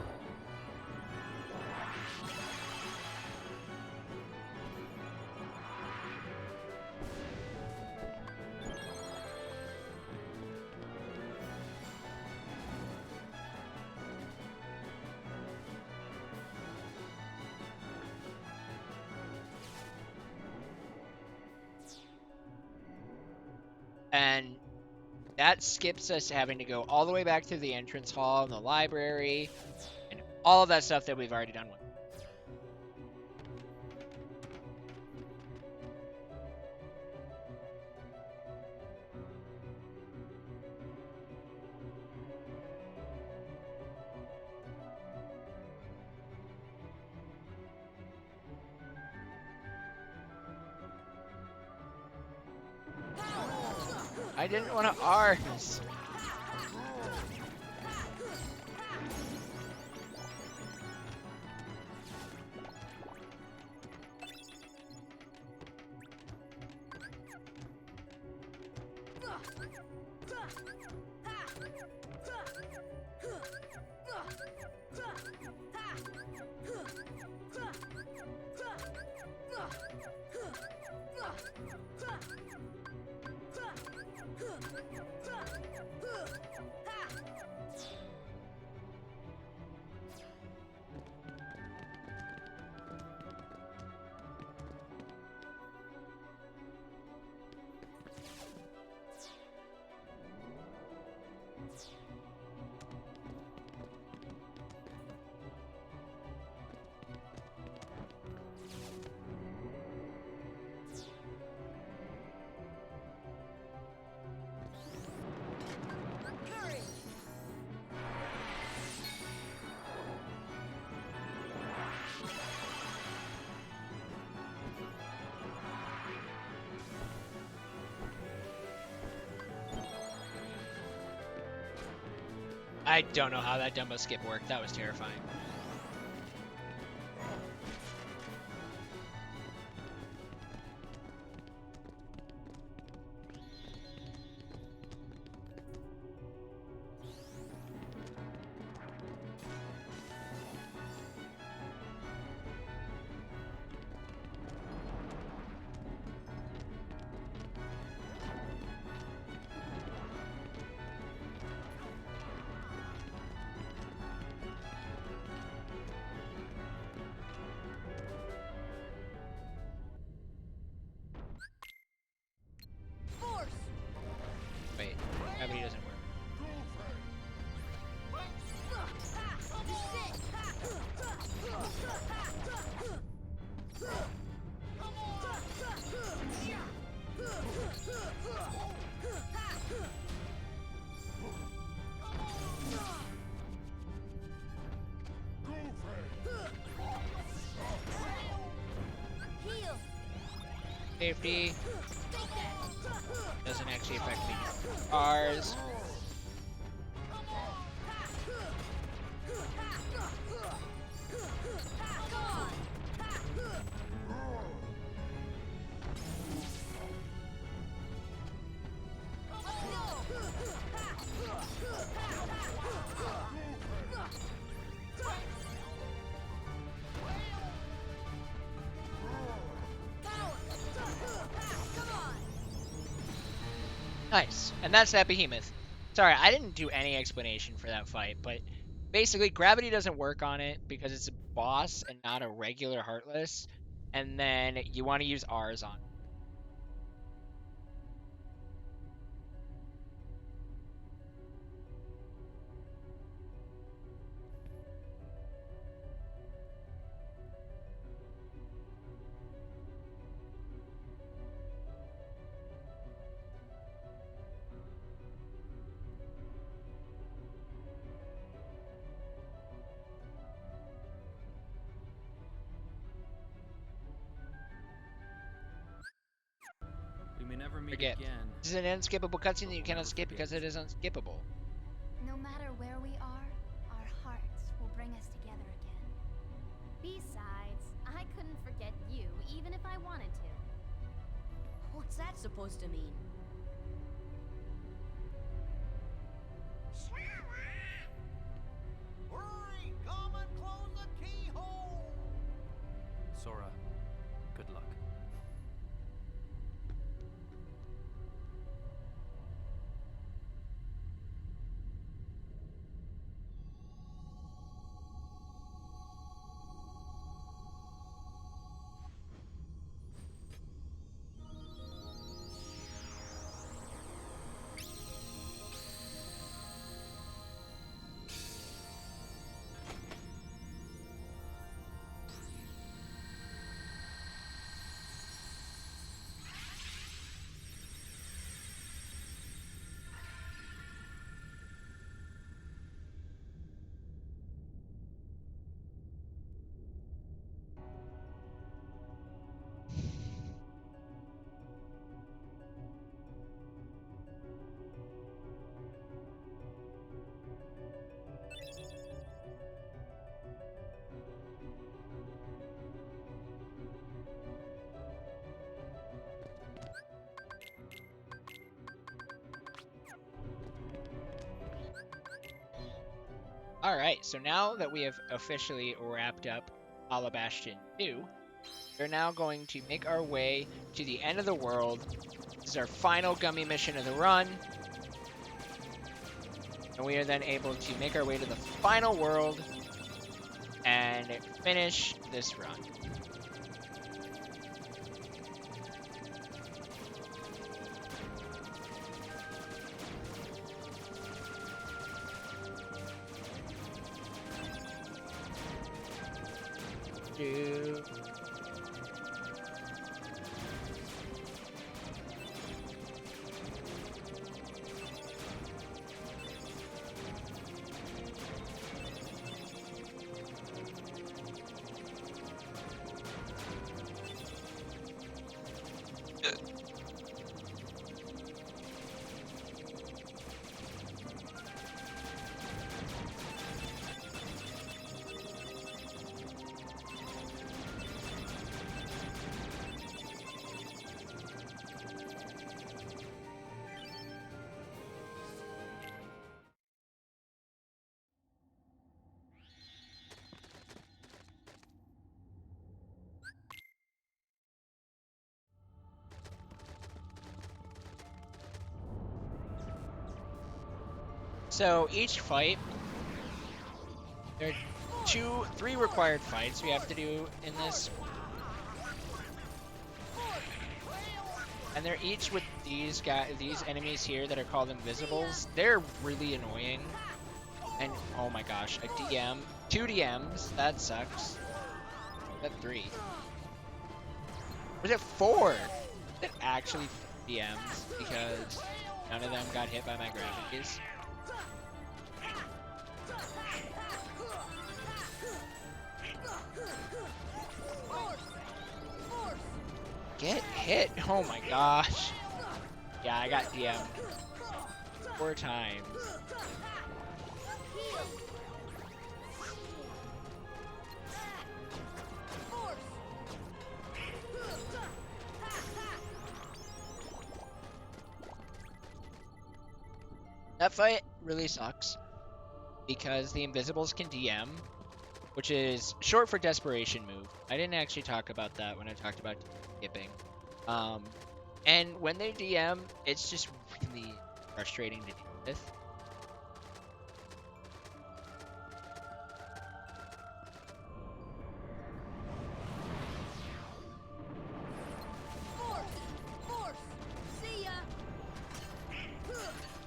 And that skips us having to go all the way back to the entrance hall and the library and All of that stuff that we've already done with. I didn't want to R's. I don't know how that Dumbo skip worked. That was terrifying. Force. Wait, gravity doesn't work. Heal. Safety Take that. doesn't actually affect me. R's. Come on. Nice. And that's that behemoth. Sorry, I didn't do any explanation for that fight, but basically gravity doesn't work on it because it's a boss and not a regular Heartless. And then you want to use R's on it. We may never meet Forget. again. This is an unskippable cutscene that you cannot skip because it is unskippable. No matter where we are, our hearts will bring us together again. Besides, I couldn't forget you even if I wanted to. What's that supposed to mean? Hurry! Come and close the keyhole! Sora, good luck. Alright, so now that we have officially wrapped up Alabastion 2, we're now going to make our way to the end of the world. This is our final gummy mission of the run. And we are then able to make our way to the final world and finish this run. So each fight, there are 3 required fights we have to do in this. And they're each with these enemies here that are called Invisibles. They're really annoying. And oh my gosh, a DM, 2 DMs, that sucks. That 3. Was it 4? Was it actually DMs? Because none of them got hit by my gravities. Get hit! Oh my gosh. Yeah, I got DM'd 4 times. That fight really sucks because the Invisibles can DM, which is short for Desperation Move. I didn't actually talk about that when I talked about skipping. And when they DM, it's just really frustrating to deal with.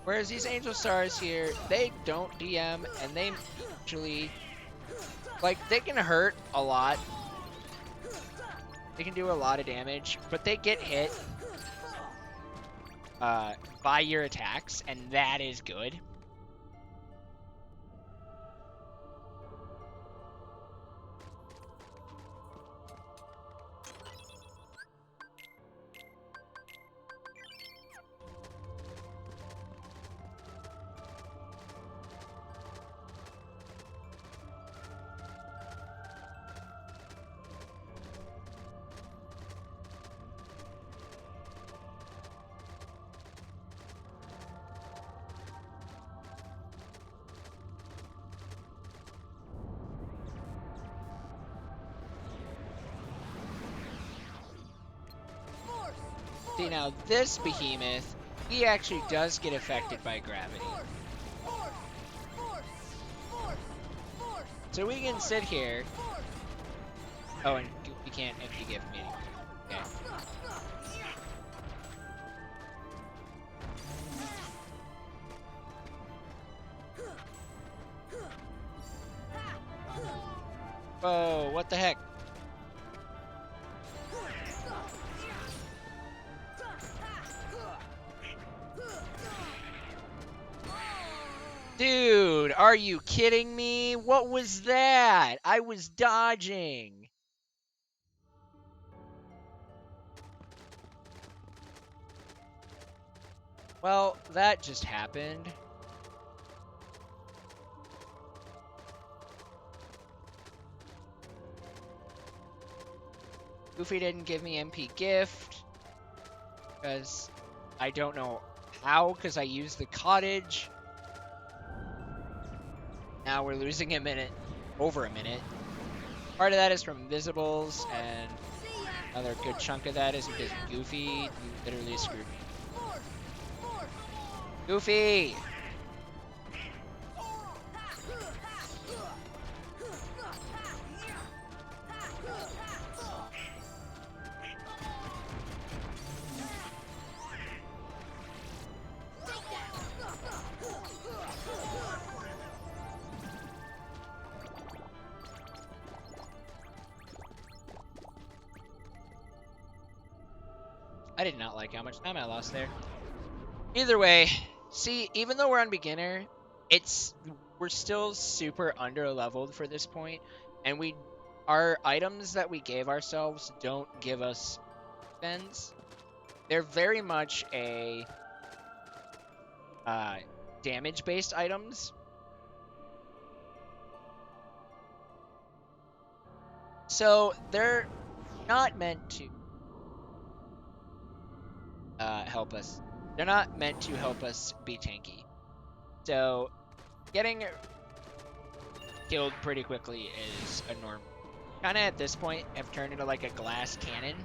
Whereas these Angel Stars here, they don't DM, and they actually, like, they can hurt a lot. They can do a lot of damage, but they get hit by your attacks, and that is good. See, now this behemoth, he actually does get affected by gravity. So we can sit here. Oh, and we can't empty gift me. Okay. Whoa, what the heck? Dude, are you kidding me? What was that? I was dodging. Well, that just happened. Goofy didn't give me MP gift because I don't know how, because I used the cottage. Now we're losing a minute, over a minute. Part of that is from Invisibles, and See ya. another good chunk of that is because Goofy literally screwed me. Force. Force. Goofy! I did not like how much time I lost there. Either way, see, even though we're on beginner, we're still super under leveled for this point, and our items that we gave ourselves don't give us defense. They're very much a damage based items. So they're not meant to help us. They're not meant to help us be tanky. So getting killed pretty quickly is a norm. Kind of at this point have turned into like a glass cannon.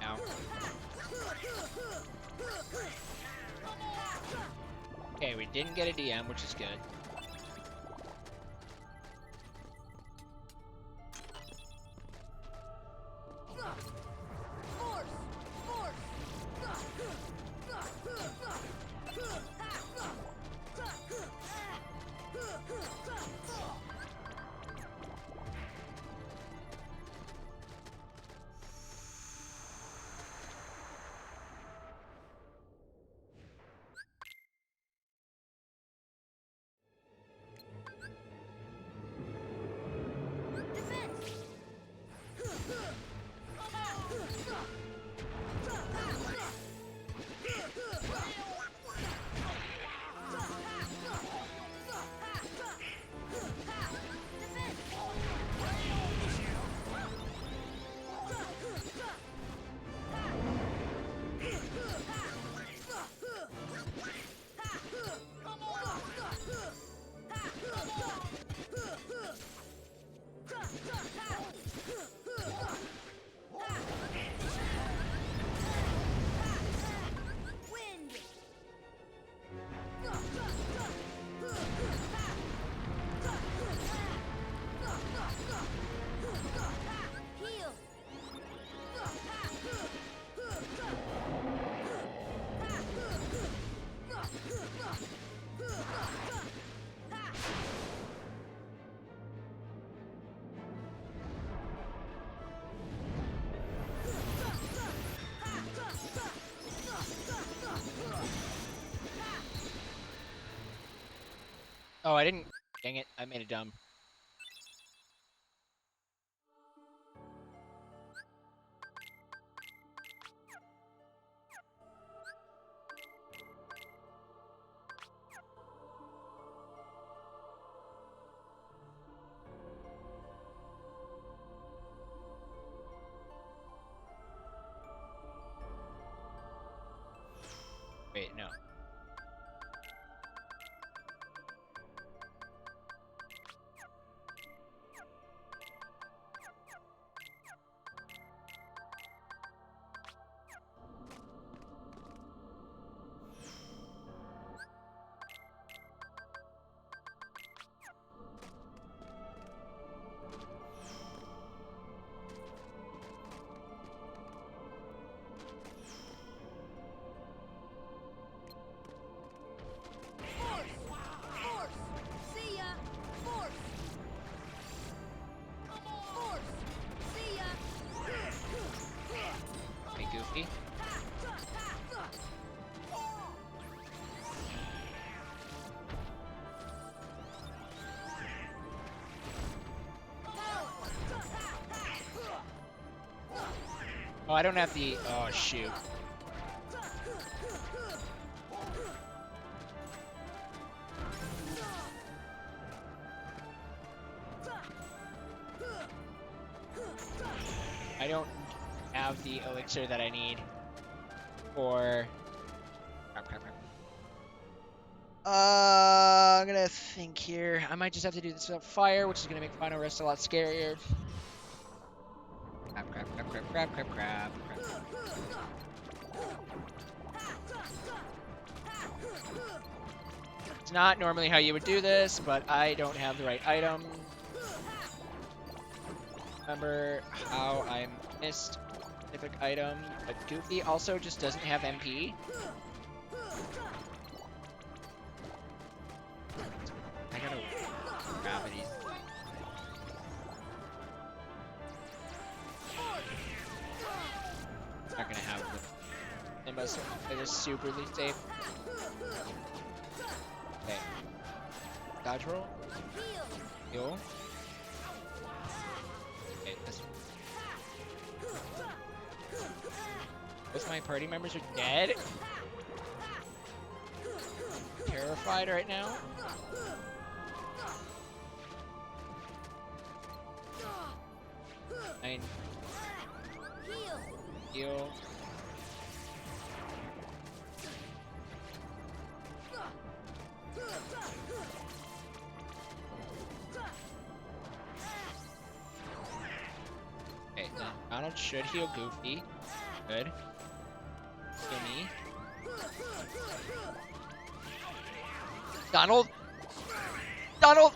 Now. Okay, we didn't get a DM, which is good. Oh, I didn't. Dang it, I made it dumb. Wait, no. Oh, I don't have the. Oh shoot. I don't have the elixir that I need for. Crap, crap, crap. I'm gonna think here. I might just have to do this without fire, which is gonna make final rest a lot scarier. Crap, crap, crap, crap, crap, crap, crap, crap. It's not normally how you would do this, but I don't have the right item. Remember how I missed a specific item, but Goofy also just doesn't have MP. I gotta gravity. Not gonna have it. They must play this superly safe. Okay. Dodge roll. Heal. Okay, this. Both my party members are dead. Terrified right now. Nine. Heal. Okay, then Donald should heal Goofy. Good. Heal me. Donald! Donald!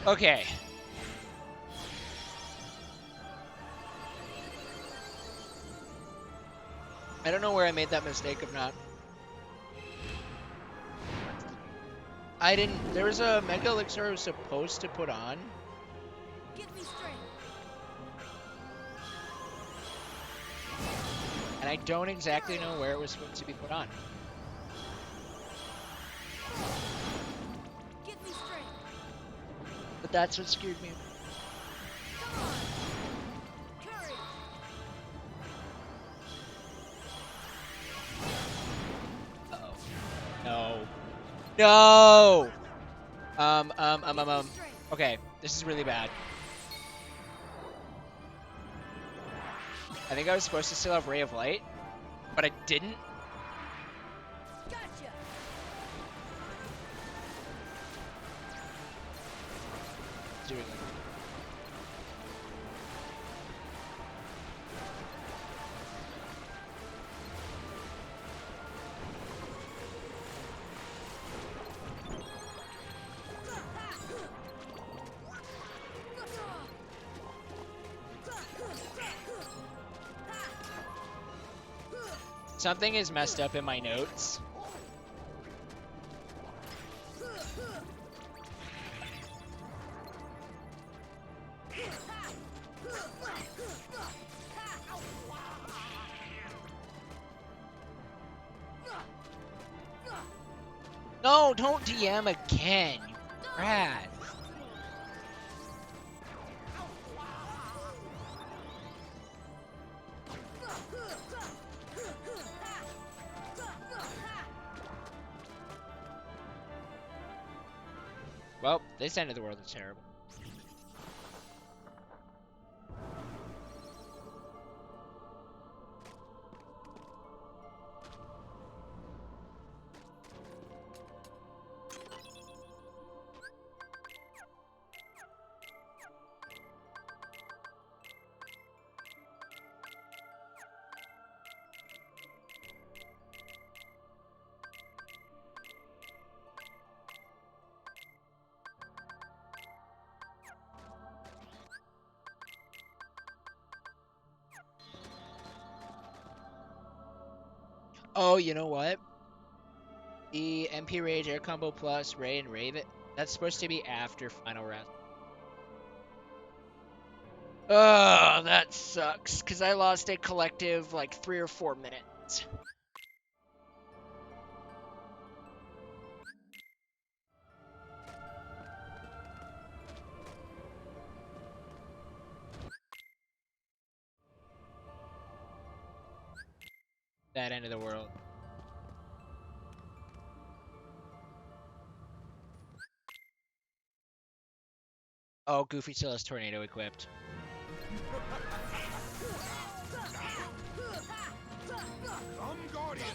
Okay. I don't know where I made that mistake of not. I didn't. There was a Mega Elixir I was supposed to put on. Give me strength. And I don't exactly know where it was supposed to be put on. Give me strength. But that's what screwed me. Come on. Courage. Uh-oh. No. No! Okay, this is really bad. I think I was supposed to still have Ray of Light, but I didn't. Gotcha. Doing it. Something is messed up in my notes. No, don't DM again, you brat. Well, this end of the world is terrible. Oh, you know what? The MP Rage Air Combo plus Ray and Raven, that's supposed to be after Final Round. Oh, that sucks, because I lost a collective like 3 or 4 minutes. that end of the world. Oh, Goofy still has Tornado equipped. Come, Guardian.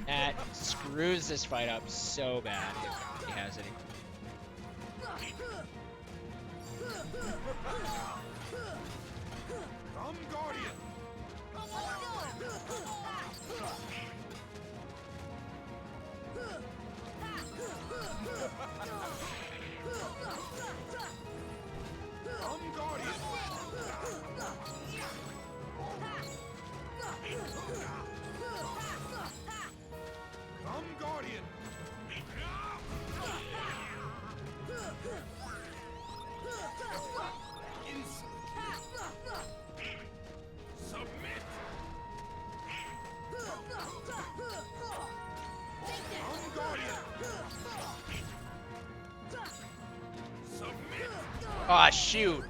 That screws this fight up so bad if he has it. Come, Guardian. Come, Guardian. Come, Guardian. Submit. Come, Guardian. Submit. Oh, shoot.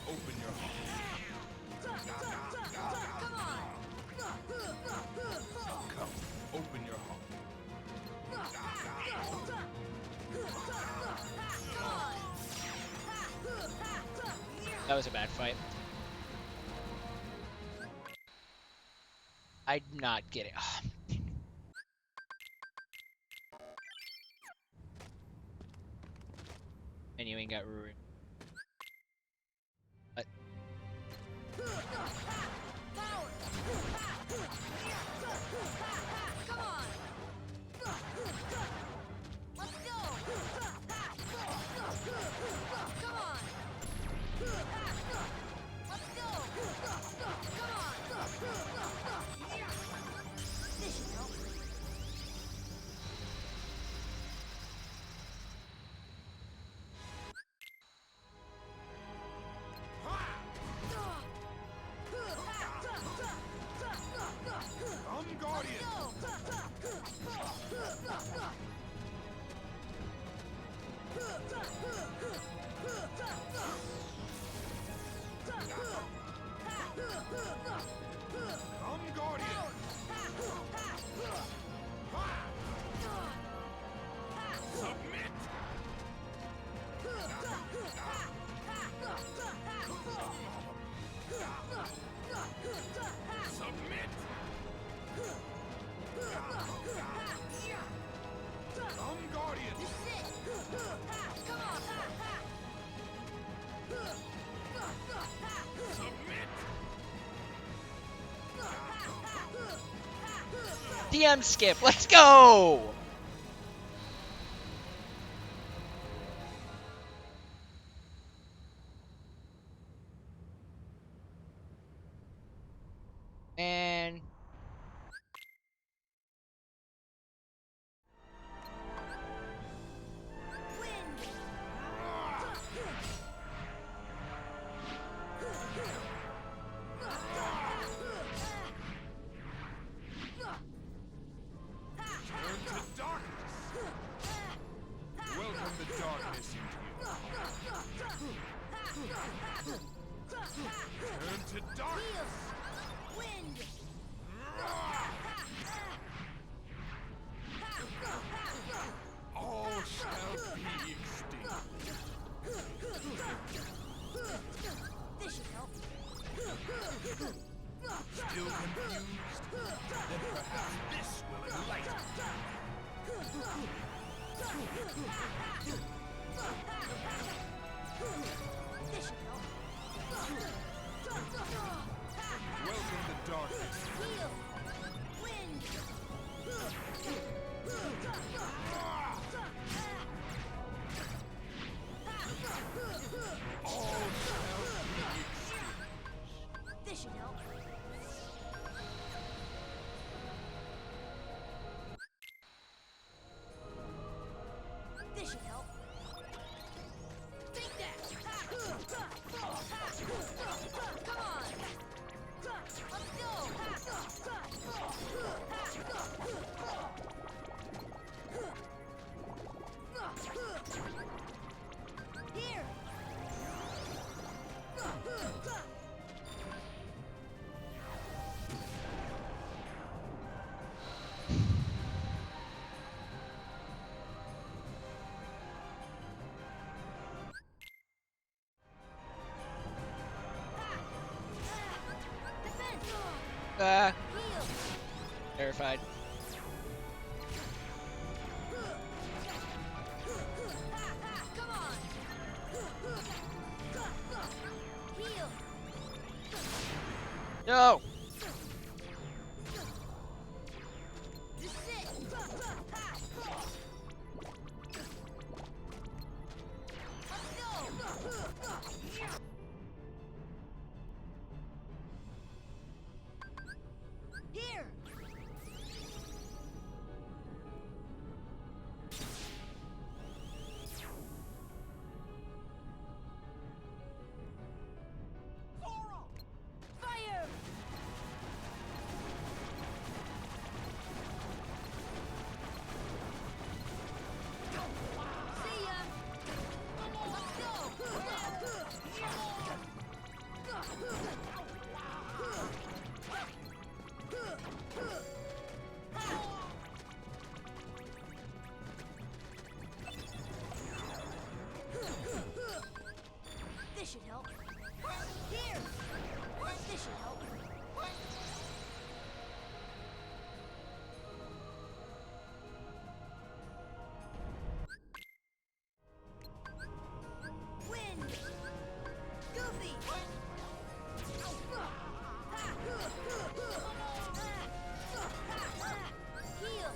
Open your heart. Come, open your heart. That was a bad fight. I'm not getting. Menuing got ruined. But Come on. Let's go. Come on. Let's go. Come on. This should help. Come, Guardian. Come, Guardian. Submit. Submit. Come, Guardian. Come on. Submit. DM skip. Let's go. And Turn to darkness. Welcome the darkness into you. Turn to darkness. Wind. All shall be extinct. This should help. Still confused? Then perhaps this will enlighten This should help. you. Welcome the darkness terrified. Come on. Heal. No! Just sit. Here. Fire! See ya! This should help. Here! This should help. Wind! Goofy! Heal!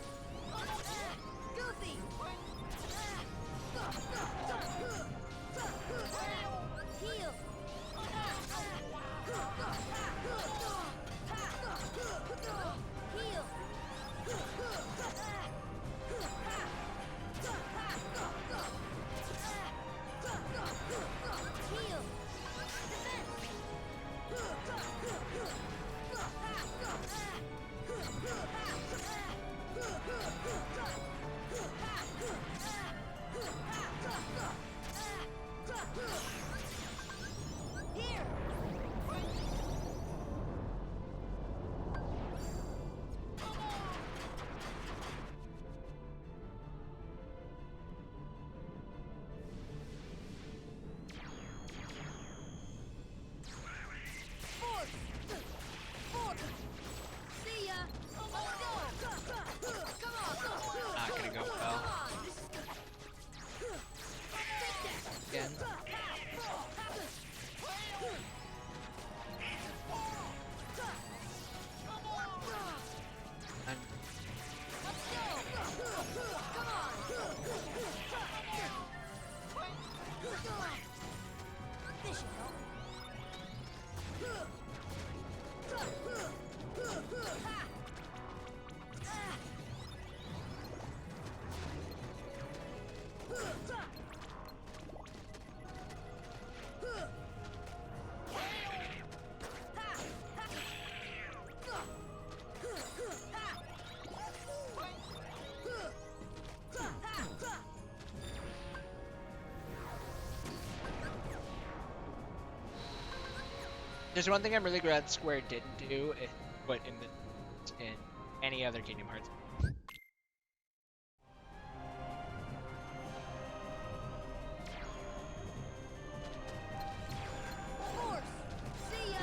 Goofy! Heal! Heal! Heal! Here! Force! Force! See ya! Let's go! Come on! Not gonna go Come well. on! Take that! Again. I'm Let's go! Come on! This should help. Ha! There's one thing I'm really glad Square didn't do, but in any other Kingdom Hearts. Force! See ya!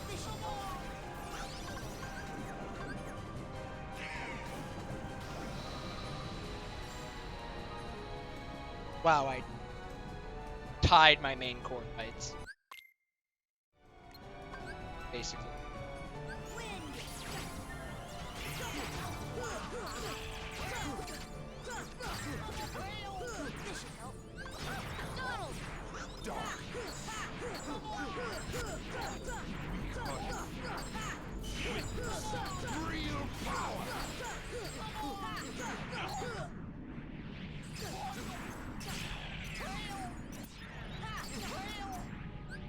This should help. Wow, I tied my main core fights. Basically. Wind! This should help. Donald! Real power.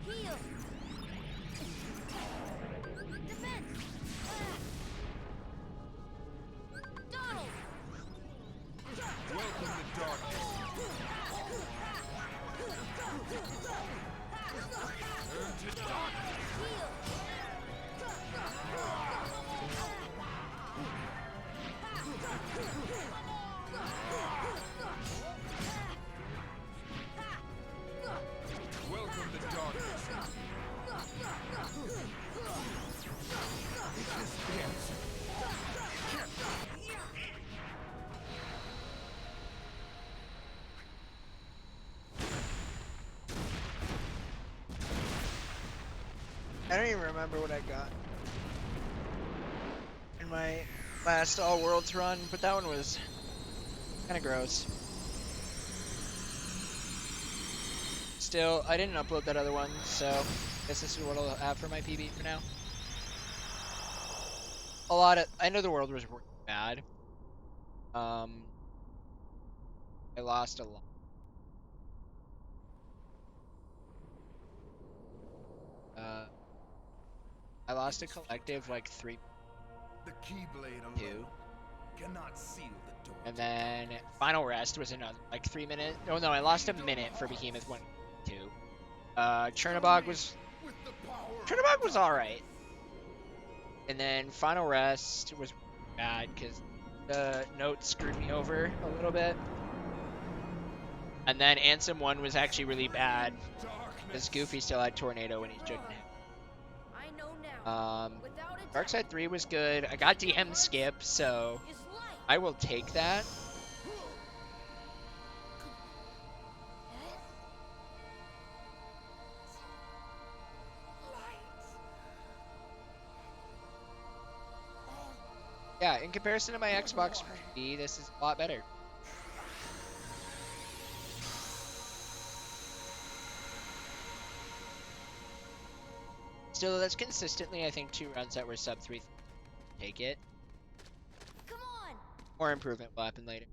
Heal! I don't even remember what I got in my last All Worlds run, but that one was kind of gross. Still, I didn't upload that other one, so I guess this is what I'll have for my PB for now. I know the world was bad. I lost a lot. I lost a collective like 3-2, The Keyblade alone cannot seal the door. and then final rest was another like 3 minutes. Oh no, I lost a minute for Behemoth 1-2. Chernobog was With the power of Chernobog was all right, and then final rest was bad because the note screwed me over a little bit. And then Ansem 1 was actually really bad because Goofy still had Tornado when he shouldn't have. I know now. Without a doubt, Darkside 3 was good. I got DM skip, so is light. I will take that. Yeah, in comparison to my Xbox 3, this is a lot better. Still, that's consistently, I think, 2 runs that were sub 3. Take it. Come on. More improvement will happen later.